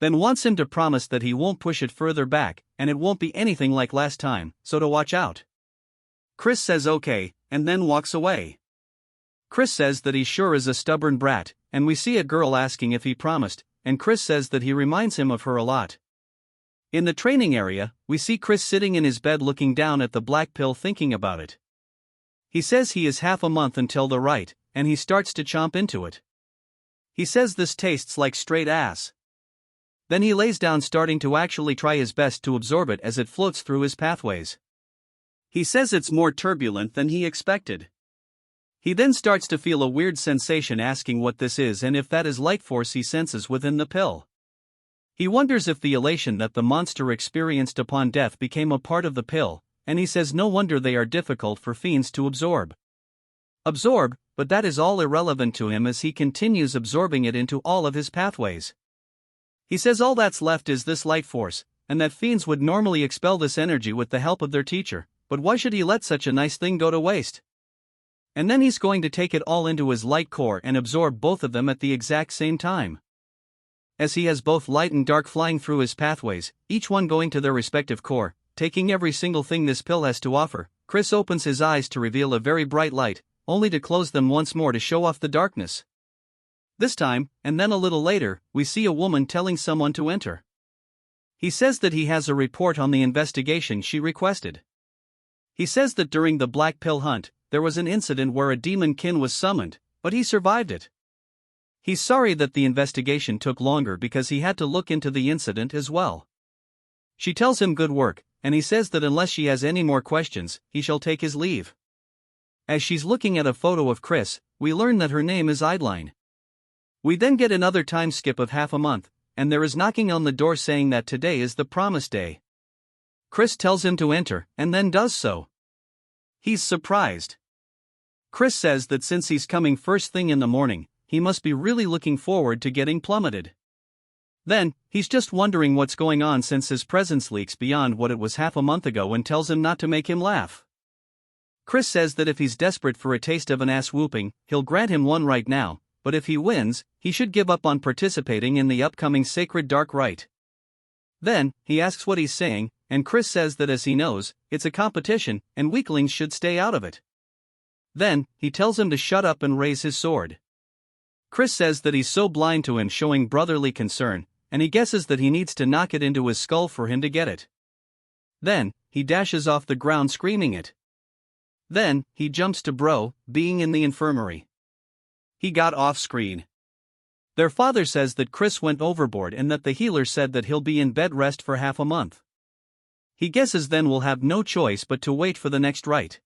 Then wants him to promise that he won't push it further back, and it won't be anything like last time, so to watch out. Chris says okay, and then walks away. Chris says that he sure is a stubborn brat, and we see a girl asking if he promised, and Chris says that he reminds him of her a lot. In the training area, we see Chris sitting in his bed looking down at the black pill thinking about it. He says he is half a month until the rite, and he starts to chomp into it. He says this tastes like straight ass. Then he lays down starting to actually try his best to absorb it as it floats through his pathways. He says it's more turbulent than he expected. He then starts to feel a weird sensation asking what this is and if that is light force he senses within the pill. He wonders if the elation that the monster experienced upon death became a part of the pill, and he says no wonder they are difficult for fiends to absorb. But that is all irrelevant to him as he continues absorbing it into all of his pathways. He says all that's left is this light force, and that fiends would normally expel this energy with the help of their teacher, but why should he let such a nice thing go to waste? And then he's going to take it all into his light core and absorb both of them at the exact same time. As he has both light and dark flying through his pathways, each one going to their respective core, taking every single thing this pill has to offer, Chris opens his eyes to reveal a very bright light, only to close them once more to show off the darkness. This time, and then a little later, we see a woman telling someone to enter. He says that he has a report on the investigation she requested. He says that during the black pill hunt, there was an incident where a demon kin was summoned, but he survived it. He's sorry that the investigation took longer because he had to look into the incident as well. She tells him good work, and he says that unless she has any more questions, he shall take his leave. As she's looking at a photo of Chris, we learn that her name is Eidline. We then get another time skip of half a month, and there is knocking on the door saying that today is the promised day. Chris tells him to enter, and then does so. He's surprised. Chris says that since he's coming first thing in the morning, he must be really looking forward to getting plummeted. Then, he's just wondering what's going on since his presence leaks beyond what it was half a month ago and tells him not to make him laugh. Chris says that if he's desperate for a taste of an ass whooping, he'll grant him one right now, but if he wins, he should give up on participating in the upcoming Sacred Dark Rite. Then, he asks what he's saying, and Chris says that as he knows, it's a competition, and weaklings should stay out of it. Then, he tells him to shut up and raise his sword. Chris says that he's so blind to him showing brotherly concern, and he guesses that he needs to knock it into his skull for him to get it. Then, he dashes off the ground screaming it. Then, he jumps to Bro, being in the infirmary. He got off screen. Their father says that Chris went overboard and that the healer said that he'll be in bed rest for half a month. He guesses then we'll have no choice but to wait for the next rite.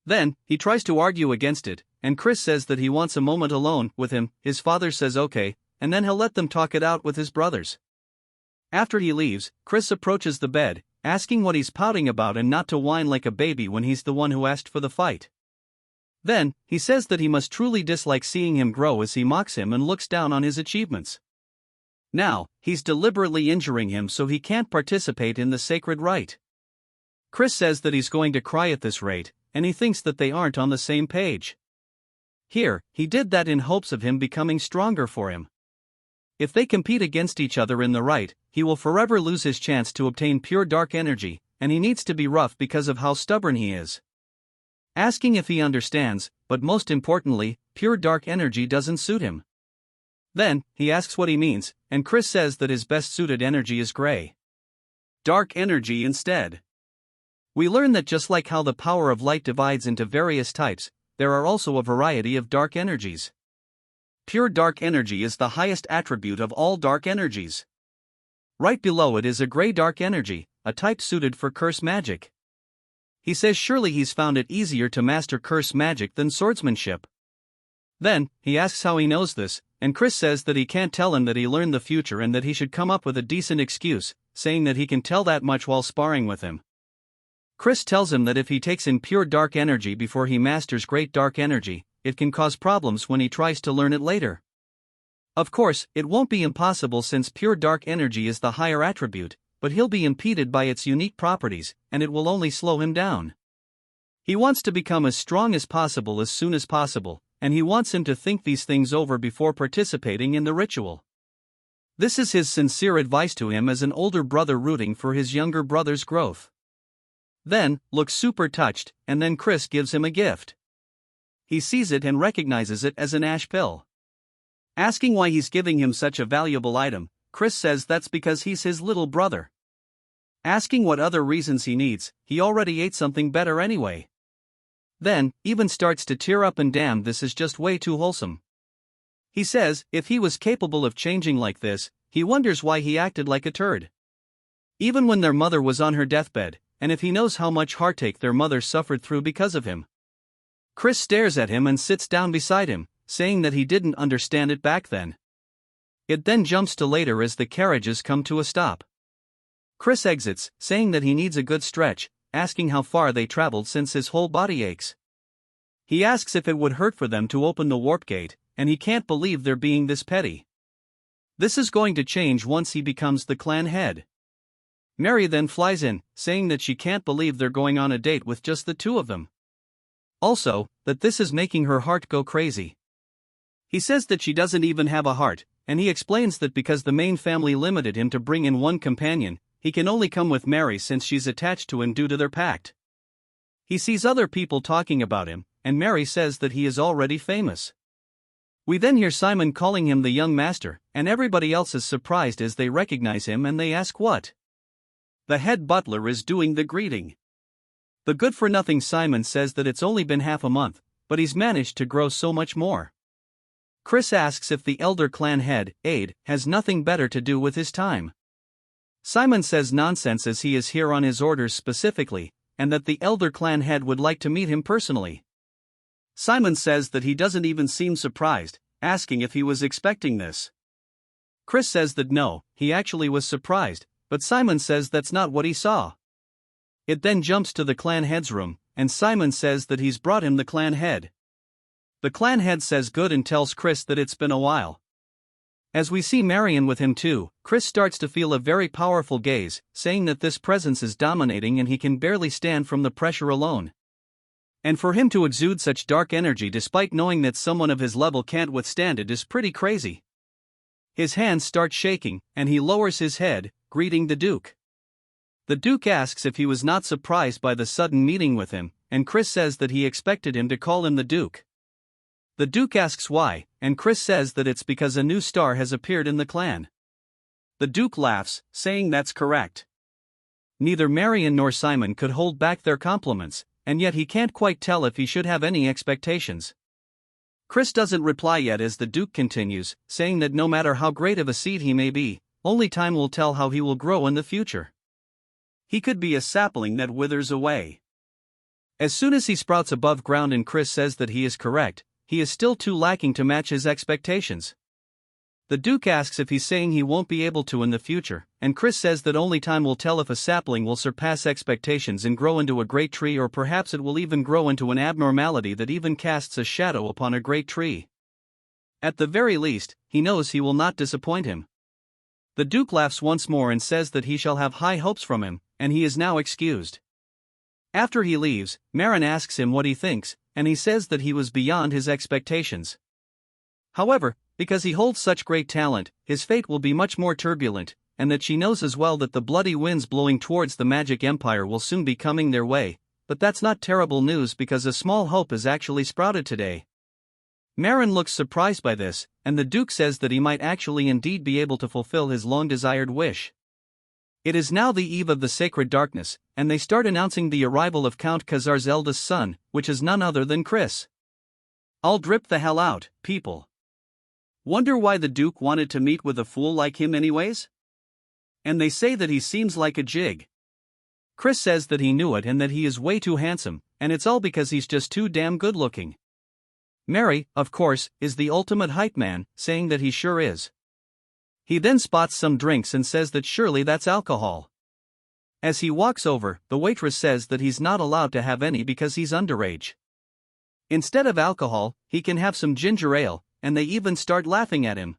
Then, he tries to argue against it, and Chris says that he wants a moment alone with him. His father says okay, and then he'll let them talk it out with his brothers. After he leaves, Chris approaches the bed, asking what he's pouting about and not to whine like a baby when he's the one who asked for the fight. Then, he says that he must truly dislike seeing him grow as he mocks him and looks down on his achievements. Now, he's deliberately injuring him so he can't participate in the sacred rite. Chris says that he's going to cry at this rate, and he thinks that they aren't on the same page. Here, he did that in hopes of him becoming stronger for him. If they compete against each other in the rite, he will forever lose his chance to obtain pure dark energy, and he needs to be rough because of how stubborn he is. Asking if he understands, but most importantly, pure dark energy doesn't suit him. Then, he asks what he means, and Chris says that his best suited energy is gray. Dark energy instead. We learn that just like how the power of light divides into various types, there are also a variety of dark energies. Pure dark energy is the highest attribute of all dark energies. Right below it is a gray dark energy, a type suited for curse magic. He says surely he's found it easier to master curse magic than swordsmanship. Then, he asks how he knows this, and Chris says that he can't tell him that he learned the future and that he should come up with a decent excuse, saying that he can tell that much while sparring with him. Chris tells him that if he takes in pure dark energy before he masters great dark energy, it can cause problems when he tries to learn it later. Of course, it won't be impossible since pure dark energy is the higher attribute, but he'll be impeded by its unique properties, and it will only slow him down. He wants to become as strong as possible as soon as possible, and he wants him to think these things over before participating in the ritual. This is his sincere advice to him as an older brother rooting for his younger brother's growth. Then, looks super touched, and then Chris gives him a gift. He sees it and recognizes it as an ash pill. Asking why he's giving him such a valuable item, Chris says that's because he's his little brother. Asking what other reasons he needs, he already ate something better anyway. Then, even starts to tear up and damn, this is just way too wholesome. He says, if he was capable of changing like this, he wonders why he acted like a turd. Even when their mother was on her deathbed, and if he knows how much heartache their mother suffered through because of him. Chris stares at him and sits down beside him, saying that he didn't understand it back then. It then jumps to later as the carriages come to a stop. Chris exits, saying that he needs a good stretch, asking how far they traveled since his whole body aches. He asks if it would hurt for them to open the warp gate, and he can't believe they're being this petty. This is going to change once he becomes the clan head. Mary then flies in, saying that she can't believe they're going on a date with just the two of them. Also, that this is making her heart go crazy. He says that she doesn't even have a heart, and he explains that because the main family limited him to bring in one companion, he can only come with Mary since she's attached to him due to their pact. He sees other people talking about him, and Mary says that he is already famous. We then hear Simon calling him the young master, and everybody else is surprised as they recognize him and they ask what the head butler is doing the greeting. The good-for-nothing Simon says that it's only been half a month, but he's managed to grow so much more. Chris asks if the elder clan head, Aid, has nothing better to do with his time. Simon says nonsense as he is here on his orders specifically, and that the elder clan head would like to meet him personally. Simon says that he doesn't even seem surprised, asking if he was expecting this. Chris says that no, he actually was surprised, but Simon says that's not what he saw. It then jumps to the clan head's room, and Simon says that he's brought him the clan head. The clan head says good and tells Chris that it's been a while. As we see Marion with him too, Chris starts to feel a very powerful gaze, saying that this presence is dominating and he can barely stand from the pressure alone. And for him to exude such dark energy despite knowing that someone of his level can't withstand it is pretty crazy. His hands start shaking, and he lowers his head, greeting the Duke. The Duke asks if he was not surprised by the sudden meeting with him, and Chris says that he expected him to call him the Duke. The Duke asks why, and Chris says that it's because a new star has appeared in the clan. The Duke laughs, saying that's correct. Neither Marion nor Simon could hold back their compliments, and yet he can't quite tell if he should have any expectations. Chris doesn't reply yet as the Duke continues, saying that no matter how great of a seed he may be, only time will tell how he will grow in the future. He could be a sapling that withers away. As soon as he sprouts above ground and Chris says that he is correct, he is still too lacking to match his expectations. The Duke asks if he's saying he won't be able to in the future, and Chris says that only time will tell if a sapling will surpass expectations and grow into a great tree, or perhaps it will even grow into an abnormality that even casts a shadow upon a great tree. At the very least, he knows he will not disappoint him. The Duke laughs once more and says that he shall have high hopes from him, and he is now excused. After he leaves, Marin asks him what he thinks, and he says that he was beyond his expectations. However, because he holds such great talent, his fate will be much more turbulent, and that she knows as well that the bloody winds blowing towards the magic empire will soon be coming their way, but that's not terrible news because a small hope has actually sprouted today. Marin looks surprised by this, and the Duke says that he might actually indeed be able to fulfill his long-desired wish. It is now the eve of the sacred darkness, and they start announcing the arrival of Count Khazar's eldest son, which is none other than Chris. I'll drip the hell out, people. Wonder why the Duke wanted to meet with a fool like him anyways? And they say that he seems like a jig. Chris says that he knew it and that he is way too handsome, and it's all because he's just too damn good looking. Mary, of course, is the ultimate hype man, saying that he sure is. He then spots some drinks and says that surely that's alcohol. As he walks over, the waitress says that he's not allowed to have any because he's underage. Instead of alcohol, he can have some ginger ale, and they even start laughing at him.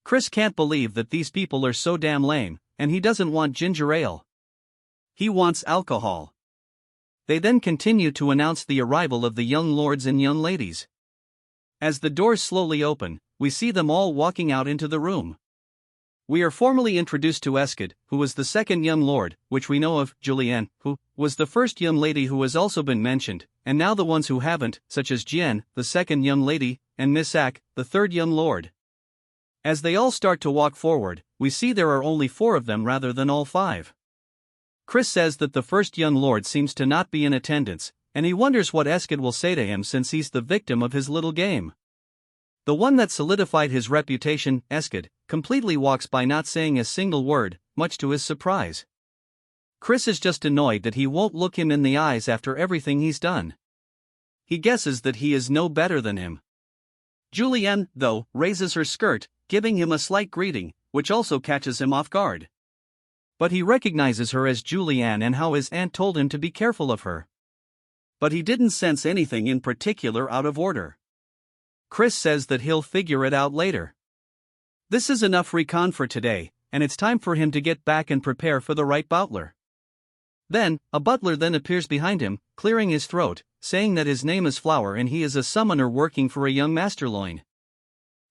Chris can't believe that these people are so damn lame, and he doesn't want ginger ale. He wants alcohol. They then continue to announce the arrival of the young lords and young ladies. As the doors slowly open, we see them all walking out into the room. We are formally introduced to Eskid, who was the second young lord, which we know of, Julienne, who was the first young lady who has also been mentioned, and now the ones who haven't, such as Jian, the second young lady, and Miss Ak, the third young lord. As they all start to walk forward, we see there are only 4 of them rather than all 5. Chris says that the first young lord seems to not be in attendance, and he wonders what Eskid will say to him since he's the victim of his little game. The one that solidified his reputation, Eskid, completely walks by not saying a single word, much to his surprise. Chris is just annoyed that he won't look him in the eyes after everything he's done. He guesses that he is no better than him. Julienne, though, raises her skirt, giving him a slight greeting, which also catches him off guard. But he recognizes her as Julianne and how his aunt told him to be careful of her. But he didn't sense anything in particular out of order. Chris says that he'll figure it out later. This is enough recon for today, and it's time for him to get back and prepare for the right butler. Then, a butler then appears behind him, clearing his throat, saying that his name is Flower and he is a summoner working for a young masterloin.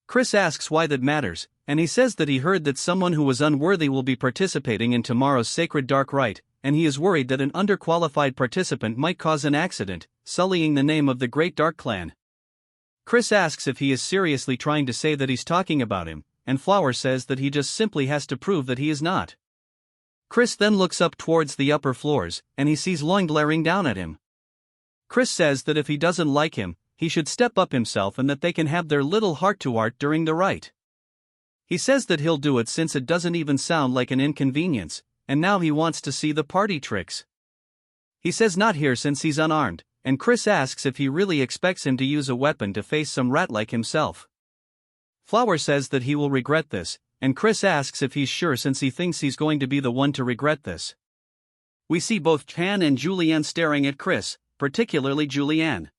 Chris asks why that matters, and he says that he heard that someone who was unworthy will be participating in tomorrow's sacred dark rite, and he is worried that an underqualified participant might cause an accident, sullying the name of the Great Dark Clan. Chris asks if he is seriously trying to say that he's talking about him, and Flower says that he just simply has to prove that he is not. Chris then looks up towards the upper floors, and he sees Loin glaring down at him. Chris says that if he doesn't like him, he should step up himself and that they can have their little heart-to-heart during the rite. He says that he'll do it since it doesn't even sound like an inconvenience, and now he wants to see the party tricks. He says not here since he's unarmed, and Chris asks if he really expects him to use a weapon to face some rat like himself. Flower says that he will regret this, and Chris asks if he's sure since he thinks he's going to be the one to regret this. We see both Chan and Julianne staring at Chris, particularly Julianne.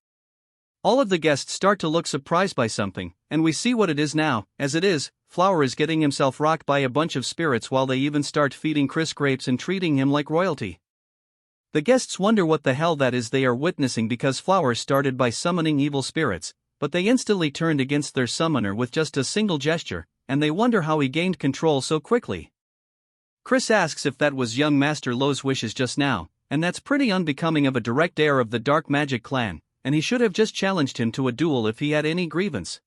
All of the guests start to look surprised by something, and we see what it is now. As it is, Flower is getting himself rocked by a bunch of spirits while they even start feeding Chris grapes and treating him like royalty. The guests wonder what the hell that is they are witnessing because Flower started by summoning evil spirits, but they instantly turned against their summoner with just a single gesture, and they wonder how he gained control so quickly. Chris asks if that was young Master Lo's wishes just now, and that's pretty unbecoming of a direct heir of the Dark Magic clan, and he should have just challenged him to a duel if he had any grievance.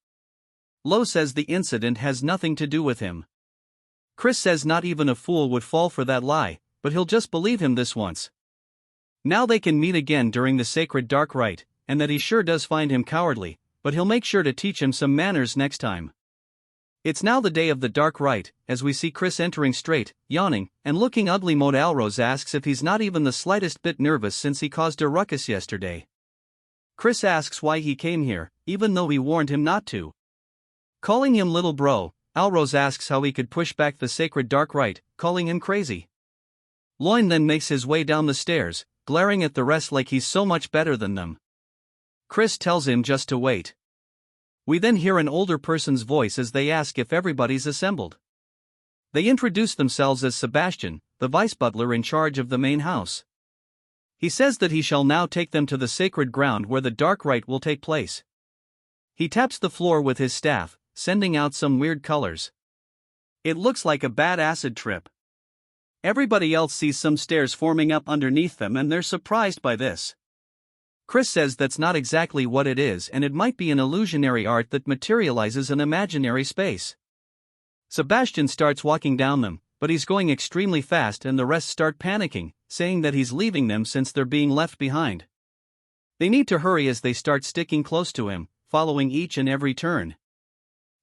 Lo says the incident has nothing to do with him. Chris says not even a fool would fall for that lie, but he'll just believe him this once. Now they can meet again during the sacred dark rite, and that he sure does find him cowardly, but he'll make sure to teach him some manners next time. It's now the day of the dark rite, as we see Chris entering straight, yawning, and looking ugly. Mode Alrose asks if he's not even the slightest bit nervous since he caused a ruckus yesterday. Chris asks why he came here, even though he warned him not to. Calling him little bro, Alrose asks how he could push back the sacred dark rite, calling him crazy. Loin then makes his way down the stairs, glaring at the rest like he's so much better than them. Chris tells him just to wait. We then hear an older person's voice as they ask if everybody's assembled. They introduce themselves as Sebastian, the vice butler in charge of the main house. He says that he shall now take them to the sacred ground where the dark rite will take place. He taps the floor with his staff, sending out some weird colors. It looks like a bad acid trip. Everybody else sees some stairs forming up underneath them and they're surprised by this. Chris says that's not exactly what it is and it might be an illusionary art that materializes an imaginary space. Sebastian starts walking down them, but he's going extremely fast and the rest start panicking, saying that he's leaving them since they're being left behind. They need to hurry as they start sticking close to him, following each and every turn.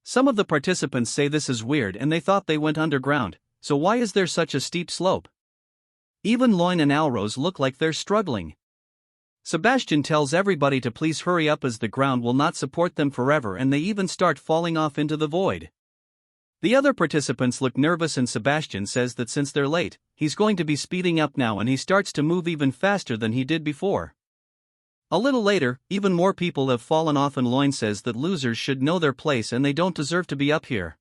Some of the participants say this is weird and they thought they went underground, so why is there such a steep slope? Even Loin and Alrose look like they're struggling. Sebastian tells everybody to please hurry up as the ground will not support them forever and they even start falling off into the void. The other participants look nervous and Sebastian says that since they're late, he's going to be speeding up now and he starts to move even faster than he did before. A little later, even more people have fallen off and Loin says that losers should know their place and they don't deserve to be up here.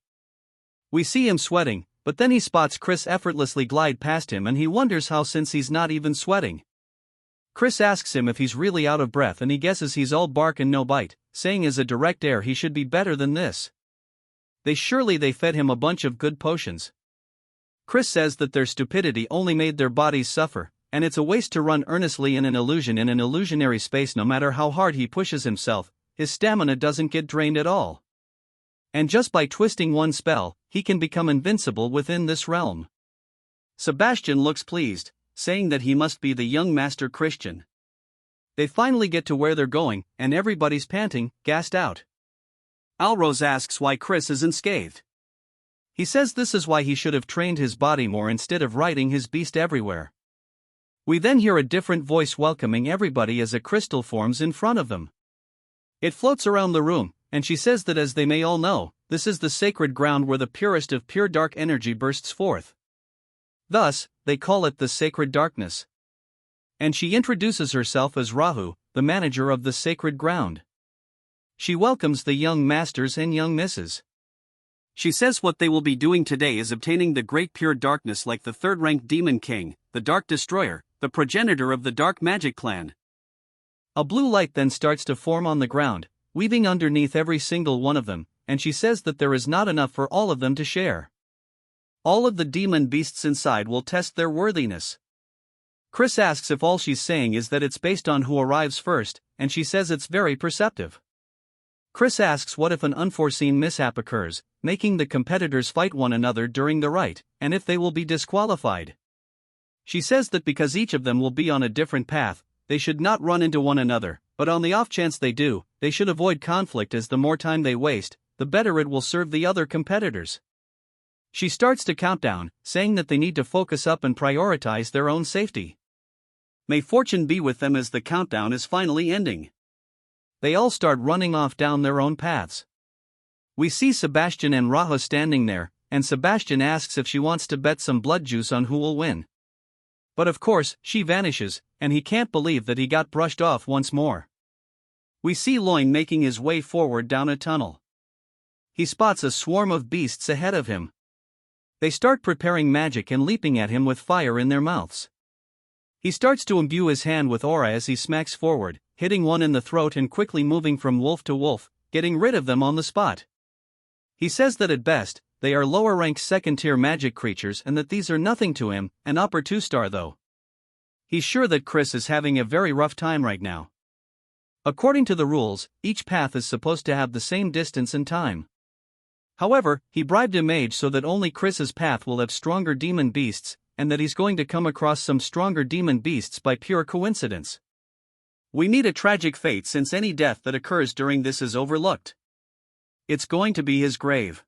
We see him sweating, but then he spots Chris effortlessly glide past him and he wonders how since he's not even sweating. Chris asks him if he's really out of breath and he guesses he's all bark and no bite, saying as a direct heir he should be better than this. They fed him a bunch of good potions. Chris says that their stupidity only made their bodies suffer, and it's a waste to run earnestly in an illusion in an illusionary space. No matter how hard he pushes himself, his stamina doesn't get drained at all. And just by twisting one spell, he can become invincible within this realm. Sebastian looks pleased, saying that he must be the young Master Christian. They finally get to where they're going, and everybody's panting, gassed out. Alrose asks why Chris isn't scathed. He says this is why he should have trained his body more instead of riding his beast everywhere. We then hear a different voice welcoming everybody as a crystal forms in front of them. It floats around the room, and she says that as they may all know, this is the sacred ground where the purest of pure dark energy bursts forth. Thus, they call it the sacred darkness. And she introduces herself as Rahu, the manager of the sacred ground. She welcomes the young masters and young misses. She says what they will be doing today is obtaining the great pure darkness like the third-ranked demon king, the Dark Destroyer, the progenitor of the dark magic clan. A blue light then starts to form on the ground, weaving underneath every single one of them, and she says that there is not enough for all of them to share. All of the demon beasts inside will test their worthiness. Chris asks if all she's saying is that it's based on who arrives first, and she says it's very perceptive. Chris asks what if an unforeseen mishap occurs, making the competitors fight one another during the rite, and if they will be disqualified. She says that because each of them will be on a different path, they should not run into one another, but on the off chance they do, they should avoid conflict as the more time they waste, the better it will serve the other competitors. She starts to count down, saying that they need to focus up and prioritize their own safety. May fortune be with them as the countdown is finally ending. They all start running off down their own paths. We see Sebastian and Raha standing there, and Sebastian asks if she wants to bet some blood juice on who will win. But of course, she vanishes, and he can't believe that he got brushed off once more. We see Loin making his way forward down a tunnel. He spots a swarm of beasts ahead of him. They start preparing magic and leaping at him with fire in their mouths. He starts to imbue his hand with aura as he smacks forward, hitting one in the throat and quickly moving from wolf to wolf, getting rid of them on the spot. He says that at best, they are lower-ranked second-tier magic creatures and that these are nothing to him, an upper 2-star though. He's sure that Chris is having a very rough time right now. According to the rules, each path is supposed to have the same distance and time. However, he bribed a mage so that only Chris's path will have stronger demon beasts, and that he's going to come across some stronger demon beasts by pure coincidence. We meet a tragic fate since any death that occurs during this is overlooked. It's going to be his grave.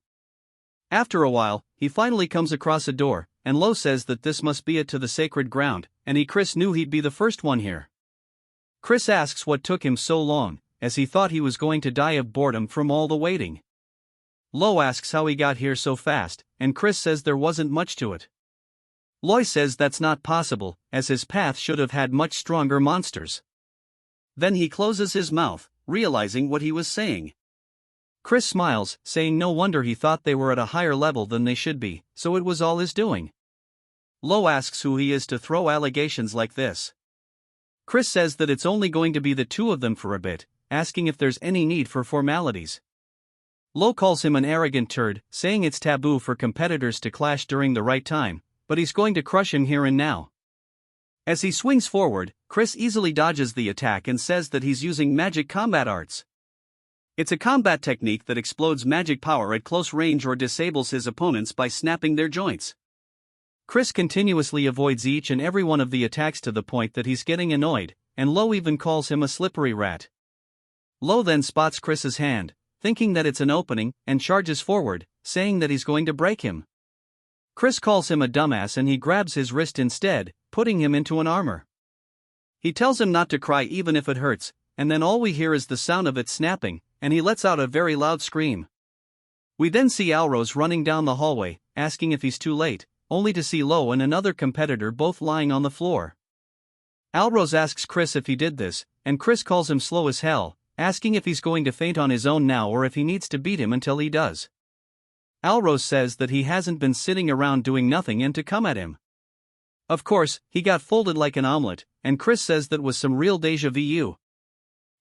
After a while, he finally comes across a door, and Lo says that this must be it to the sacred ground, and Chris knew he'd be the first one here. Chris asks what took him so long, as he thought he was going to die of boredom from all the waiting. Lo asks how he got here so fast, and Chris says there wasn't much to it. Loy says that's not possible, as his path should have had much stronger monsters. Then he closes his mouth, realizing what he was saying. Chris smiles, saying no wonder he thought they were at a higher level than they should be, so it was all his doing. Lo asks who he is to throw allegations like this. Chris says that it's only going to be the two of them for a bit, asking if there's any need for formalities. Lo calls him an arrogant turd, saying it's taboo for competitors to clash during the right time, but he's going to crush him here and now. As he swings forward, Chris easily dodges the attack and says that he's using magic combat arts. It's a combat technique that explodes magic power at close range or disables his opponents by snapping their joints. Chris continuously avoids each and every one of the attacks to the point that he's getting annoyed, and Lo even calls him a slippery rat. Lo then spots Chris's hand, thinking that it's an opening, and charges forward, saying that he's going to break him. Chris calls him a dumbass and he grabs his wrist instead, putting him into an armor. He tells him not to cry even if it hurts, and then all we hear is the sound of it snapping, and he lets out a very loud scream. We then see Alrose running down the hallway, asking if he's too late, only to see Lo and another competitor both lying on the floor. Alrose asks Chris if he did this, and Chris calls him slow as hell, asking if he's going to faint on his own now or if he needs to beat him until he does. Alrose says that he hasn't been sitting around doing nothing and to come at him. Of course, he got folded like an omelet, and Chris says that was some real deja vu.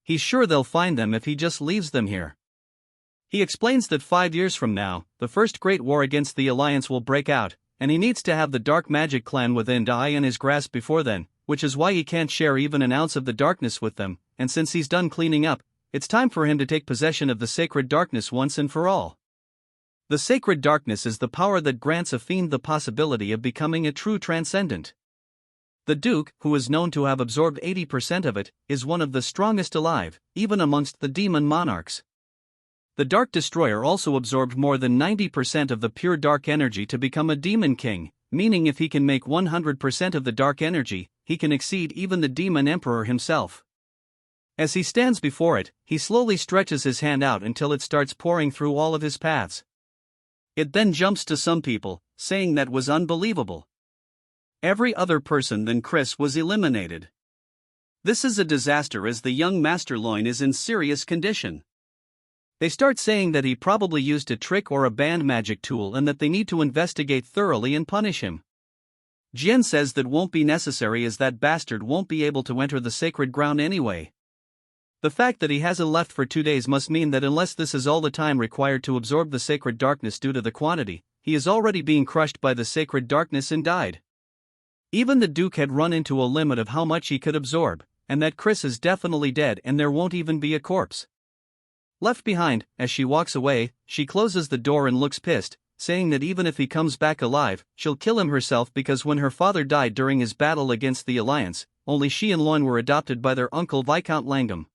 He's sure they'll find them if he just leaves them here. He explains that 5 years from now, the first great war against the Alliance will break out, and he needs to have the Dark Magic Clan within die in his grasp before then, which is why he can't share even an ounce of the darkness with them, and since he's done cleaning up, it's time for him to take possession of the sacred darkness once and for all. The sacred darkness is the power that grants a fiend the possibility of becoming a true transcendent. The Duke, who is known to have absorbed 80% of it, is one of the strongest alive, even amongst the demon monarchs. The Dark Destroyer also absorbed more than 90% of the pure dark energy to become a demon king, meaning if he can make 100% of the dark energy, he can exceed even the demon emperor himself. As he stands before it, he slowly stretches his hand out until it starts pouring through all of his paths. It then jumps to some people, saying that was unbelievable. Every other person than Chris was eliminated. This is a disaster as the young Master Loin is in serious condition. They start saying that he probably used a trick or a banned magic tool and that they need to investigate thoroughly and punish him. Jian says that won't be necessary as that bastard won't be able to enter the sacred ground anyway. The fact that he hasn't left for 2 days must mean that unless this is all the time required to absorb the sacred darkness due to the quantity, he is already being crushed by the sacred darkness and died. Even the Duke had run into a limit of how much he could absorb, and that Chris is definitely dead and there won't even be a corpse. Left behind, as she walks away, she closes the door and looks pissed, saying that even if he comes back alive, she'll kill him herself because when her father died during his battle against the Alliance, only she and Loin were adopted by their uncle Viscount Langham.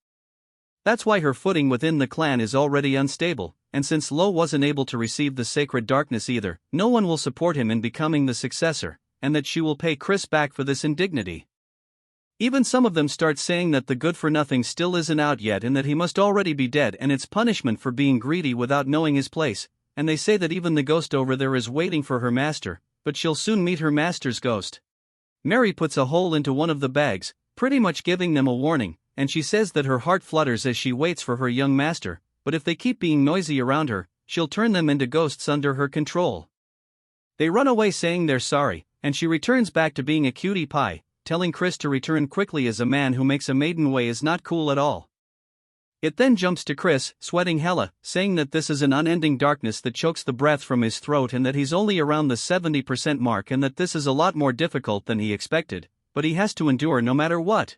That's why her footing within the clan is already unstable, and since Lo wasn't able to receive the sacred darkness either, no one will support him in becoming the successor, and that she will pay Chris back for this indignity. Even some of them start saying that the good-for-nothing still isn't out yet and that he must already be dead and it's punishment for being greedy without knowing his place, and they say that even the ghost over there is waiting for her master, but she'll soon meet her master's ghost. Mary puts a hole into one of the bags, pretty much giving them a warning, and she says that her heart flutters as she waits for her young master, but if they keep being noisy around her, she'll turn them into ghosts under her control. They run away saying they're sorry, and she returns back to being a cutie pie, telling Chris to return quickly as a man who makes a maiden way is not cool at all. It then jumps to Chris, sweating hella, saying that this is an unending darkness that chokes the breath from his throat and that he's only around the 70% mark and that this is a lot more difficult than he expected, but he has to endure no matter what.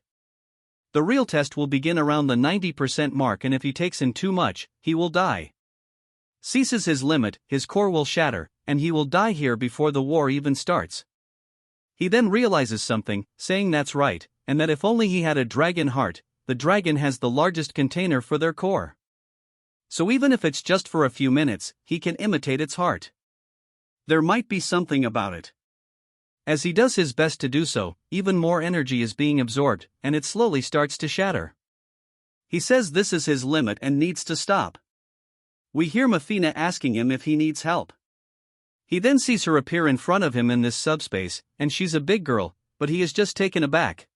The real test will begin around the 90% mark and if he takes in too much, he will die. Ceases his limit, his core will shatter, and he will die here before the war even starts. He then realizes something, saying that's right, and that if only he had a dragon heart, the dragon has the largest container for their core. So even if it's just for a few minutes, he can imitate its heart. There might be something about it. As he does his best to do so, even more energy is being absorbed, and it slowly starts to shatter. He says this is his limit and needs to stop. We hear Mafina asking him if he needs help. He then sees her appear in front of him in this subspace, and she's a big girl, but he is just taken aback.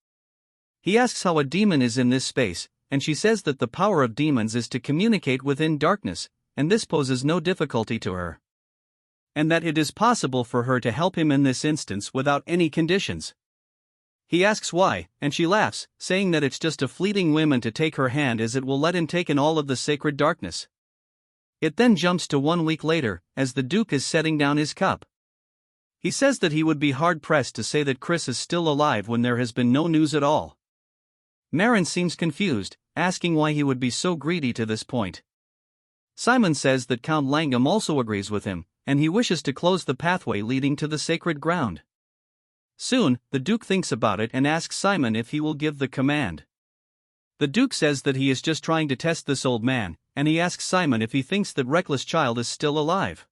He asks how a demon is in this space, and she says that the power of demons is to communicate within darkness, and this poses no difficulty to her. And that it is possible for her to help him in this instance without any conditions. He asks why, and she laughs, saying that it's just a fleeting whim to take her hand as it will let him take in all of the sacred darkness. It then jumps to 1 week later, as the Duke is setting down his cup. He says that he would be hard-pressed to say that Chris is still alive when there has been no news at all. Marin seems confused, asking why he would be so greedy to this point. Simon says that Count Langham also agrees with him, and he wishes to close the pathway leading to the sacred ground. Soon, the Duke thinks about it and asks Simon if he will give the command. The Duke says that he is just trying to test this old man, and he asks Simon if he thinks that Reckless Child is still alive.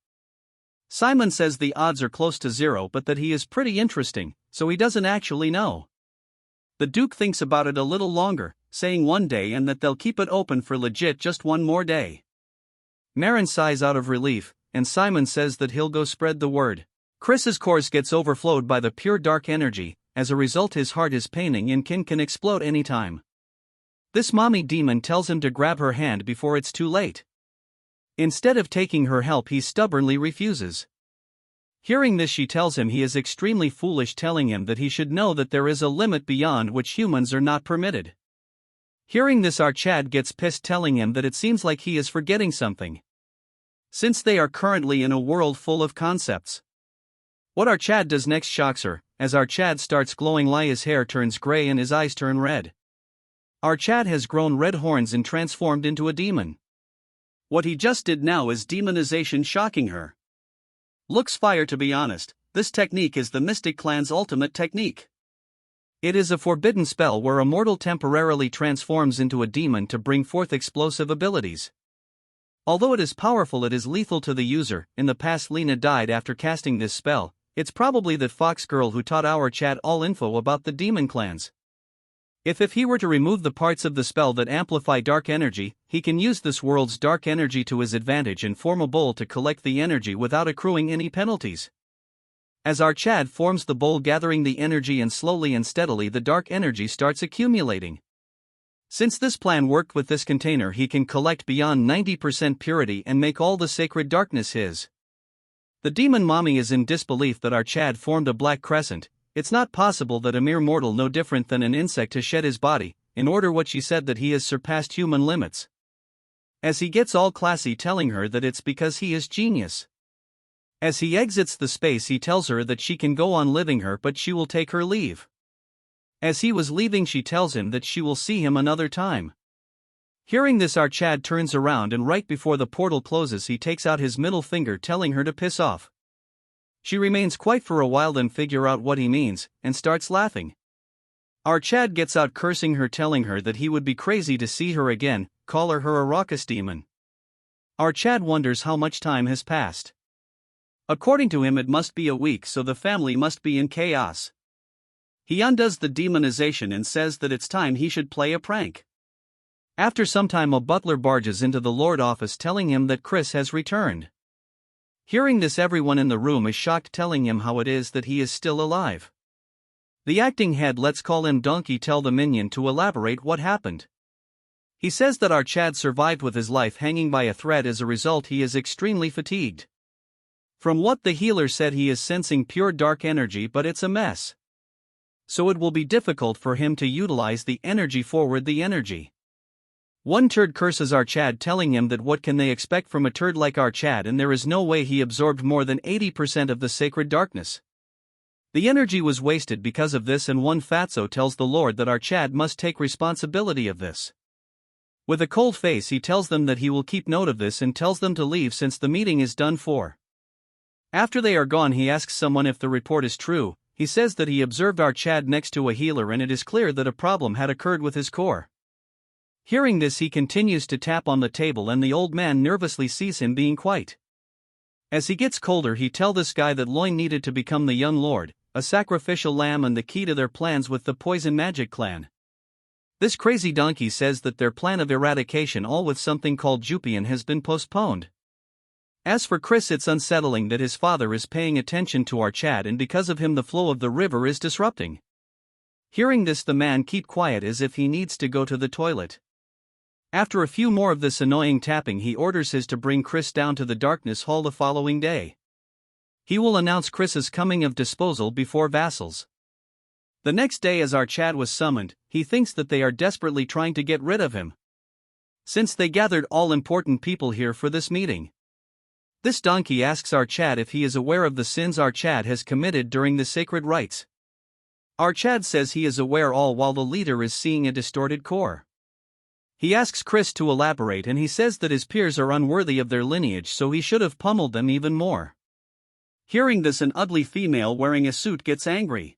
Simon says the odds are close to 0 but that he is pretty interesting, so he doesn't actually know. The Duke thinks about it a little longer, saying 1 day and that they'll keep it open for legit just 1 more day. Marin sighs out of relief, and Simon says that he'll go spread the word. Chris's course gets overflowed by the pure dark energy, as a result his heart is paining and can explode anytime. This mommy demon tells him to grab her hand before it's too late. Instead of taking her help he stubbornly refuses. Hearing this she tells him he is extremely foolish, telling him that he should know that there is a limit beyond which humans are not permitted. Hearing this Archad gets pissed, telling him that it seems like he is forgetting something. Since they are currently in a world full of concepts. What Archad does next shocks her, as Archad starts glowing, his hair turns gray and his eyes turn red. Archad has grown red horns and transformed into a demon. What he just did now is demonization, shocking her. Looks fire, to be honest. This technique is the Mystic Clan's ultimate technique. It is a forbidden spell where a mortal temporarily transforms into a demon to bring forth explosive abilities. Although it is powerful, it is lethal to the user. In the past Lena died after casting this spell. It's probably that Fox girl who taught our Chad all info about the demon clans. If he were to remove the parts of the spell that amplify dark energy, he can use this world's dark energy to his advantage and form a bowl to collect the energy without accruing any penalties. As our Chad forms the bowl gathering the energy and slowly and steadily the dark energy starts accumulating. Since this plan worked with this container, he can collect beyond 90% purity and make all the sacred darkness his. The demon mommy is in disbelief that our Chad formed a black crescent. It's not possible that a mere mortal no different than an insect has shed his body, in order what she said that he has surpassed human limits. As he gets all classy telling her that it's because he is genius. As he exits the space he tells her that she can go on living her but she will take her leave. As he was leaving she tells him that she will see him another time. Hearing this our Chad turns around and right before the portal closes he takes out his middle finger telling her to piss off. She remains quiet for a while then figure out what he means, and starts laughing. Our Chad gets out cursing her telling her that he would be crazy to see her again, call her a raucous demon. Our Chad wonders how much time has passed. According to him it must be a week so the family must be in chaos. He undoes the demonization and says that it's time he should play a prank. After some time a butler barges into the Lord office telling him that Chris has returned. Hearing this everyone in the room is shocked telling him how it is that he is still alive. The acting head lets call him Donkey tell the minion to elaborate what happened. He says that our Chad survived with his life hanging by a thread as a result he is extremely fatigued. From what the healer said he is sensing pure dark energy but it's a mess. So it will be difficult for him to utilize the energy forward the energy. One turd curses our Chad telling him that what can they expect from a turd like our Chad and there is no way he absorbed more than 80% of the sacred darkness. The energy was wasted because of this and one fatso tells the Lord that our Chad must take responsibility of this. With a cold face he tells them that he will keep note of this and tells them to leave since the meeting is done for. After they are gone he asks someone if the report is true. He says that he observed our Chad next to a healer and it is clear that a problem had occurred with his core. Hearing this he continues to tap on the table and the old man nervously sees him being quiet. As he gets colder he tells this guy that Loin needed to become the young lord, a sacrificial lamb and the key to their plans with the poison magic clan. This crazy donkey says that their plan of eradication all with something called Jupian has been postponed. As for Chris it's unsettling that his father is paying attention to our Chad and because of him the flow of the river is disrupting. Hearing this the man keep quiet as if he needs to go to the toilet. After a few more of this annoying tapping he orders his to bring Chris down to the darkness hall the following day. He will announce Chris's coming of disposal before vassals. The next day as our Chad was summoned, he thinks that they are desperately trying to get rid of him. Since they gathered all important people here for this meeting. This donkey asks our Chad if he is aware of the sins our Chad has committed during the sacred rites. Our Chad says he is aware all while the leader is seeing a distorted core. He asks Chris to elaborate and he says that his peers are unworthy of their lineage so he should have pummeled them even more. Hearing this an ugly female wearing a suit gets angry.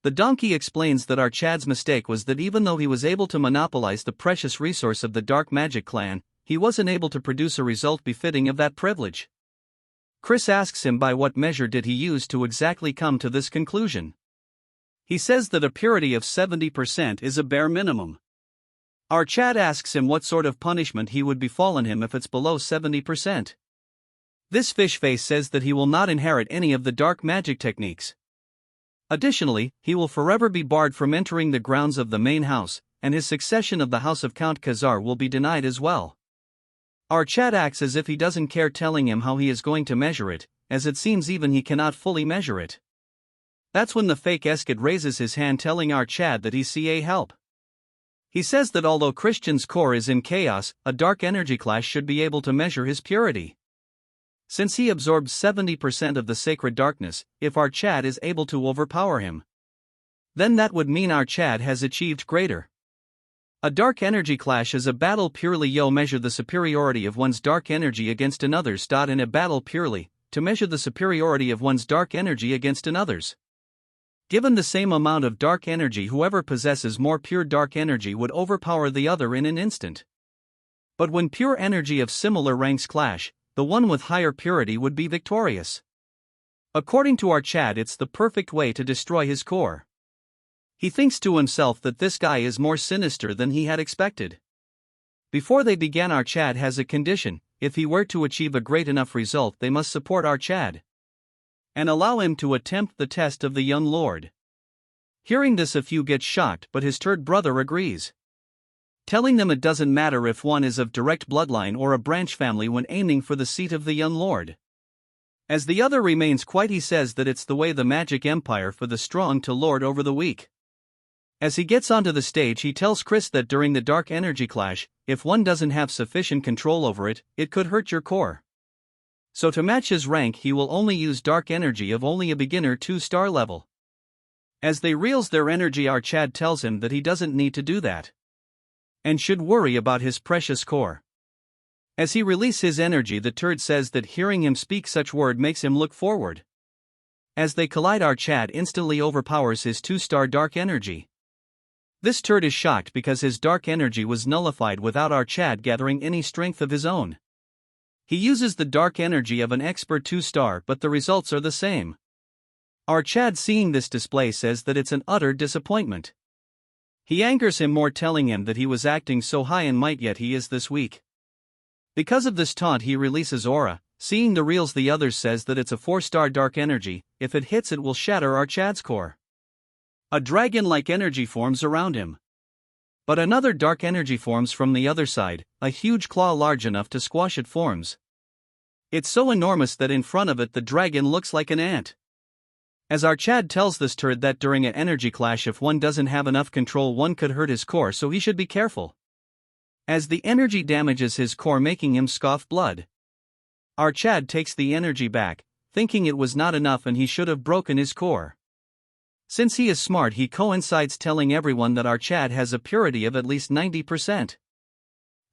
The donkey explains that our Chad's mistake was that even though he was able to monopolize the precious resource of the dark magic clan, he wasn't able to produce a result befitting of that privilege. Chris asks him by what measure did he use to exactly come to this conclusion. He says that a purity of 70% is a bare minimum. Our Chad asks him what sort of punishment he would befallen him if it's below 70%. This fish face says that he will not inherit any of the dark magic techniques. Additionally, he will forever be barred from entering the grounds of the main house, and his succession of the house of Count Khazar will be denied as well. Our Chad acts as if he doesn't care telling him how he is going to measure it, as it seems even he cannot fully measure it. That's when the fake Eskid raises his hand telling our Chad that he's CA help. He says that although Christian's core is in chaos, a dark energy clash should be able to measure his purity. Since he absorbs 70% of the sacred darkness, if our Chad is able to overpower him, then that would mean our Chad has achieved greater. A dark energy clash is a battle purely measure the superiority of one's dark energy against another's. In a battle purely, to measure the superiority of one's dark energy against another's. Given the same amount of dark energy, whoever possesses more pure dark energy would overpower the other in an instant. But when pure energy of similar ranks clash, the one with higher purity would be victorious. According to our Chad, it's the perfect way to destroy his core. He thinks to himself that this guy is more sinister than he had expected. Before they began, our Chad has a condition: if he were to achieve a great enough result, they must support our Chad and allow him to attempt the test of the young lord. Hearing this, a few get shocked, but his third brother agrees, telling them it doesn't matter if one is of direct bloodline or a branch family when aiming for the seat of the young lord. As the other remains quiet, he says that it's the way the magic empire for the strong to lord over the weak. As he gets onto the stage, he tells Chris that during the dark energy clash, if one doesn't have sufficient control over it, it could hurt your core. So to match his rank, he will only use dark energy of only a beginner 2-star level. As they reels their energy, our Chad tells him that he doesn't need to do that and should worry about his precious core. As he releases his energy, the turd says that hearing him speak such word makes him look forward. As they collide, our Chad instantly overpowers his 2-star dark energy. This turd is shocked because his dark energy was nullified without our Chad gathering any strength of his own. He uses the dark energy of an expert 2-star, but the results are the same. Our Chad, seeing this display, says that it's an utter disappointment. He angers him more, telling him that he was acting so high in might yet he is this weak. Because of this taunt, he releases aura. Seeing the reels, the others says that it's a 4-star dark energy. If it hits, it will shatter our Chad's core. A dragon-like energy forms around him. But another dark energy forms from the other side. A huge claw large enough to squash it forms. It's so enormous that in front of it the dragon looks like an ant. As our Chad tells this turd that during an energy clash, if one doesn't have enough control, one could hurt his core, so he should be careful, as the energy damages his core, making him scoff blood. Our Chad takes the energy back, thinking it was not enough and he should have broken his core. Since he is smart, he coincides telling everyone that our Chad has a purity of at least 90%.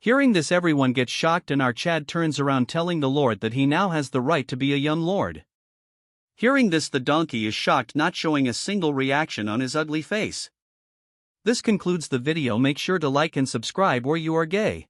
Hearing this, everyone gets shocked and our Chad turns around, telling the Lord that he now has the right to be a young lord. Hearing this, the donkey is shocked, not showing a single reaction on his ugly face. This concludes the video. Make sure to like and subscribe or you are gay.